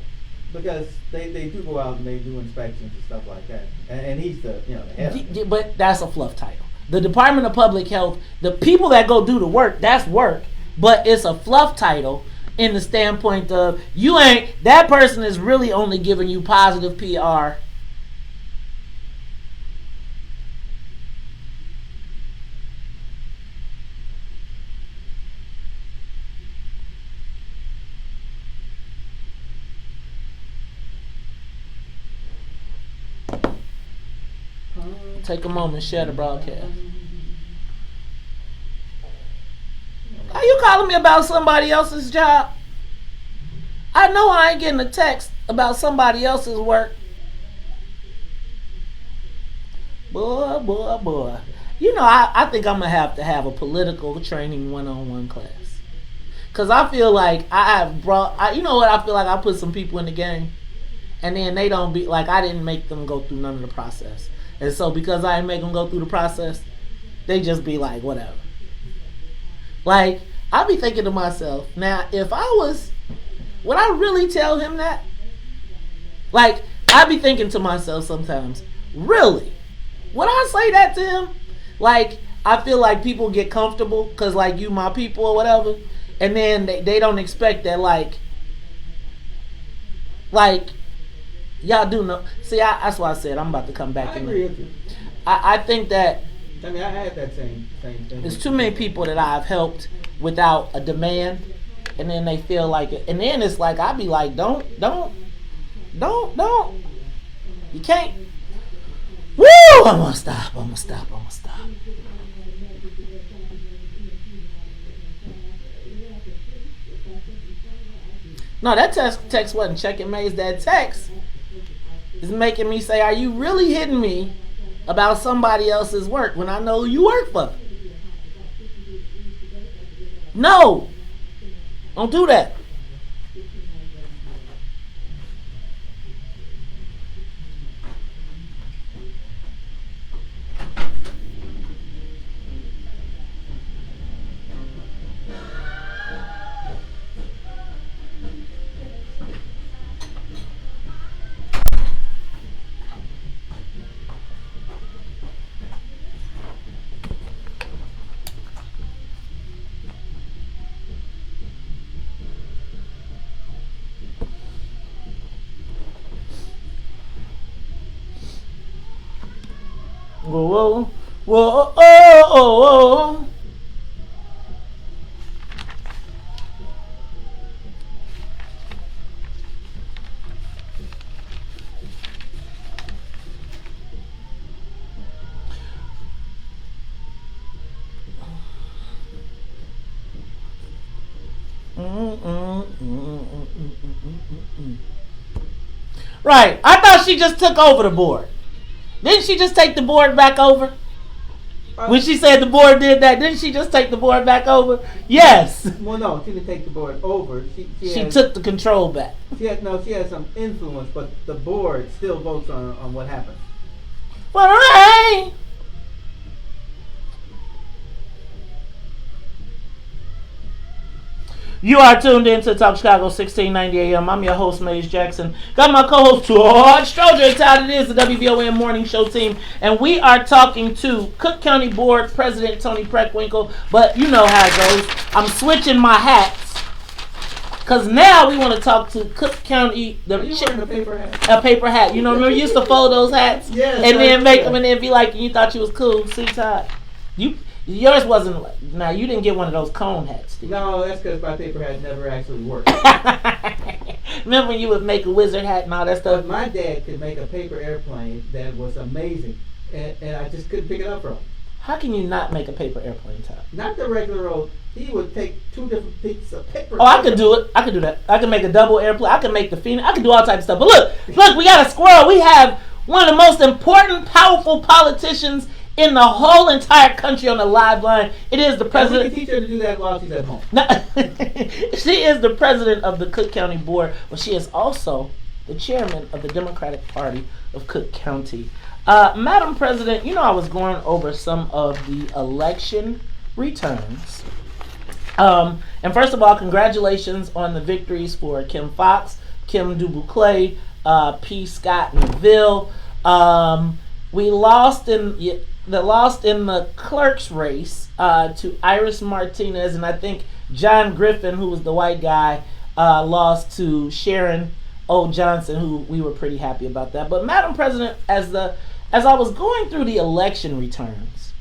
because they do go out and they do inspections and stuff like that, and he's the head. But that's a fluff title. The Department of Public Health, the people that go do the work, that's work, but it's a fluff title in the standpoint of that person is really only giving you positive PR. Take a moment, share the broadcast. Are you calling me about somebody else's job? I know I ain't getting a text about somebody else's work. Boy. I think I'm going to have a political training one-on-one class. Because I feel like I feel like I put some people in the game, and then they don't be, like, I didn't make them go through none of the process. And so because I didn't make them go through the process, they just be like, whatever. Like, I be thinking to myself, now, if I was, would I really tell him that? Like, I be thinking to myself sometimes, really? Would I say that to him? Like, I feel like people get comfortable because, like, you my people or whatever, and then they don't expect that, like, y'all do know. See, that's why I said I'm about to come back. I agree with you. I think that. I mean, I had that same thing. There's too many people that I've helped without a demand, and then they feel like it. And then it's like, I be like, don't. You can't. Woo! I'm gonna stop. No, that text wasn't checking Maze. That text is making me say, are you really hitting me about somebody else's work when I know who you work for? No. Don't do that. Whoa, whoa, oh. Right. I thought she just took over the board. Didn't she just take the board back over? When she said the board did that, didn't she just take the board back over? Yes. Well, no, she didn't take the board over. She took the control back. She has some influence, but the board still votes on what happens. Well, all right. You are tuned in to Talk Chicago 1690 AM. I'm your host, Maze Jackson. Got my co-host, Todd Stroger. It's how it is, the WVON Morning Show team. And we are talking to Cook County Board President Toni Preckwinkle. But you know how it goes. I'm switching my hats. Because now we want to talk to Cook County. Are you wearing a paper hat? A paper hat. You know, remember you used to fold those hats? Yes. And then make them and then be like, you thought you was cool. See, Todd? Yours wasn't like, now you didn't get one of those cone hats, did you? No, that's because my paper hat never actually worked. Remember when you would make a wizard hat and all that stuff? But my dad could make a paper airplane that was amazing, and I just couldn't pick it up from him. How can you not make a paper airplane, Todd? Not the regular old. He would take two different pieces of paper. Oh, I could do it. I could do that. I could make a double airplane. I could make the Phoenix. I could do all types of stuff. But look, we got a squirrel. We have one of the most important, powerful politicians in the whole entire country on the live line. It is the president. We can teach her to do that while she's at home. She is the president of the Cook County Board, but she is also the chairman of the Democratic Party of Cook County. Madam President, you know I was going over some of the election returns. And first of all, congratulations on the victories for Kim Foxx, Kim DuBouclet, P. Scott Neville. We lost in the clerk's race to Iris Martinez, and I think John Griffin, who was the white guy, lost to Sharon O. Johnson, who we were pretty happy about that. But Madam President, as I was going through the election returns,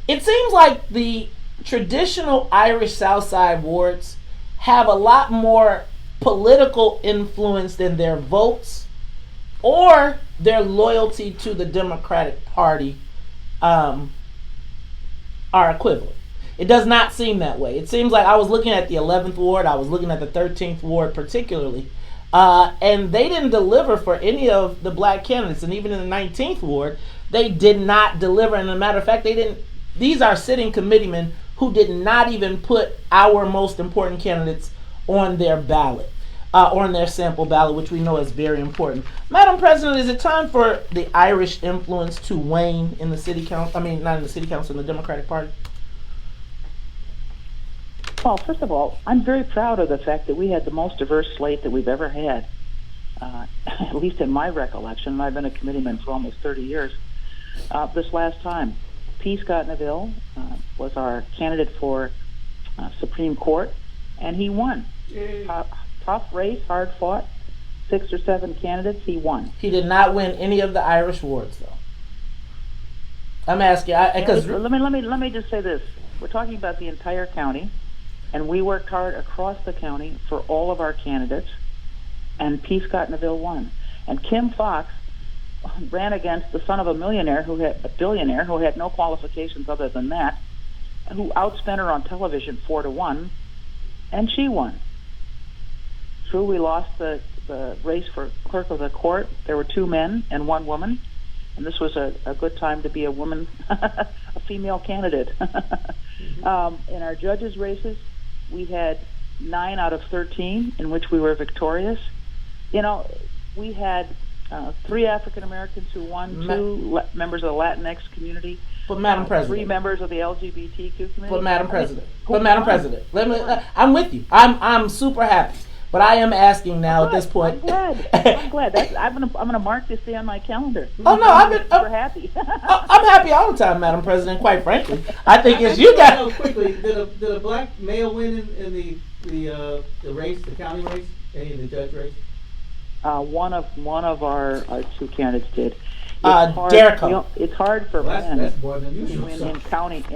it seems like the traditional Irish Southside wards have a lot more political influence than their votes or their loyalty to the Democratic Party are equivalent. It does not seem that way. It seems like I was looking at the 11th ward, I was looking at the 13th ward particularly, and they didn't deliver for any of the black candidates. And even in the 19th ward, they did not deliver. And as a matter of fact, these are sitting committeemen who did not even put our most important candidates on their ballot. On their sample ballot, which we know is very important. Madam President, is it time for the Irish influence to wane in the city council? I mean, not in the city council, in the Democratic Party? Well, first of all, I'm very proud of the fact that we had the most diverse slate that we've ever had, at least in my recollection. I've been a committeeman for almost 30 years. This last time, P. Scott Neville was our candidate for Supreme Court, and he won. Tough race, hard fought, 6 or 7 candidates, he won. He did not win any of the Irish wards, though. I'm asking, because let me just say this: we're talking about the entire county, and we worked hard across the county for all of our candidates, and P. Scott Neville won. And Kim Foxx ran against the son of a billionaire who had no qualifications other than that, who outspent her on television 4-1, and she won. True, we lost the race for clerk of the court. There were 2 men and 1 woman, and this was a good time to be a woman, a female candidate. In our judges' races, we had 9 out of 13 in which we were victorious. You know, we had 3 African Americans who won, 2 members of the Latinx community. But Madam President, 3 members of the LGBTQ community. But Madam President, let me. I'm with you. I'm super happy. But I am asking now at this point. I'm glad. I'm gonna mark this day on my calendar. Oh no, I'm happy. I'm happy all the time, Madam President. Quite frankly, I think it's you guys. Quickly, did a black male win in the race, the county race, any of the judge race? One of our 2 candidates did. Derico. You know, it's hard for men that's more than to win in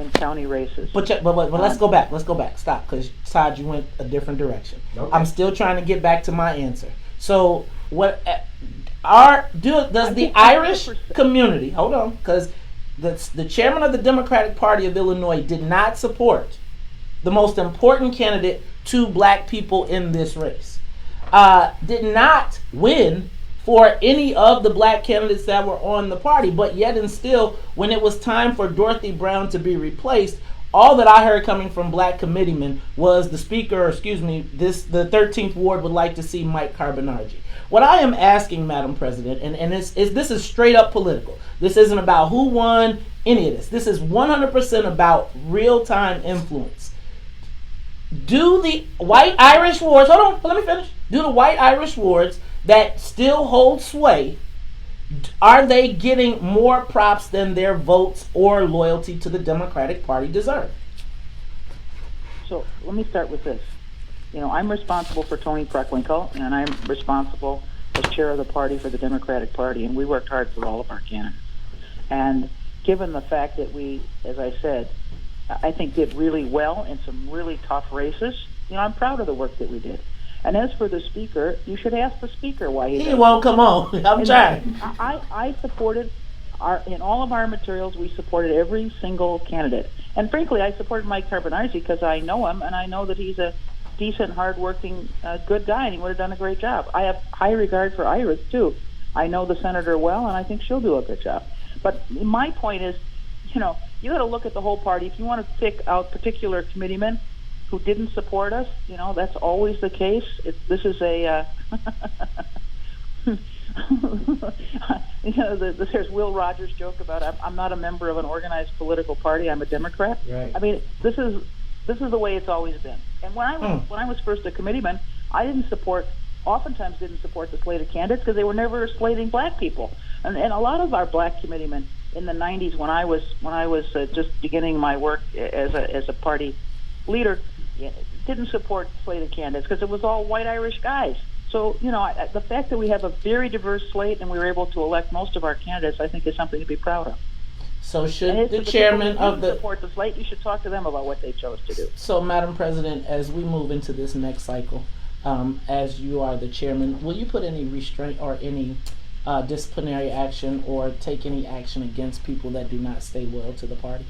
county races. But let's go back. Stop, because Todd, you went a different direction. Okay. I'm still trying to get back to my answer. So what does the Irish community? Hold on, because the chairman of the Democratic Party of Illinois did not support the most important candidate to black people in this race. Did not win for any of the black candidates that were on the party. But yet and still, when it was time for Dorothy Brown to be replaced, all that I heard coming from black committeemen was the speaker, the 13th Ward would like to see Mike Carbonargi. What I am asking, Madam President, and this is straight up political. This isn't about who won any of this. This is 100% about real-time influence. Do the white Irish wards, hold on, let me finish. Do the white Irish wards that still hold sway, are they getting more props than their votes or loyalty to the Democratic Party deserve? So let me start with this. I'm responsible for Toni Preckwinkle, and I'm responsible as chair of the party for the Democratic Party, and we worked hard for all of our candidates. And given the fact that we, as I said, I think did really well in some really tough races, I'm proud of the work that we did. And as for the speaker, you should ask the speaker why he won't come on. I'm trying. I supported in all of our materials. We supported every single candidate, and frankly, I supported Mike Carbonargi because I know him and I know that he's a decent, hardworking, good guy, and he would have done a great job. I have high regard for Iris too. I know the senator well, and I think she'll do a good job. But my point is, you got to look at the whole party. If you want to pick out particular committeemen who didn't support us, that's always the case. This is a, there's Will Rogers' joke about I'm not a member of an organized political party. I'm a Democrat. Right. I mean, this is the way it's always been. And when I was first a committeeman, I oftentimes didn't support the slated candidates because they were never slating black people. And a lot of our black committeemen in the 90s, when I was just beginning my work as a party leader, didn't support slated candidates because it was all white Irish guys. So, the fact that we have a very diverse slate and we were able to elect most of our candidates, I think is something to be proud of. So should the chairman of the support the slate, you should talk to them about what they chose to do. So, Madam President, as we move into this next cycle, as you are the chairman, will you put any restraint or any disciplinary action or take any action against people that do not stay loyal to the party?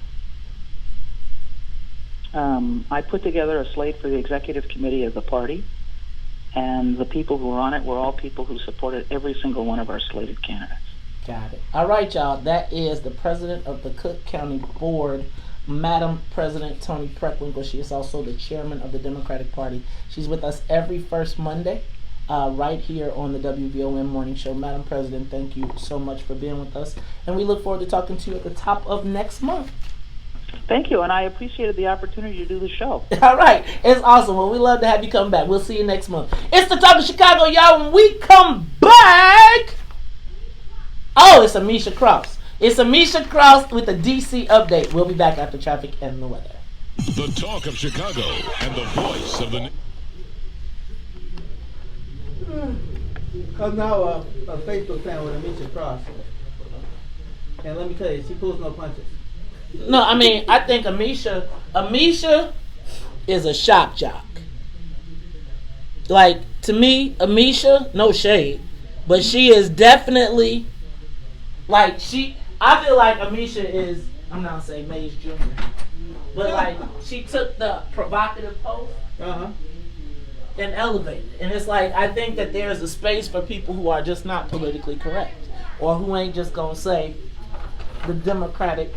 I put together a slate for the executive committee of the party, and the people who were on it were all people who supported every single one of our slated candidates. Got it. All right, y'all. That is the president of the Cook County Board, Madam President Toni Preckwinkle. She is also the chairman of the Democratic Party. She's with us every first Monday, right here on the WVON Morning Show. Madam President, thank you so much for being with us, and we look forward to talking to you at the top of next month. Thank you, and I appreciated the opportunity to do the show. All right. It's awesome. Well, we love to have you come back. We'll see you next month. It's the Talk of Chicago, y'all. When we come back... Oh, it's Amisha Cross. It's Amisha Cross with the DC update. We'll be back after traffic and the weather. The Talk of Chicago and the voice of the... Because now a Facebook fan with Amisha Cross. And let me tell you, she pulls no punches. No, I mean, I think Amisha is a shock jock. Like, to me, Amisha, no shade, but she is definitely, like, I feel like Amisha is, I'm not saying Mays Jr., but like, she took the provocative post and elevated it. And it's like, I think that there's a space for people who are just not politically correct, or who ain't just gonna say the Democratic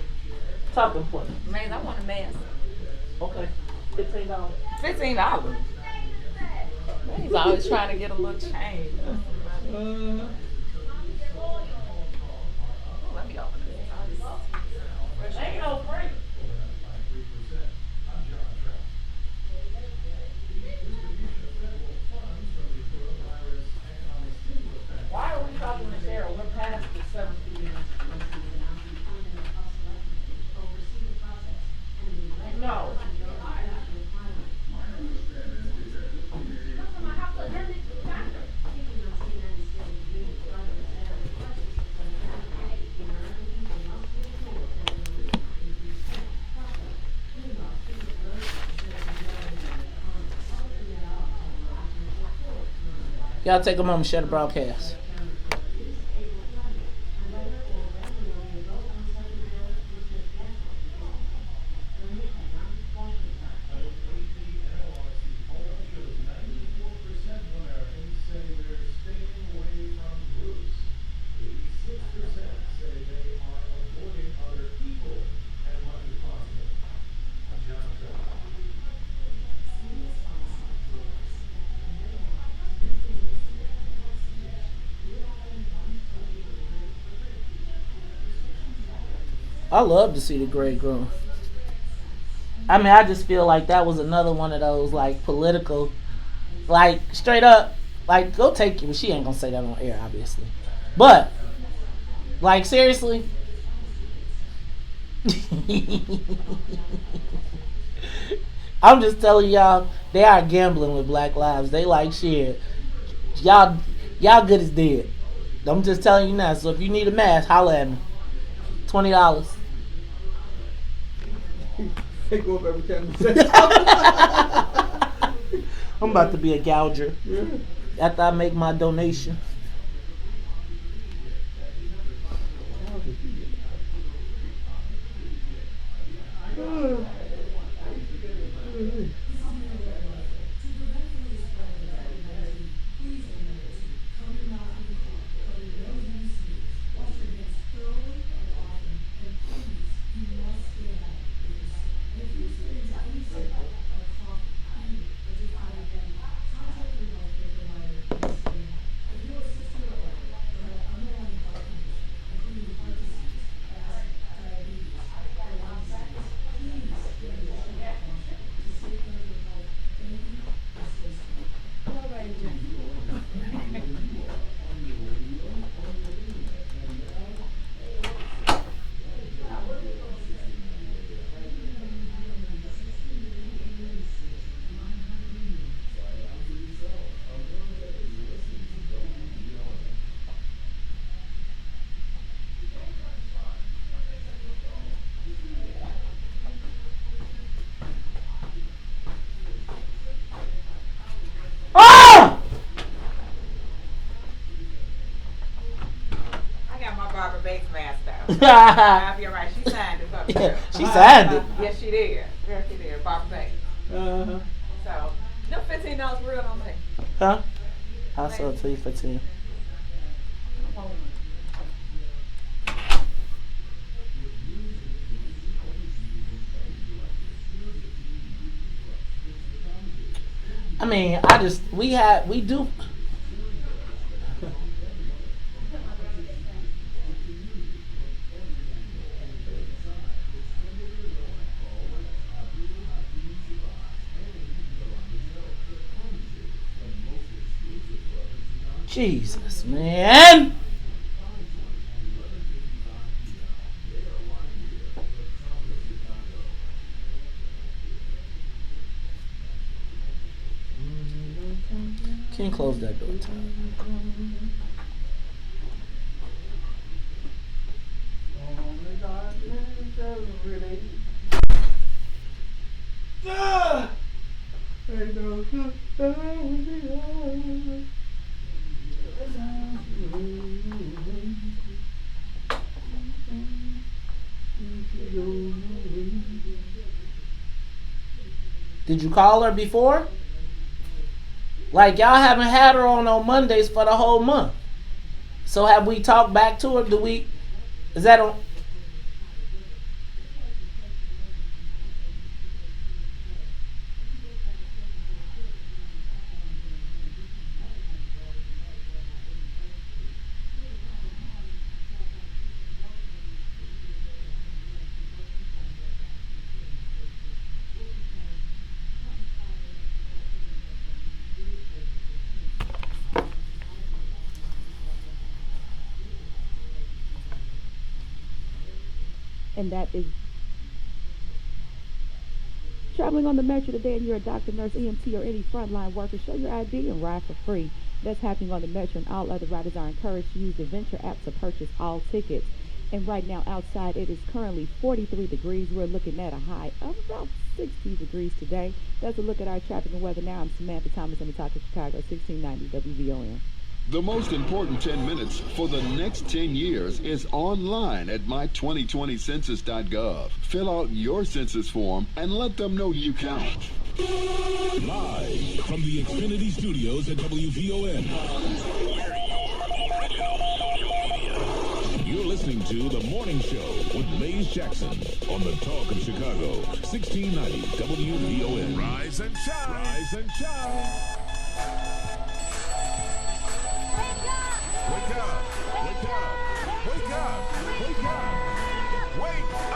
talking point. Man, I want a mask. Okay. $15. $15. He's always trying to get a little change. Let me open this. Ain't no free. Why are we talking this era? We're past the 7 p.m. No. Y'all take a moment, share the broadcast. I love to see the great groom. I mean, I just feel like that was another one of those, like, political, like, straight up, like, go take it. She ain't gonna say that on air, obviously. But, like, seriously. I'm just telling y'all, they are gambling with black lives. They like, shit, y'all good as dead. I'm just telling you now. So if you need a mask, holla at me. $20. They go up every time you say I'm about to be a gouger. Yeah. After I make my donation. You're right. She signed it. Yeah, she signed it. Yes, she did. Yes, she did. Barbara Bates. So, no $15 real on me. Huh? I'll sell it to you for 10. I mean, we do. Jesus, man. Can you close that door, Tom? Did you call her before? Like, y'all haven't had her on Mondays for the whole month. So have we talked back to her? Is that on? And that is traveling on the metro today, and you're a doctor, nurse, EMT, or any frontline worker. Show your ID and ride for free. That's happening on the metro, and all other riders are encouraged to use the Venture app to purchase all tickets. And right now outside it is currently 43 degrees. We're looking at a high of about 60 degrees today. That's a look at our traffic and weather now. I'm Samantha Thomas in the Talk of Chicago, 1690 WVON. The most important 10 minutes for the next 10 years is online at my2020census.gov. Fill out your census form and let them know you count. Live from the Xfinity Studios at WVON. You're listening to The Morning Show with Maze Jackson on the Talk of Chicago, 1690 WVON. Rise and shine. Rise and shine. Wake up! Wake up! Wake up! Wake up! Wake!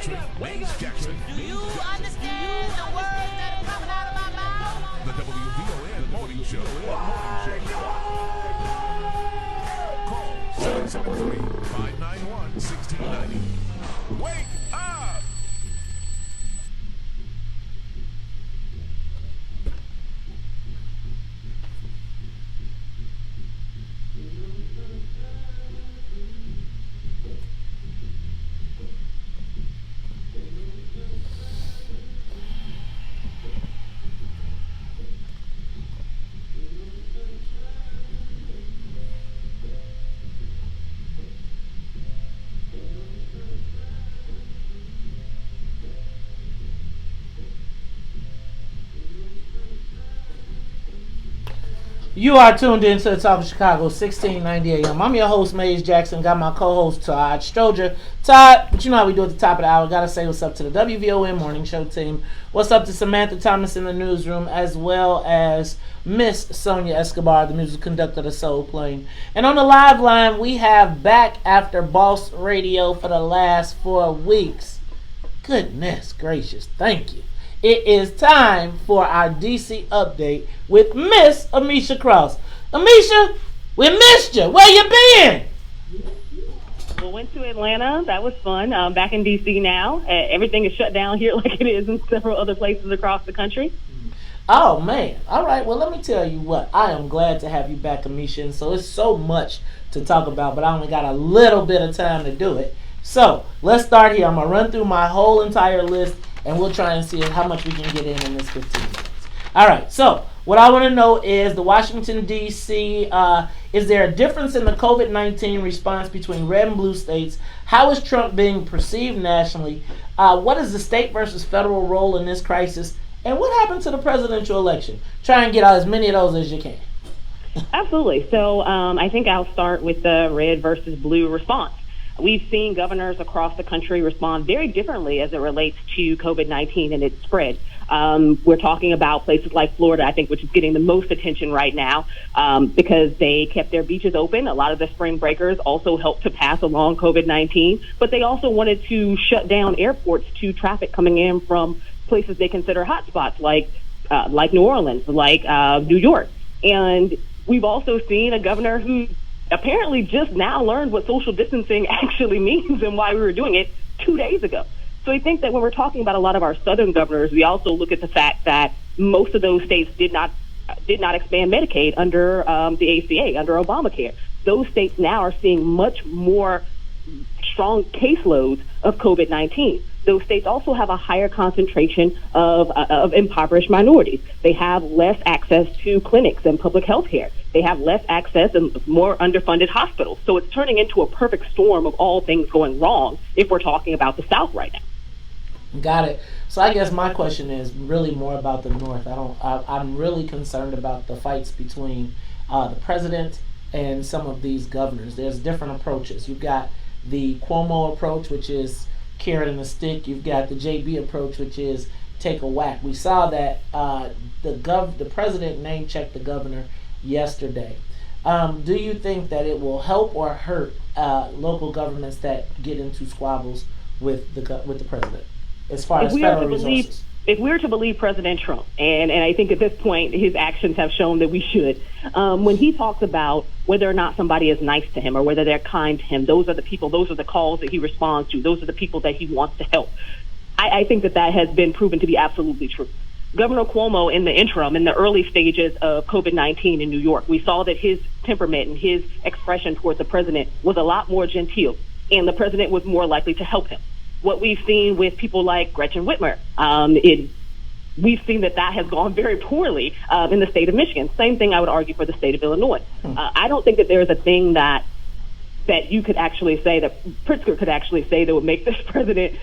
featuring Maze Jackson. Do you understand the words that are coming out of my mouth? The WVON Morning Show. Call 773-591-1690. Wake up! You are tuned in to the Talk of Chicago, 1690 AM. I'm your host, Maze Jackson. Got my co-host, Todd Stroger. Todd, but you know how we do at the top of the hour. Gotta say what's up to the WVON Morning Show team. What's up to Samantha Thomas in the newsroom, as well as Miss Sonia Escobar, the music conductor of the Soul Plane. And on the live line, we have Back After Boss Radio for the last 4 weeks. Goodness gracious, thank you. It is time for our DC update with Miss Amisha Cross. Amisha, we missed you. Where you been? Well, went to Atlanta. That was fun. Back in DC now. Everything is shut down here like it is in several other places across the country. Oh, man. All right. Well, let me tell you what. I am glad to have you back, Amisha. And so it's so much to talk about, but I only got a little bit of time to do it. So let's start here. I'm going to run through my whole entire list, and we'll try and see how much we can get in this 15 minutes. All right, so what I want to know is the Washington, D.C., is there a difference in the COVID-19 response between red and blue states? How is Trump being perceived nationally? What is the state versus federal role in this crisis? And what happened to the presidential election? Try and get out as many of those as you can. Absolutely. So I think I'll start with the red versus blue response. We've seen governors across the country respond very differently as it relates to COVID-19 and its spread. We're talking about places like Florida, I think, which is getting the most attention right now because they kept their beaches open. A lot of the spring breakers also helped to pass along COVID-19, but they also wanted to shut down airports to traffic coming in from places they consider hotspots like New Orleans, like New York. And we've also seen a governor who apparently just now learned what social distancing actually means and why we were doing it 2 days ago. So I think that when we're talking about a lot of our southern governors, we also look at the fact that most of those states did not expand Medicaid under the ACA, under Obamacare. Those states now are seeing much more strong caseloads of COVID-19. Those states also have a higher concentration of impoverished minorities. They have less access to clinics and public health care. They have less access and more underfunded hospitals. So it's turning into a perfect storm of all things going wrong if we're talking about the South right now. Got it. So I guess my question is really more about the North. I'm really concerned about the fights between the president and some of these governors. There's different approaches. You've got the Cuomo approach, which is carrot and a stick. You've got the JB approach, which is take a whack. We saw that the president name-checked the governor yesterday. Do you think that it will help or hurt local governments that get into squabbles with the president as far as federal resources? If we're to believe President Trump, and I think at this point his actions have shown that we should, when he talks about whether or not somebody is nice to him or whether they're kind to him, those are the people, those are the calls that he responds to, those are the people that he wants to help. I think that has been proven to be absolutely true. Governor Cuomo, in the interim, in the early stages of COVID-19 in New York, we saw that his temperament and his expression towards the president was a lot more genteel, and the president was more likely to help him. What we've seen with people like Gretchen Whitmer, we've seen that has gone very poorly in the state of Michigan. Same thing I would argue for the state of Illinois. I don't think that there is a thing that you could actually say, that Pritzker could actually say, that would make this president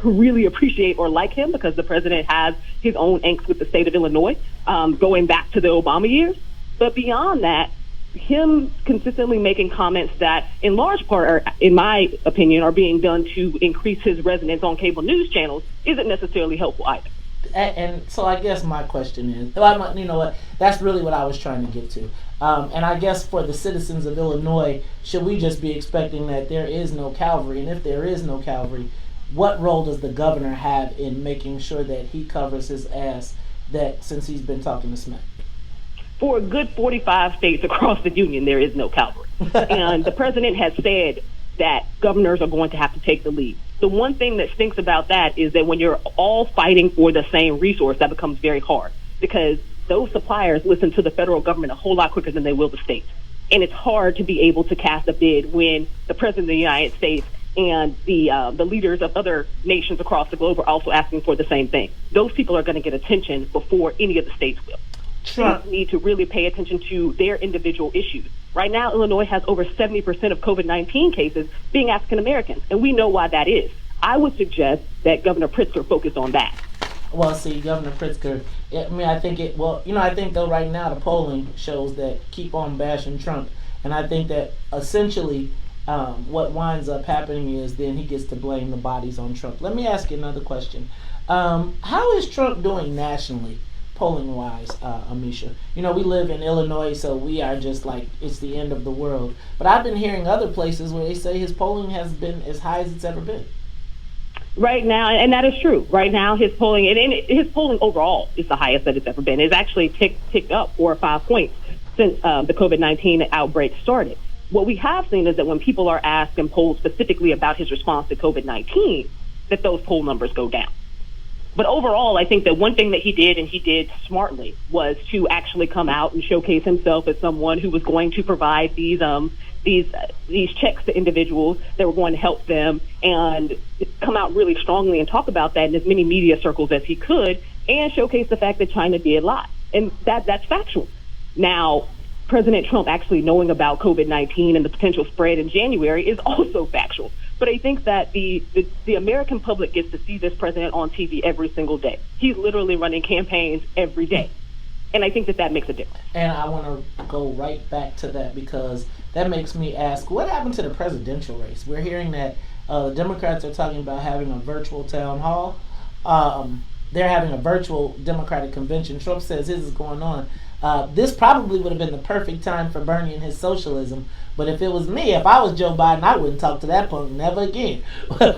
really appreciate or like him, because the president has his own angst with the state of Illinois going back to the Obama years. But beyond that, him consistently making comments that in large part, are, in my opinion, are being done to increase his resonance on cable news channels isn't necessarily helpful either. And so I guess my question is, you know what, that's really what I was trying to get to. And I guess for the citizens of Illinois, should we just be expecting that there is no Calvary? And if there is no Calvary, what role does the governor have in making sure that he covers his ass that since he's been talking to smack? For a good 45 states across the union, there is no cavalry. And the president has said that governors are going to have to take the lead. The one thing that stinks about that is that when you're all fighting for the same resource, that becomes very hard because those suppliers listen to the federal government a whole lot quicker than they will the states. And it's hard to be able to cast a bid when the president of the United States and the leaders of other nations across the globe are also asking for the same thing. Those people are going to get attention before any of the states will. States need to really pay attention to their individual issues. Right now, Illinois has over 70% of COVID-19 cases being African Americans, and we know why that is. I would suggest that Governor Pritzker focus on that. Well, see, Governor Pritzker, I think though right now the polling shows that keep on bashing Trump, and I think that essentially what winds up happening is then he gets to blame the bodies on Trump. Let me ask you another question. How is Trump doing nationally, polling-wise, Amisha? We live in Illinois, so we are just like, it's the end of the world. But I've been hearing other places where they say his polling has been as high as it's ever been. Right now, and that is true. Right now, his polling, and his polling overall is the highest that it's ever been. It's actually ticked up 4 or 5 points since the COVID-19 outbreak started. What we have seen is that when people are asked and polled specifically about his response to COVID-19, that those poll numbers go down. But overall, I think that one thing that he did, and he did smartly, was to actually come out and showcase himself as someone who was going to provide these checks to individuals that were going to help them, and come out really strongly and talk about that in as many media circles as he could, and showcase the fact that China did lie. And that's factual. Now, President Trump actually knowing about COVID-19 and the potential spread in January is also factual. But I think that the American public gets to see this president on TV every single day. He's literally running campaigns every day. And I think that makes a difference. And I want to go right back to that because that makes me ask, what happened to the presidential race? We're hearing that the Democrats are talking about having a virtual town hall. They're having a virtual Democratic convention. Trump says his is going on. This probably would have been the perfect time for Bernie and his socialism. But if it was me, if I was Joe Biden, I wouldn't talk to that punk never again.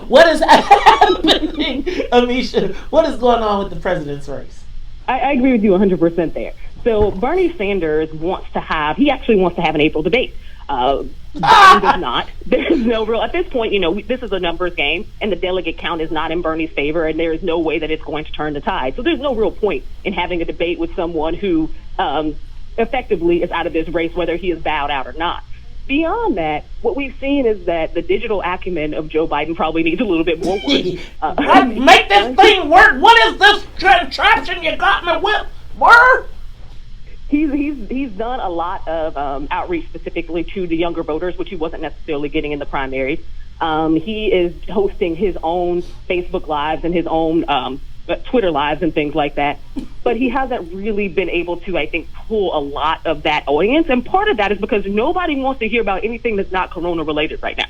What is happening, Amisha? What is going on with the president's race? I agree with you 100% there. So Bernie Sanders he actually wants to have an April debate. Biden does not. There's no real, at this point, this is a numbers game, and the delegate count is not in Bernie's favor, and there is no way that it's going to turn the tide. So there's no real point in having a debate with someone who effectively is out of this race, whether he is bowed out or not. Beyond that, what we've seen is that the digital acumen of Joe Biden probably needs a little bit more work. Make this thing work. What is this contraption you got me with? Word? He's done a lot of outreach specifically to the younger voters, which he wasn't necessarily getting in the primaries. He is hosting his own Facebook Lives and his own Twitter Lives and things like that. But he hasn't really been able to, I think, pull a lot of that audience. And part of that is because nobody wants to hear about anything that's not corona related right now.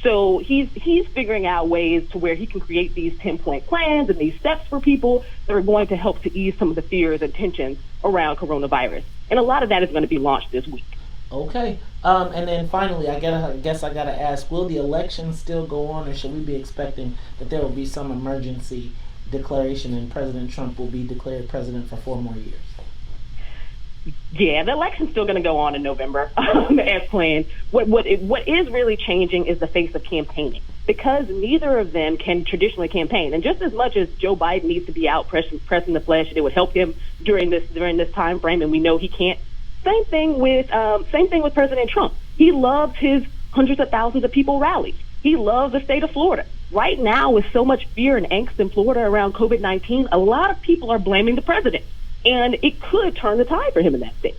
So he's figuring out ways to where he can create these 10-point plans and these steps for people that are going to help to ease some of the fears and tensions around coronavirus. And a lot of that is going to be launched this week. Okay. And then finally, I guess I gotta ask, will the election still go on, or should we be expecting that there will be some emergency declaration and President Trump will be declared president for 4 more years? Yeah, the election's still going to go on in November as planned. What is really changing is the face of campaigning, because neither of them can traditionally campaign. And just as much as Joe Biden needs to be out pressing the flesh, it would help him during this time frame, and we know he can't. Same thing with President Trump. He loves his hundreds of thousands of people rallies. He loves the state of Florida. Right now, with so much fear and angst in Florida around COVID-19, a lot of people are blaming the president. And it could turn the tide for him in that state.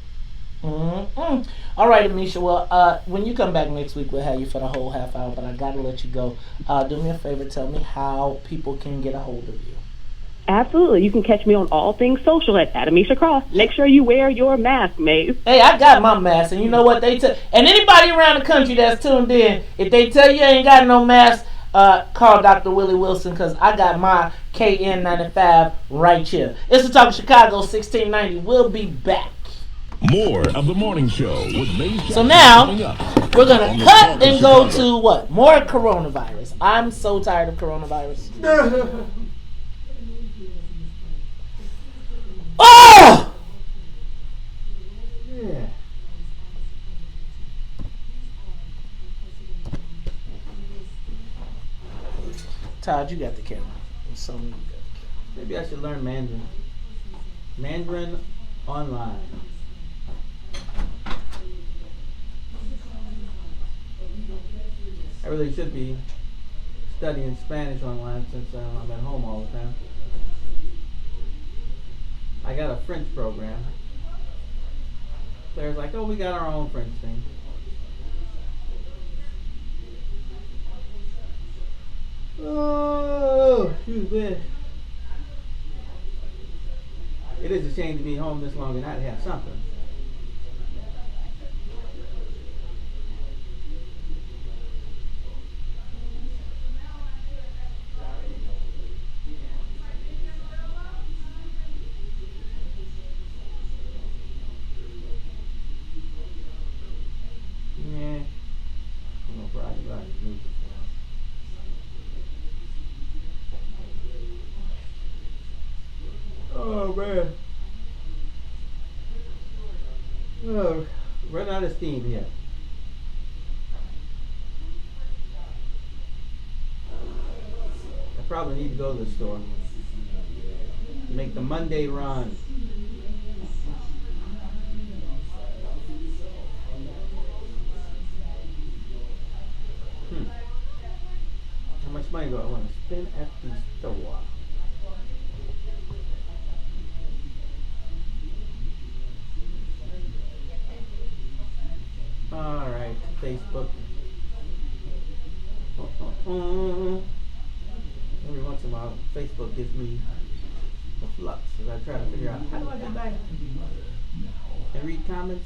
Mm-hmm. All right, Amisha. Well, when you come back next week, we'll have you for the whole half hour, but I got to let you go. Do me a favor. Tell me how people can get a hold of you. Absolutely. You can catch me on all things social at Amisha Cross. Make sure you wear your mask, Maeve. Hey, I got my mask, and you know what they tell. And anybody around the country that's tuned in, if they tell you ain't got no mask, call Dr. Willie Wilson, because I got my KN95 right here. It's the Talk of Chicago 1690. We'll be back. More of the morning show with Maze So Jackson now, coming up we're going on to the cut Talk of and go Chicago. to what? More coronavirus. I'm so tired of coronavirus. Oh! Yeah. Todd, you got the camera. Sonia, you got the camera. Maybe I should learn Mandarin. Mandarin online. I really should be studying Spanish online since I'm at home all the time. I got a French program. Claire's like, oh, we got our own French thing. Oh, excuse me. It is a shame to be home this long and not have something. Yeah. I don't know if Rodney moved it. Oh man. Oh, run out of steam here. I probably need to go to the store to make the Monday run. How much money do I want to spend at the store? Alright, Facebook. Every once in a while, Facebook gives me a flux as I try to figure out how do I get back and read comments.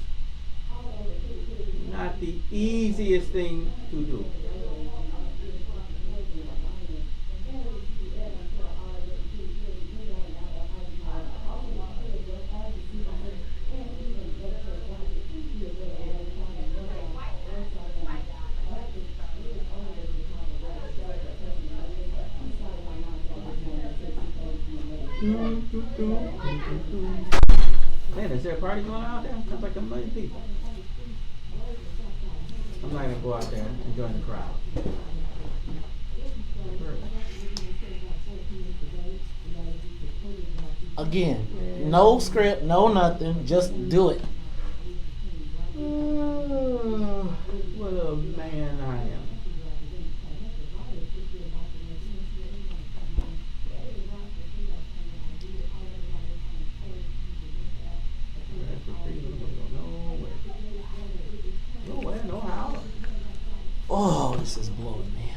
Not the easiest thing to do. Man, is there a party going on out there? Sounds like 1 million people. I'm not going to go out there and join the crowd. Again, no script, no nothing. Just do it. What a man I am. Nowhere, no how. Oh, this is blowing me.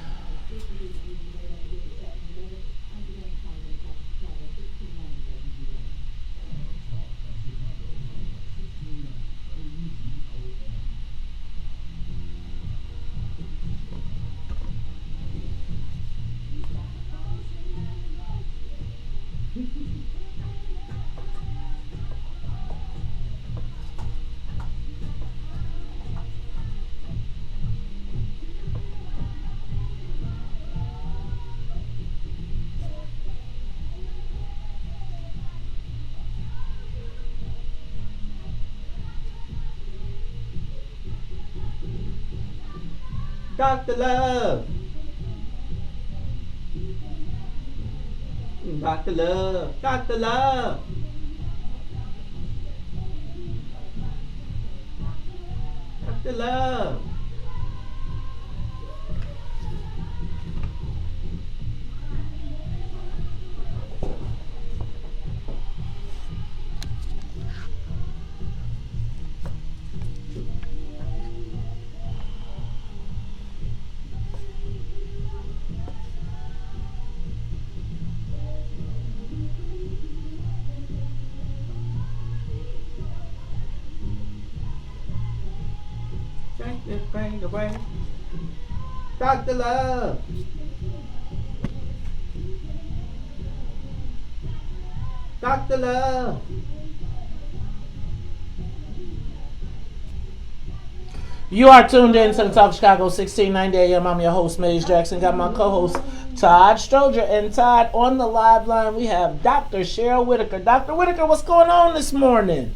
Dr. Love. Dr. Love. Dr. Love. Dr. Love. Take this pain away. Dr. Love. Dr. Love. You are tuned in to the Talk Chicago 1690 AM. I'm your host, Maze Jackson. Got my co-host, Todd Stroger. And Todd, on the live line, we have Dr. Cheryl Whitaker. Dr. Whitaker, what's going on this morning?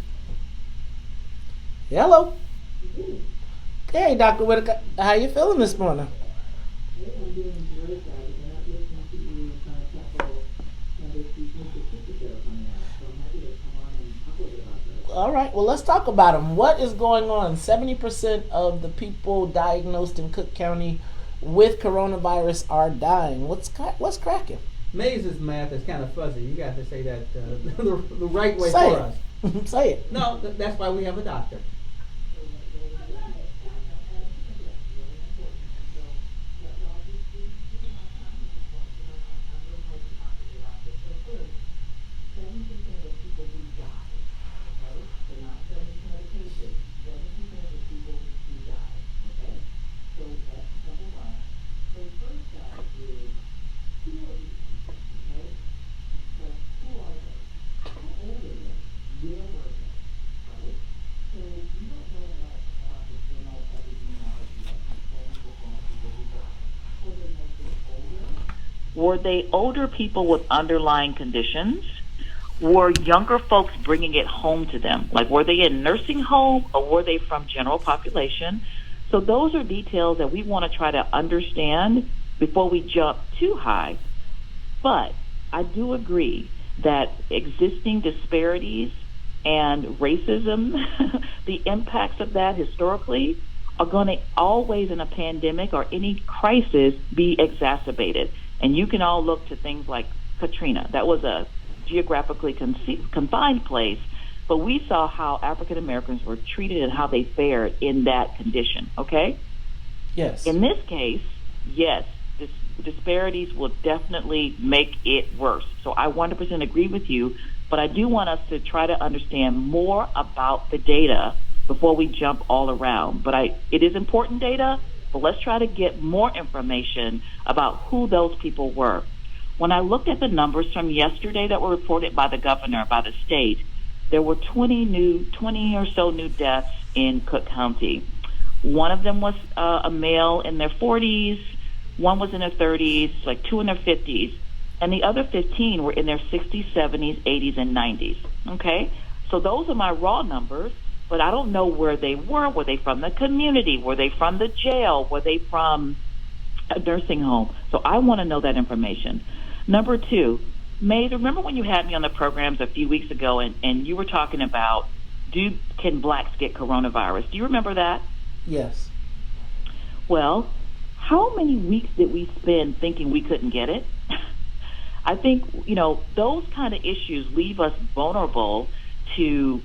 Hello. Hey, Dr. Whitaker. How you feeling this morning? All right, well, let's talk about them. What is going on? 70% of the people diagnosed in Cook County with coronavirus are dying. What's cracking? Maze's math is kind of fuzzy. You got to say that the right way Say for it. us. Say it. No, that's why we have a doctor. Were they older people with underlying conditions? Were younger folks bringing it home to them? Like, were they in nursing home or were they from general population? So those are details that we want to try to understand before we jump too high. But I do agree that existing disparities and racism, the impacts of that historically, are going to always in a pandemic or any crisis be exacerbated. And you can all look to things like Katrina. That was a geographically confined place, but we saw how African Americans were treated and how they fared in that condition, okay? Yes. In this case, yes, disparities will definitely make it worse. So I 100% agree with you, but I do want us to try to understand more about the data before we jump all around. But it is important data, but let's try to get more information about who those people were. When I looked at the numbers from yesterday that were reported by the governor, by the state, there were 20 or so new deaths in Cook County. One of them was a male in their 40s, one was in their 30s, like two in their 50s, and the other 15 were in their 60s, 70s, 80s, and 90s. Okay? So those are my raw numbers, but I don't know where they were. Were they from the community? Were they from the jail? Were they from a nursing home? So I want to know that information. Number two, Maze, remember when you had me on the programs a few weeks ago and you were talking about can blacks get coronavirus? Do you remember that? Yes. Well, how many weeks did we spend thinking we couldn't get it? I think, those kind of issues leave us vulnerable to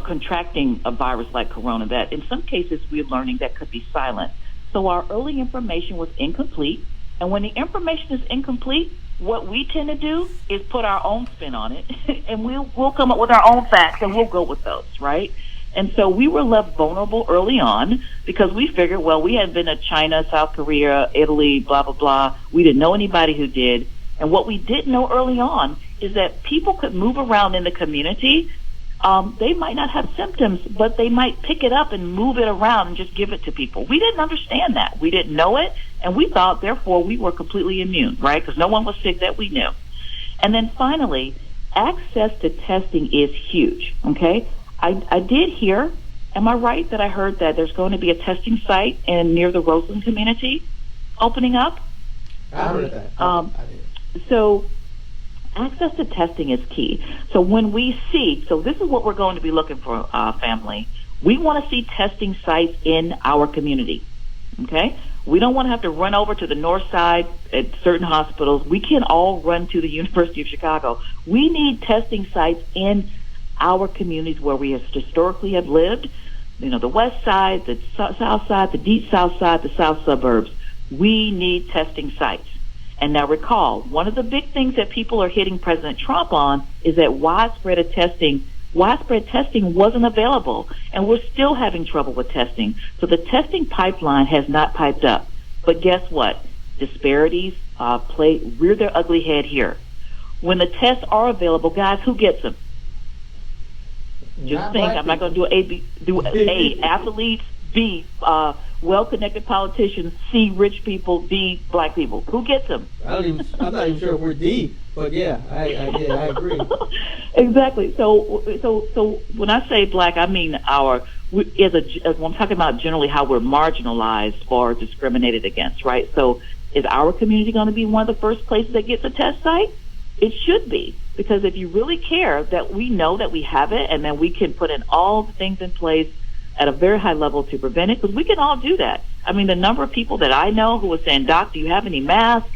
contracting a virus like corona that in some cases we're learning that could be silent. So our early information was incomplete. And when the information is incomplete, what we tend to do is put our own spin on it and we'll come up with our own facts and we'll go with those, right? And so we were left vulnerable early on because we figured, well, we had been to China, South Korea, Italy, blah, blah, blah. We didn't know anybody who did. And what we didn't know early on is that people could move around in the community. They might not have symptoms, but they might pick it up and move it around and just give it to people. We didn't understand that. We didn't know it, and we thought, therefore, we were completely immune, right? Because no one was sick that we knew. And then finally, access to testing is huge, okay? I did hear, am I right that I heard that there's going to be a testing site near the Roseland community opening up? I heard that. So access to testing is key. So when we see, so this is what we're going to be looking for, family. We want to see testing sites in our community, okay? We don't want to have to run over to the north side at certain hospitals. We can all run to the University of Chicago. We need testing sites in our communities where we historically have lived, the west side, the south side, the deep south side, the south suburbs. We need testing sites. And now recall, one of the big things that people are hitting President Trump on is that widespread testing wasn't available, and we're still having trouble with testing. So the testing pipeline has not piped up. But guess what? Disparities rear their ugly head here. When the tests are available, guys, who gets them? Just think, I'm not going to do A, athletes, B, well-connected politicians, C, rich people, D, black people. Who gets them? I'm not even sure if we're D, but yeah, I agree. Exactly. So when I say black, I mean as when I'm talking about generally how we're marginalized or discriminated against, right? So is our community going to be one of the first places that gets a test site? It should be, because if you really care that we know that we have it, and then we can put in all the things in place at a very high level to prevent it, because we can all do that. I mean, the number of people that I know who are saying, Doc, do you have any masks?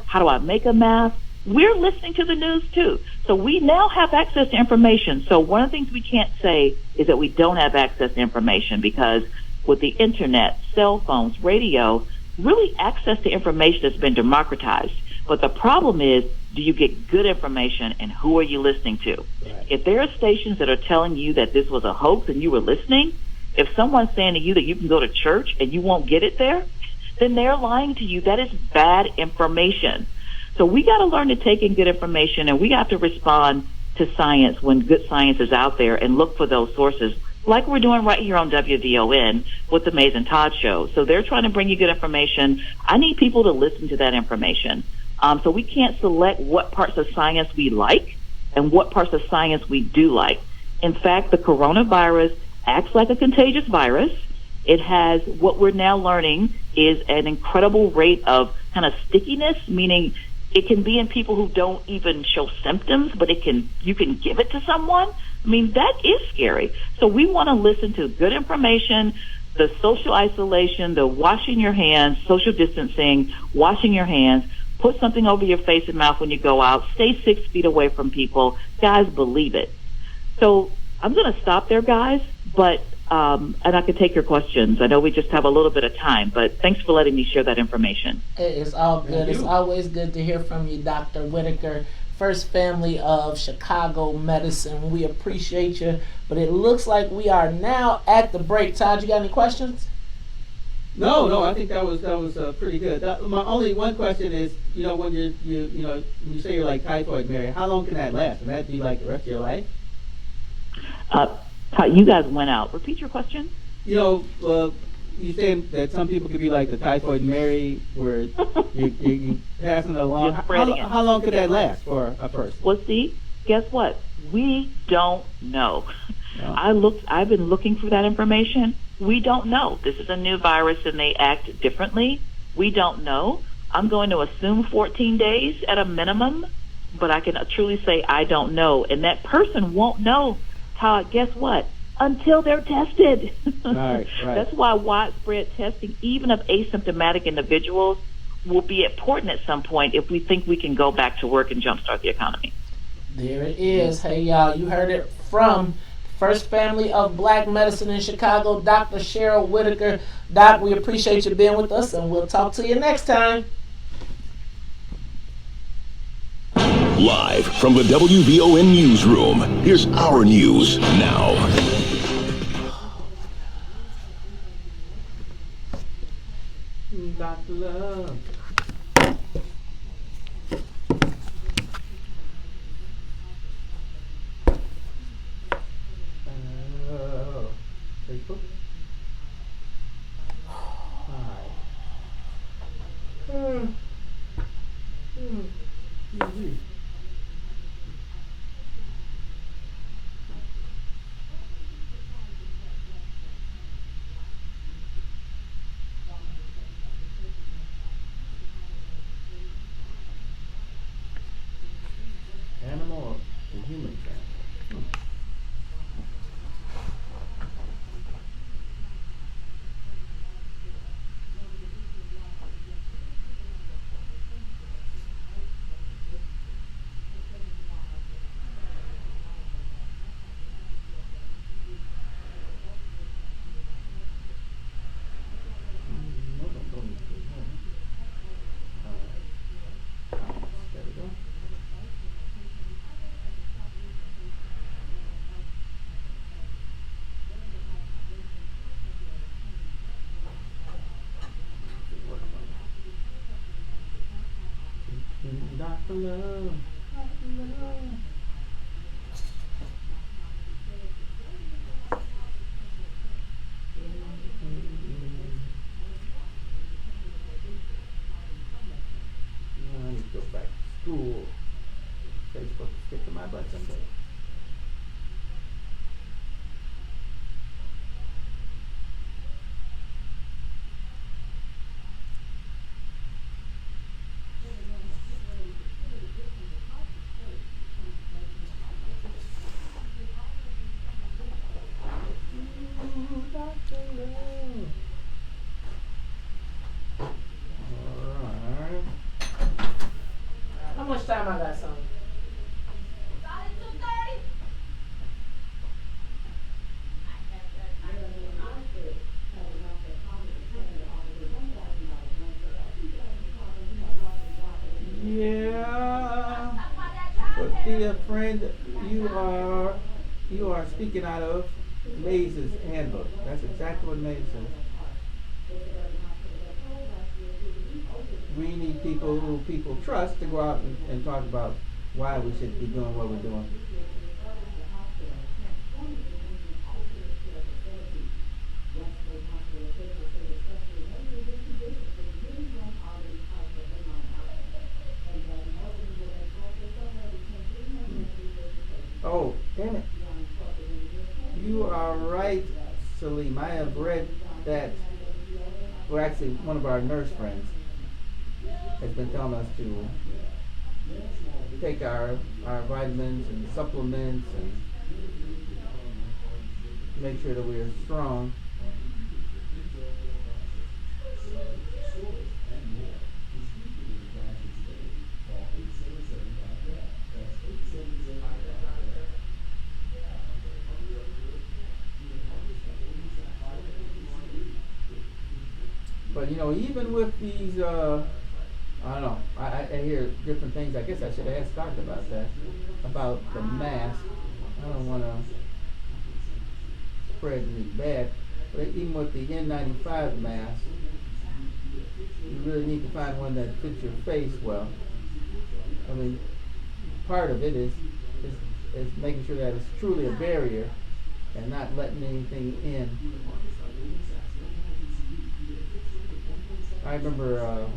How do I make a mask? We're listening to the news too. So we now have access to information. So one of the things we can't say is that we don't have access to information, because with the internet, cell phones, radio, really access to information has been democratized. But the problem is, do you get good information, and who are you listening to? Right. If there are stations that are telling you that this was a hoax and you were listening, if someone's saying to you that you can go to church and you won't get it there, then they're lying to you. That is bad information. So we got to learn to take in good information, and we have to respond to science when good science is out there and look for those sources, like we're doing right here on WVON with the Mays and Todd show. So they're trying to bring you good information. I need people to listen to that information. So we can't select what parts of science we like and what parts of science we do like. In fact, the coronavirus acts like a contagious virus. It has, what we're now learning is an incredible rate of kind of stickiness, meaning it can be in people who don't even show symptoms, but you can give it to someone. I mean, that is scary. So we want to listen to good information, the social isolation, the washing your hands, social distancing, washing your hands. Put something over your face and mouth when you go out. Stay 6 feet away from people. Guys, believe it. So I'm going to stop there, guys, but and I can take your questions. I know we just have a little bit of time, but thanks for letting me share that information. It's all good. It's always good to hear from you, Dr. Whitaker. First family of Chicago medicine. We appreciate you, but it looks like we are now at the break. Todd, you got any questions? No, I think that was pretty good. My only one question is, when when you say you're like typhoid, Mary, how long can that last? Can that be like the rest of your life? You guys went out. Repeat your question. You saying that some people could be like the typhoid Mary, where you passing it along. How long could that last for a person? Well, see, guess what? We don't know. No. I've been looking for that information. We don't know. This is a new virus and they act differently. We don't know. I'm going to assume 14 days at a minimum, but I can truly say I don't know. And that person won't know, Todd, guess what? Until they're tested. Right. That's why widespread testing, even of asymptomatic individuals, will be important at some point if we think we can go back to work and jumpstart the economy. There it is. Hey, y'all, you heard it from First Family of Black Medicine in Chicago, Dr. Cheryl Whitaker. Doc, we appreciate you being with us, and we'll talk to you next time. Live from the WVON newsroom, here's our news now. Dr. Love. Facebook. Hi. Animal and human family. Dr. Love. Facebook is kicking my butt someday. How much time I got, Sonia? Yeah. But dear friend, you are speaking out of Maze's handbook. That's exactly what Maze says. We need people who people trust to go out and talk about why we should be doing what we're doing. Oh, damn it. You are right, Salim. I have read that, well, actually, one of our nurse friends has been telling us to take our vitamins and supplements and make sure that we are strong. But even with these, I don't know, I hear different things. I guess I should have asked Doctor about that, about the mask. I don't want to spread anything bad, but even with the N95 mask, you really need to find one that fits your face well. I mean, part of it is making sure that it's truly a barrier and not letting anything in. I remember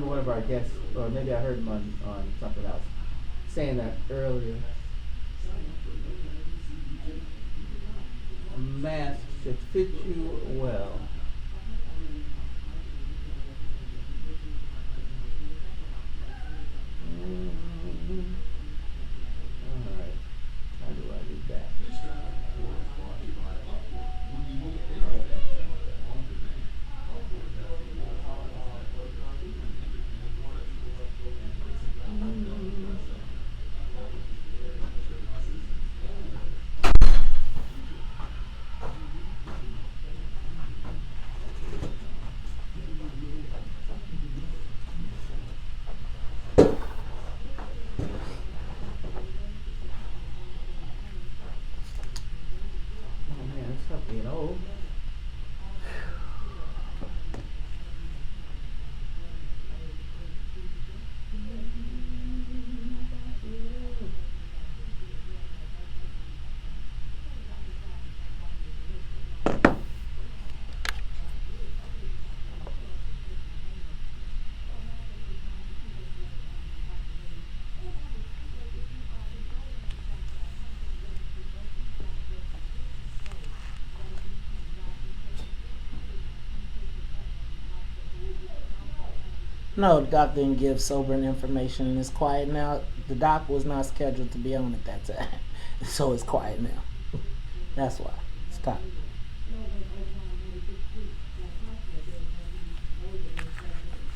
one of our guests, or maybe I heard him on something else, saying that earlier. A mask should fit you well. All right. How do I do that? No, the doc didn't give sobering information and it's quiet now. The doc was not scheduled to be on at that time. So it's quiet now. That's why. Stop.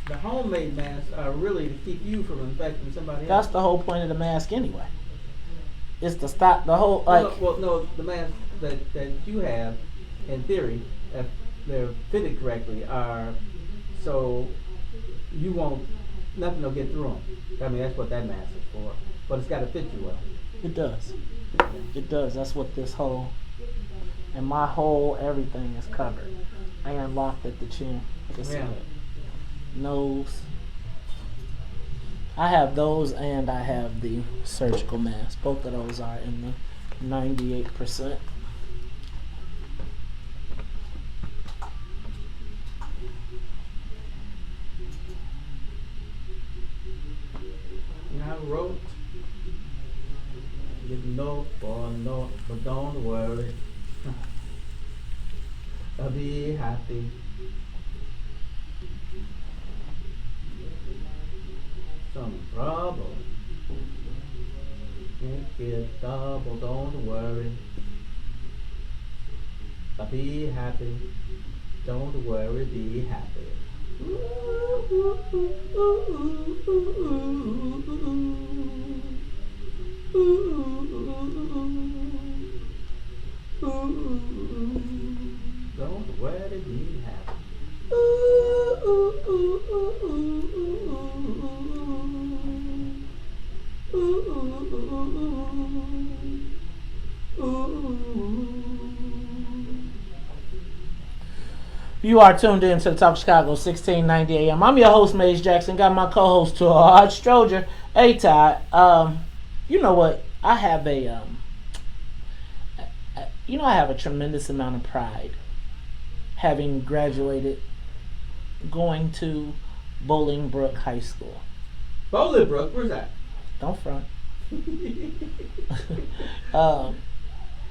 The homemade masks are really to keep you from infecting somebody else. That's the whole point of the mask anyway. It's to stop the whole, like... No, the masks that you have, in theory, if they're fitted correctly, are so you won't, nothing will get through them. I mean, that's what that mask is for. But it's got to fit you well. It does. It does. That's what this whole, and my whole everything is covered and locked at the chin. Yeah. Nose. I have those and I have the surgical mask. Both of those are in the 98%. I wrote. Didn't know for no, but don't worry. I'll be happy. Some trouble. Can't get double, don't worry. I'll be happy. Don't worry, be happy. Don't worry, be happy. You are tuned in to the Talk Chicago 1690 AM. I'm your host, Maze Jackson. Got my co-host Todd Stroger. Hey, Todd. You know what? I have a tremendous amount of pride having graduated, going to Bolingbrook High School. Bolingbrook? Where's that? Don't front.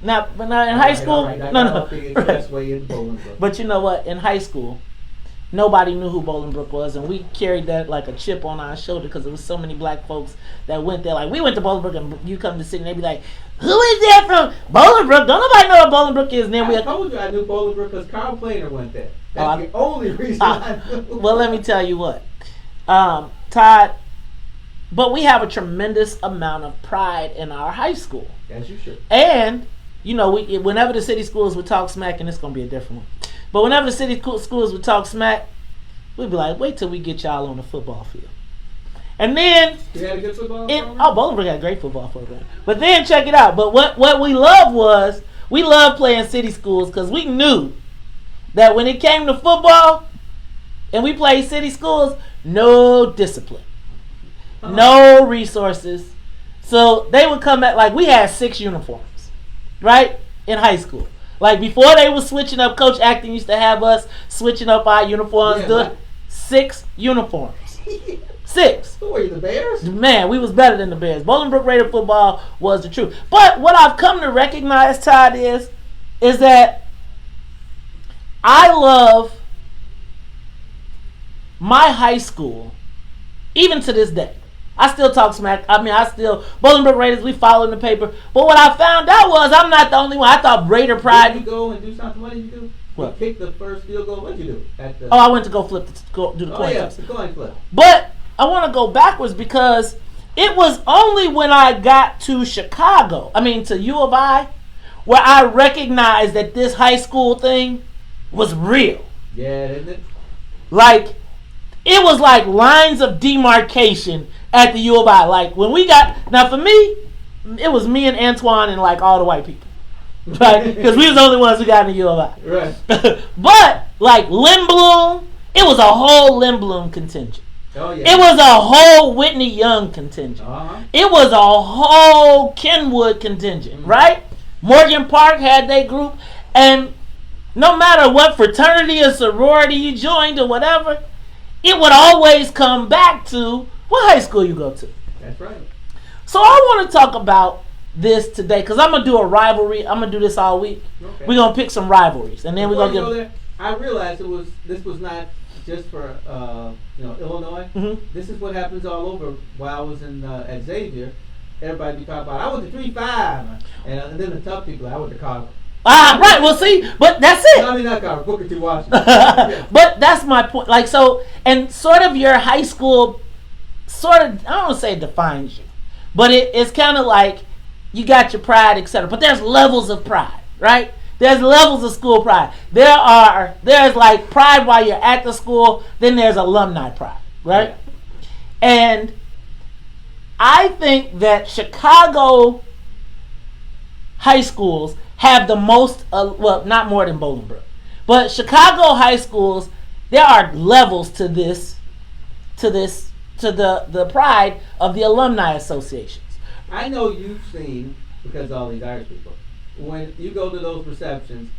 Now in high school, no. But you know what? In high school, nobody knew who Bolingbrook was, and we carried that like a chip on our shoulder because there was so many black folks that went there. Like, we went to Bolingbrook, and you come to the city, and they be like, "Who is that from Bolingbrook? Don't nobody know what Bolingbrook is." And then I told you I knew Bolingbrook because Carl Planer went there. That's the only reason I knew. Well, let me tell you what, Todd. But we have a tremendous amount of pride in our high school. As you should. And you know, whenever the city schools would talk smack, and it's going to be a different one, but whenever the city schools would talk smack, we'd be like, wait till we get y'all on the football field. And then, you had a good football program? Oh, Bolingbrook had a great football program. But then, check it out. But what we loved was, we loved playing city schools because we knew that when it came to football, and we played city schools, no discipline. No resources. So they would come at, like, we had 6 uniforms. Right? In high school. Like, before they were switching up, Coach Acton used to have us switching up our uniforms. Yeah, 6 uniforms. 6. Who were you, the Bears? Man, we was better than the Bears. Bolingbrook Raider football was the truth. But what I've come to recognize, Todd, is that I love my high school, even to this day. I still talk smack. Bolingbrook Raiders, we follow in the paper. But what I found out was I'm not the only one. I thought Raider pride. Did you go and do something? What did you do? What? You kicked the first field goal. What did you do? I went to go do the coin flip. The coin flip. But I want to go backwards because it was only when I got to to U of I, where I recognized that this high school thing was real. Yeah, isn't it? Like, it was like lines of demarcation at the U of I. Like, when we got, now for me, it was me and Antoine and like all the white people. Right? Because we was the only ones who got in the U of I. Right. But, like Lindblom, it was a whole Lindblom contingent. Oh, yeah. It was a whole Whitney Young contingent. Uh-huh. It was a whole Kenwood contingent, right? Morgan Park had their group. And no matter what fraternity or sorority you joined or whatever, it would always come back to what high school you go to. That's right. So I want to talk about this today because I'm going to do a rivalry. I'm going to do this all week. Okay. We're going to pick some rivalries. And then we're going to go there, I realized this was not just for Illinois. Mm-hmm. This is what happens all over. While I was at Xavier, everybody be talking about, I went to 3-5. And then the tough people, I went to Carver. Right. Well, see, but that's it. I mean, not Carver, Booker T. Washington. But that's my point. Like, so, and sort of your high school, I don't want to say defines you, but it's kind of like you got your pride, etc. But there's levels of pride, right? There's levels of school pride. There's like pride while you're at the school, then there's alumni pride, right? Yeah. And I think that Chicago high schools have the most, not more than Bolingbrook, but Chicago high schools, there are levels to the pride of the alumni associations. I know you've seen, because of all these Irish people, when you go to those receptions,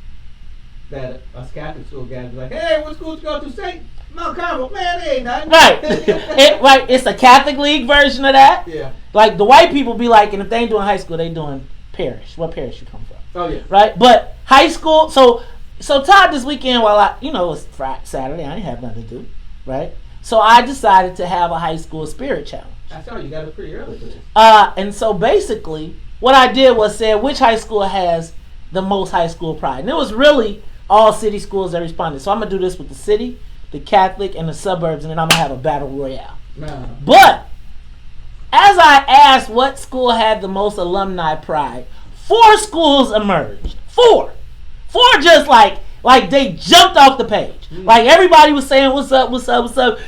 that a Catholic school guy be like, hey, what school you go to? St. Mount Carmel. Man, it ain't nothing. Right. It's a Catholic League version of that. Yeah. Like the white people be like, and if they ain't doing high school, they doing parish. What parish you come from? Oh yeah. Right. But high school. So Todd, this weekend, while it was Saturday, I didn't have nothing to do. Right. So I decided to have a high school spirit challenge. I saw you got it pretty early for this. And so basically, what I did was say which high school has the most high school pride, and it was really all city schools that responded. So I'm gonna do this with the city, the Catholic, and the suburbs, and then I'm gonna have a battle royale. But as I asked what school had the most alumni pride, 4 schools emerged. 4 just like they jumped off the page. Like everybody was saying, what's up?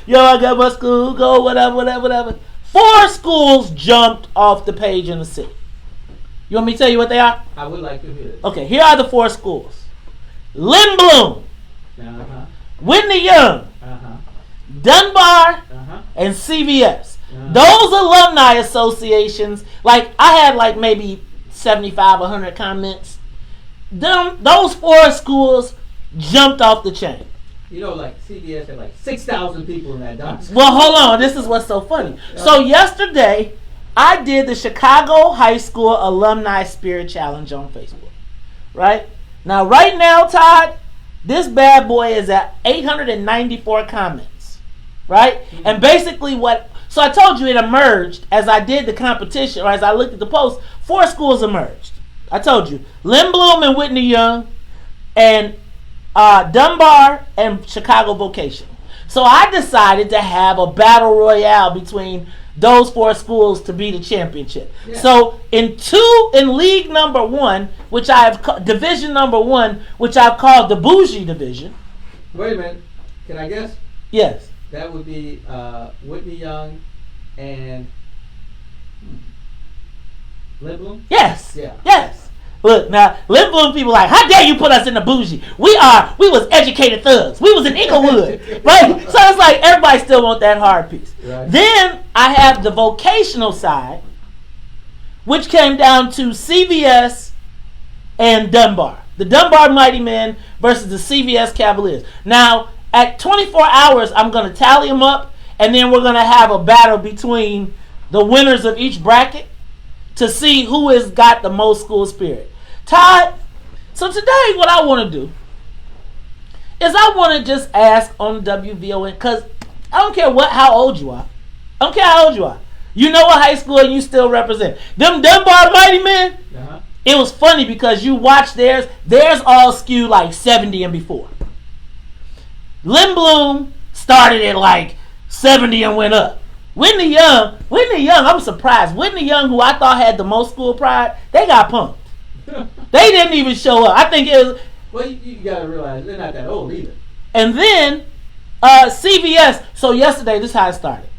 Yo, I got my school, go, whatever. 4 schools jumped off the page in the city. You want me to tell you what they are? I would like to hear it. Okay, here are the 4 schools. Lynn Bloom, Whitney Young, Dunbar, and CVS. Those alumni associations, like I had like maybe 75, 100 comments. Those 4 schools jumped off the chain. You know, like CBS had like 6,000 people in that dance. Well, hold on. This is what's so funny. So yesterday, I did the Chicago High School Alumni Spirit Challenge on Facebook. Right? Now, right now, Todd, this bad boy is at 894 comments. Right? And basically so I told you it emerged as I did the competition, or as I looked at the post, 4 schools emerged. I told you. Lynn Bloom and Whitney Young, and Dunbar and Chicago Vocational. So I decided to have a battle royale between those 4 schools to be the championship. Yeah. So in league number 1, which I have division number 1, which I've called the bougie division. Wait a minute, can I guess? Yes. That would be Whitney Young and Lynn Bloom? Yes. Yeah. Yes. Look, now, Lynn Bloom people like, how dare you put us in the bougie? We was educated thugs. We was in Inglewood, right? So it's like everybody still want that hard piece. Right. Then I have the vocational side, which came down to CVS and Dunbar. The Dunbar Mighty Men versus the CVS Cavaliers. Now, at 24 hours, I'm going to tally them up, and then we're going to have a battle between the winners of each bracket to see who has got the most school spirit. Todd, so today what I want to do is I want to just ask on WVON, because I don't care how old you are. I don't care how old you are. You know what high school you still represent. Them Dunbar Mighty Men, it was funny because you watch theirs all skewed like 70 and before. Lynn Bloom started at like 70 and went up. Whitney Young, I'm surprised. Whitney Young, who I thought had the most school pride, they got punked. They didn't even show up. I think it was... Well, you got to realize they're not that old either. And then, CVS. So yesterday, this is how it started.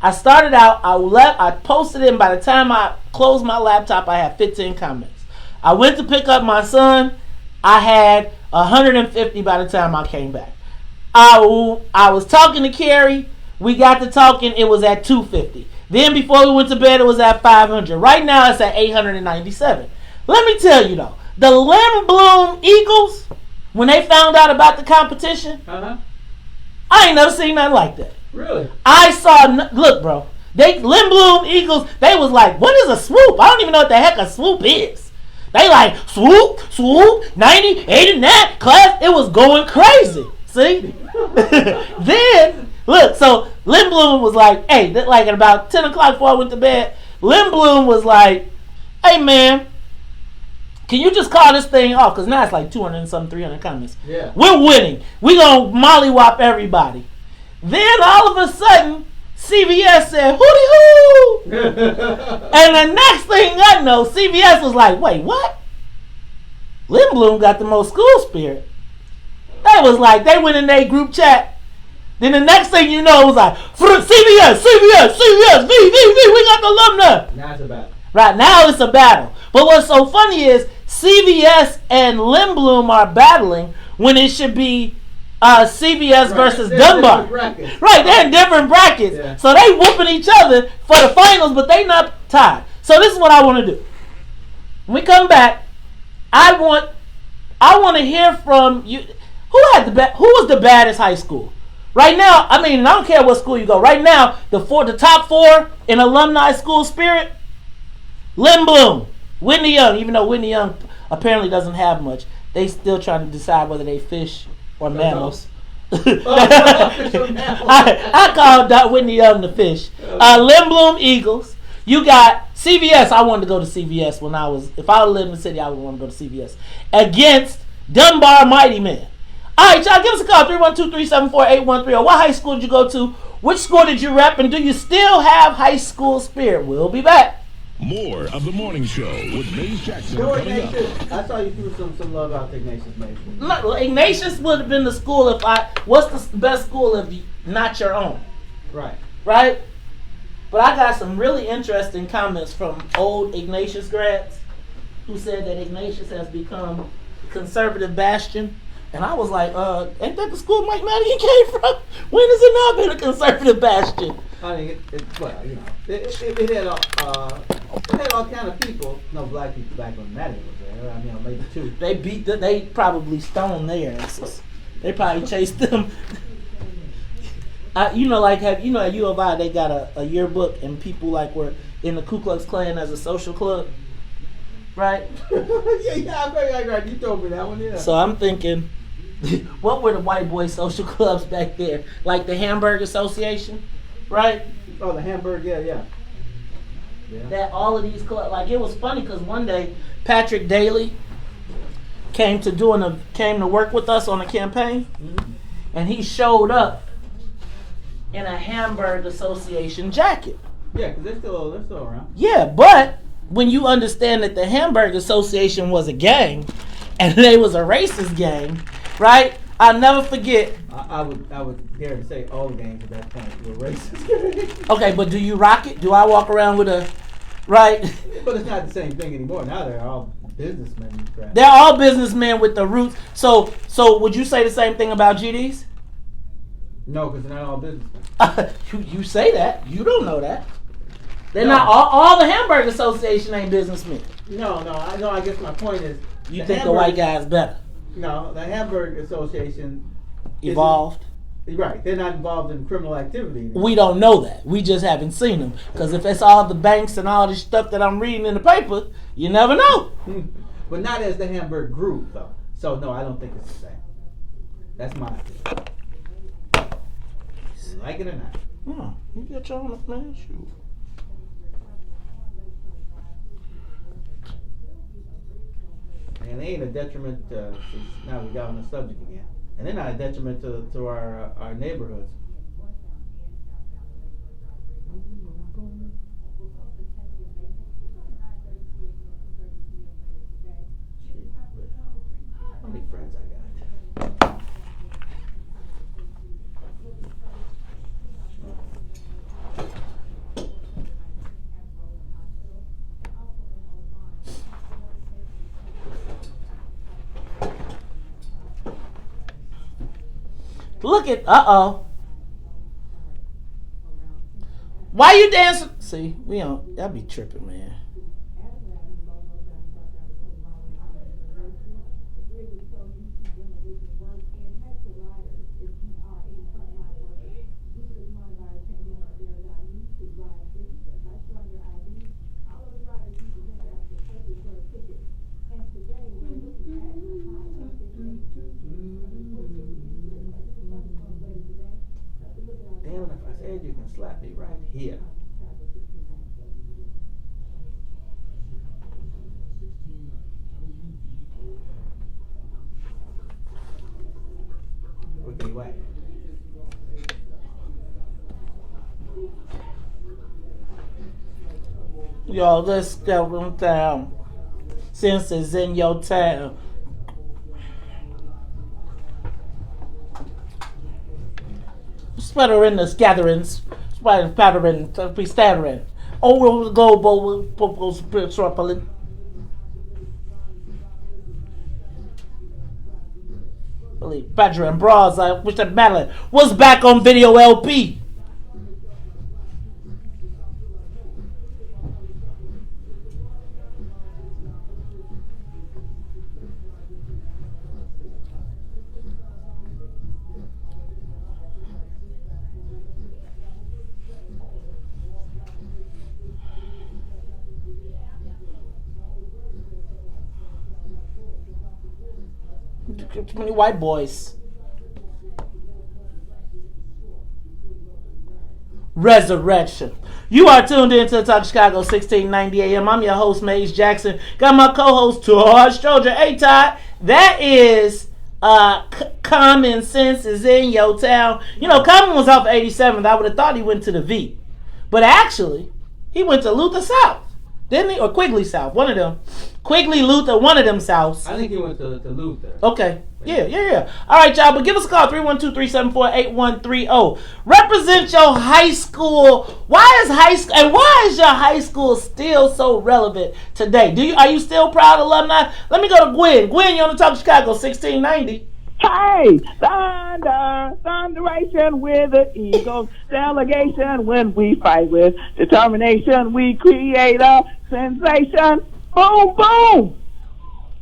I started out, I posted it, and by the time I closed my laptop, I had 15 comments. I went to pick up my son. I had 150 by the time I came back. I was talking to Carrie. We got to talking, it was at 250. Then before we went to bed, it was at 500. Right now, it's at 897. Let me tell you, though, the Lynn Bloom Eagles, when they found out about the competition, I ain't never seen nothing like that. Really? I saw, look, bro, Lynn Bloom Eagles, they was like, what is a swoop? I don't even know what the heck a swoop is. They like, swoop, 90, 89, class. It was going crazy. See? Then... Look, so Lynn Bloom was like, hey, like at about 10 o'clock before I went to bed, Lynn Bloom was like, hey, man, can you just call this thing off? Because now it's like 200 and some 300 comments. Yeah. We're winning. We're going to mollywop everybody. Then all of a sudden, CVS said, hooty hoo. And the next thing I know, CVS was like, wait, what? Lynn Bloom got the most school spirit. They was like, they went in their group chat. Then the next thing you know, it was like, CVS, we got the alumni. Now it's a battle. Right, now it's a battle. But what's so funny is CVS and Lynn Bloom are battling when it should be CVS versus Dunbar. Right, they're in different brackets. Yeah. So they whooping each other for the finals, but they not tied. So this is what I want to do. When we come back, I want I want to hear from you. Who was the baddest high school? Right now, I mean, I don't care what school you go. Right now, the top 4 in alumni school spirit, Lynn Bloom, Whitney Young, even though Whitney Young apparently doesn't have much, they still trying to decide whether they fish or mammals. I call Whitney Young the fish. Lynn Bloom Eagles. You got CVS. I wanted to go to CVS if I lived in the city, I would want to go to CVS. Against Dunbar Mighty Men. All right, y'all, give us a call, 312-374-8130. What high school did you go to? Which school did you rep? And do you still have high school spirit? We'll be back. More of the morning show with Maze Jackson coming up. I saw you threw some love out to Ignatius, Maze. Ignatius would have been the school what's the best school if not your own? Right. Right? But I got some really interesting comments from old Ignatius grads who said that Ignatius has become a conservative bastion. And I was like, ain't that the school Mike Madigan came from? When has it not been a conservative bastion? I mean, it had all kind of people. No black people back when Madigan was there. I mean, maybe 2. They probably stoned their asses. They probably chased them. At U of I, they got a yearbook, and people were in the Ku Klux Klan as a social club, right? yeah, right. You told me that one, yeah. So I'm thinking, what were the white boy social clubs back there? Like the Hamburg Association, right? Oh, the Hamburg, yeah. That all of these clubs, it was funny because one day Patrick Daly came to work with us on a campaign, and he showed up in a Hamburg Association jacket. Yeah, because they're still around. Yeah, but when you understand that the Hamburg Association was a gang and they was a racist gang, right? I'll never forget. I would dare to say all gangs at that point were racist. Okay, but do you rock it? Do I walk around with a right? But it's not the same thing anymore. Now they're all businessmen. They're all businessmen with the roots. So would you say the same thing about GDs? No, because they're not all businessmen. You say that. You don't know that. They're not all the Hamburg Association ain't businessmen. No. I guess my point is you think the white guy's better. No, the Hamburg Association evolved. Right, they're not involved in criminal activity anymore. We don't know that. We just haven't seen them. Because if it's all the banks and all this stuff that I'm reading in the paper, you never know. But not as the Hamburg group, though. So, no, I don't think it's the same. That's my opinion. Like it or not. No, you got your own man. Shoot. And they ain't a detriment now we got on the subject again. And they're not a detriment to our neighborhoods. How many friends I got? Look at, why you dancing? See, we don't, that be tripping, man. Damn, if I said you can slap me right here. Okay, wait. Yo, let's go them down. Since it's in your town. Sputtering the gatherings, pattering, be stattering. Over the global, spiritual. Badger and Bras, I wish that Madeline was back on video LP. Too many white boys. Resurrection. You are tuned in to the Talk Chicago 1690 AM. I'm your host, Maze Jackson. Got my co-host, Todd Stroger. Hey, Todd, that is Common Sense is in your town. You know, Common was off 87th. I would have thought he went to the V. But actually, he went to Luther South. Didn't he? Or Quigley South. One of them. Quigley, Luther, one of them Souths. I think he went to Luther. Okay. Yeah. All right, y'all. But give us a call, 312-374-8130. Represent your high school. Why is your high school still so relevant today? Are you still proud alumni? Let me go to Gwen. Gwen, you're on the Talk Chicago 1690. Hey, thunderation with the Eagles, delegation when we fight with determination, we create a sensation. Boom, boom.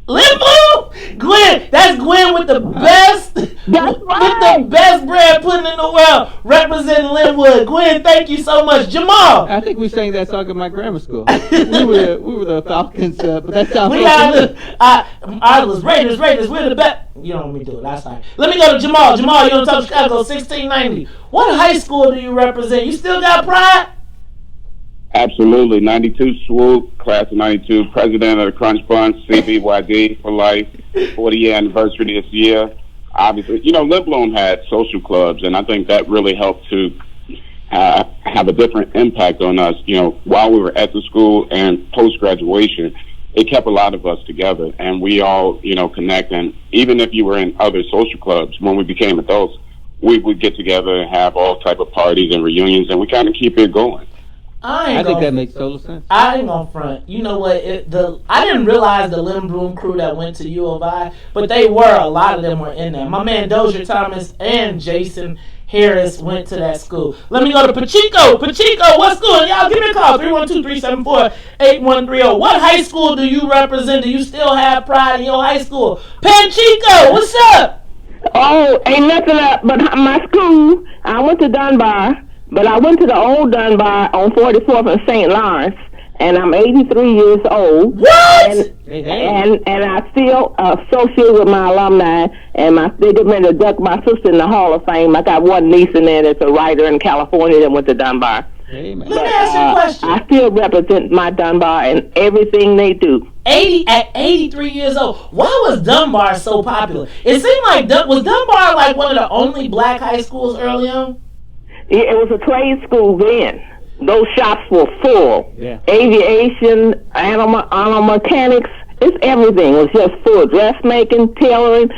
Limbo? Gwen, that's Gwen with the best. That's right. With the best bread pudding in the world, representing Linwood. Gwen, thank you so much. Jamal. I think we sang that song in my grammar school. we were the Falcons, but that sounds. We are the Raiders. We're the best. You don't want me to do it. That's all right. Let me go to Jamal. Jamal, you're on Talk Chicago 1690. What high school do you represent? You still got pride? Absolutely. 92 Swoop, class of 92, president of the Crunch Bunch, CBYD for life, 40-year anniversary this year. Obviously, Lip Bloom had social clubs, and I think that really helped to have a different impact on us, while we were at the school and post-graduation. It kept a lot of us together, and we all, connect. And even if you were in other social clubs, when we became adults, we would get together and have all type of parties and reunions, and we kind of keep it going. I think that makes total sense. I ain't gonna front. You know what? I didn't realize the Lim Bloom crew that went to U of I, but a lot of them were in there. My man Dozier Thomas and Jason Harris went to that school. Let me go to Pacheco. Pacheco, what school? Y'all give me a call, 312-374-8130. What high school do you represent? Do you still have pride in your high school? Pacheco, what's up? Oh, ain't nothing up but my school. I went to Dunbar. But I went to the old Dunbar on 44th and St. Lawrence, and I'm 83 years old. What? And I still associate with my alumni, and they get ready to induct my sister in the Hall of Fame. I got one niece in there that's a writer in California that went to Dunbar. Amen. Let me ask you a question. I still represent my Dunbar in everything they do. At 83 years old, why was Dunbar so popular? It seemed like was Dunbar like one of the only black high schools early on? It was a trade school then. Those shops were full. Yeah. Aviation, animal mechanics, it's everything. It was just full. Dressmaking, tailoring.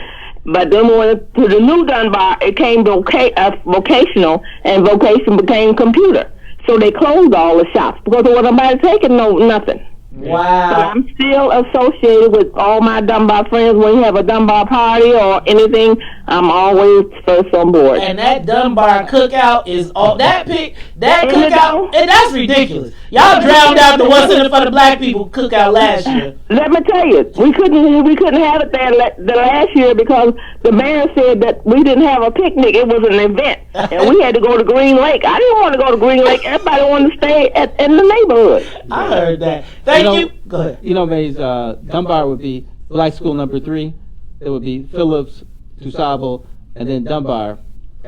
But then when to the new Dunbar, it came vocational, and vocation became computer. So they closed all the shops because there wasn't nobody taking nothing. Wow. So I'm still associated with all my Dunbar friends. When you have a Dunbar party or anything, I'm always first on board. And that Dunbar cookout is all that cookout, and that's ridiculous. Y'all drowned out the What's in It for the Black People cookout last year. Let me tell you, we couldn't have it there the last year because the mayor said that we didn't have a picnic. It was an event, and we had to go to Green Lake. I didn't want to go to Green Lake. Everybody wanted to stay in the neighborhood. I heard that. Thank you. Go ahead. Mays, Dunbar would be black school number 3. It would be Phillips, DuSable, and then Dunbar.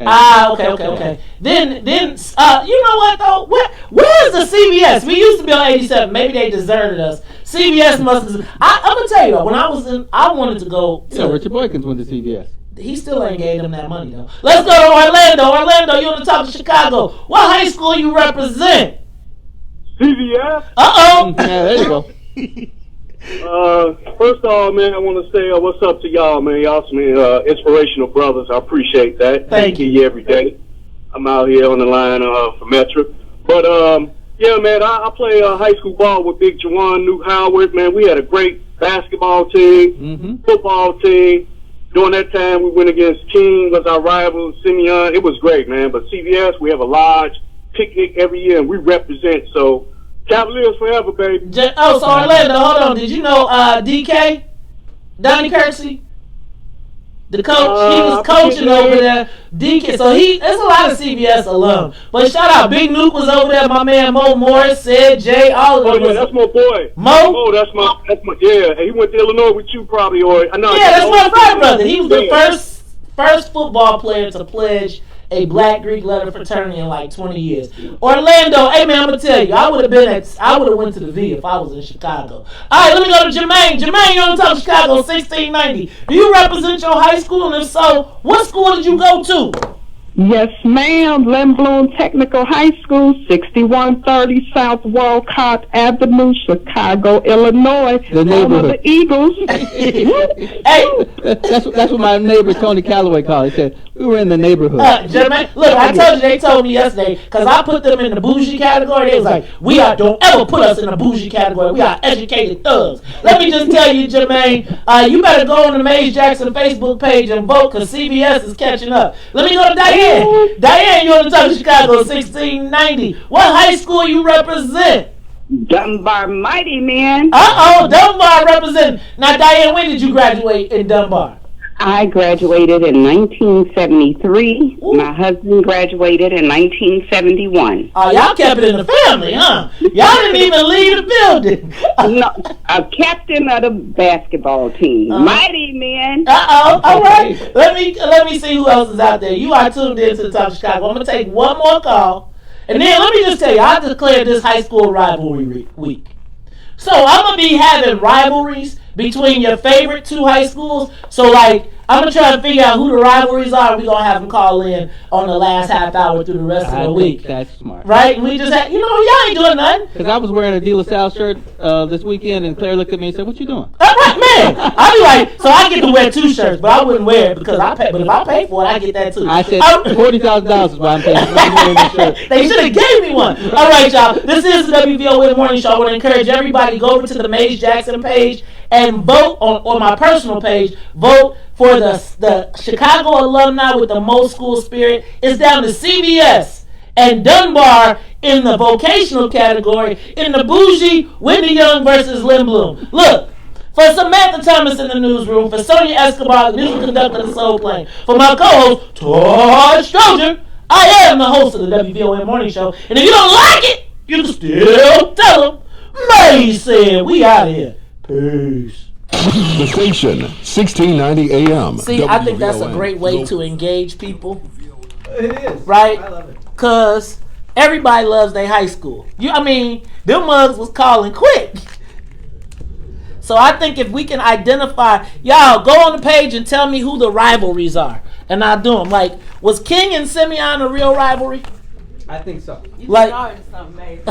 Okay. Then, you know what though? Where's the CBS? We used to be on 87. Maybe they deserted us. CBS must. I'm gonna tell you though. When I wanted to go. Richard Boykins went to CBS. He still ain't gave them that money though. Let's go to Orlando. Orlando, you on the top of Chicago. What high school you represent? CBS. Uh-oh. Yeah, there you go. First of all, man, I want to say what's up to y'all, man. Y'all some inspirational brothers. I appreciate that. Thank you every day. I'm out here on the line for Metric. But, yeah, man, I play high school ball with Big Jawan, New Howard. Man, we had a great basketball team, football team. During that time, we went against King, was our rival, Simeon. It was great, man. But CBS, we have a large picnic every year, and we represent. So, Cavaliers forever, baby. So Orlando, hold on. Did you know DK? Donnie Kirksey? The coach, he was coaching over there. Deacon, so there's a lot of CBS alum. But shout out, Big Nuke was over there. My man Mo Morris said, Jay, all of them. Oh yeah, that's my boy. Mo? Oh, that's my yeah. He went to Illinois with you probably, or I know. Yeah, that's my frat brother. He was the first football player to pledge a Black Greek letter fraternity in like 20 years. Orlando, hey man, I'm gonna tell you, I would have went to the V if I was in Chicago. All right, let me go to Jermaine. Jermaine, you on top of Chicago, 1690. Do you represent your high school, and if so, what school did you go to? Yes, ma'am. Lindblom Technical High School, 6130 South Walcott Avenue, Chicago, Illinois. The neighborhood. The Eagles. Hey, that's what my neighbor Tony Calloway called. He said we were in the neighborhood. Jermaine, look, I told you, they told me yesterday, because I put them in the bougie category. They was like, don't ever put us in the bougie category. We are educated thugs. Let me just tell you, Jermaine, you better go on the Maze Jackson Facebook page and vote, because CBS is catching up. Let me go to Diane. Diane, you on the top of Chicago, 1690. What high school you represent? Dunbar Mighty Men. Dunbar represent. Now, Diane, when did you graduate in Dunbar? I graduated in 1973. Ooh. My husband graduated in 1971. Oh, y'all kept it in the family, huh? Y'all didn't even leave the building. No, a captain of the basketball team. Mighty Men. All right. Let me see who else is out there. You are tuned in to the Top of Chicago. I'm going to take one more call. And then let me just tell you, I declared this high school rivalry week. So I'm going to be having rivalries between your favorite two high schools. So, like, I'm going to try to figure out who the rivalries are. We're going to have them call in on the last half hour through the rest of the week. That's smart. Right? And we just had, y'all ain't doing nothing. Because I was wearing a De La Salle shirt this weekend, and Claire looked at me and said, what you doing? Man, I'd be like, so I get to wear two shirts, but I wouldn't wear it because I pay. But if I pay for it, I get that too. I said $40,000 is why I'm paying for shirt. They should have gave me one. All right, y'all. This is the WVON Morning Show. I want to encourage everybody to go over to the Maze Jackson page and vote on my personal page. Vote for the Chicago alumni with the most school spirit. It's down to CBS and Dunbar in the vocational category. In the bougie, Whitney Young versus Lindblom. Look, for Samantha Thomas in the newsroom, for Sonia Escobar, the musical conductor of the Soul Plane, for my co-host, Todd Stroger, I am the host of the WVON Morning Show. And if you don't like it, you can still tell them. May said, we out of here. Peace. The station, 1690 AM. See, I think that's a great way to engage people. It is. Right? I love it. Because everybody loves their high school. Them mugs was calling quick. So I think if we can identify, y'all go on the page and tell me who the rivalries are. And I'll do them. Like, was King and Simeon a real rivalry? I think so. You started something, baby.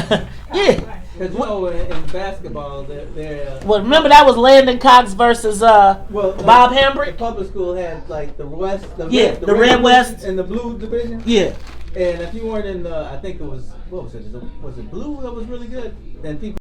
Yeah. Because in basketball, they're well, remember that was Landon Cox versus Bob Hambrick? The public school had like the West, the Red West and the Blue division. Yeah. And if you weren't in the, I think it was, what was it? Was it Blue that was really good? Then people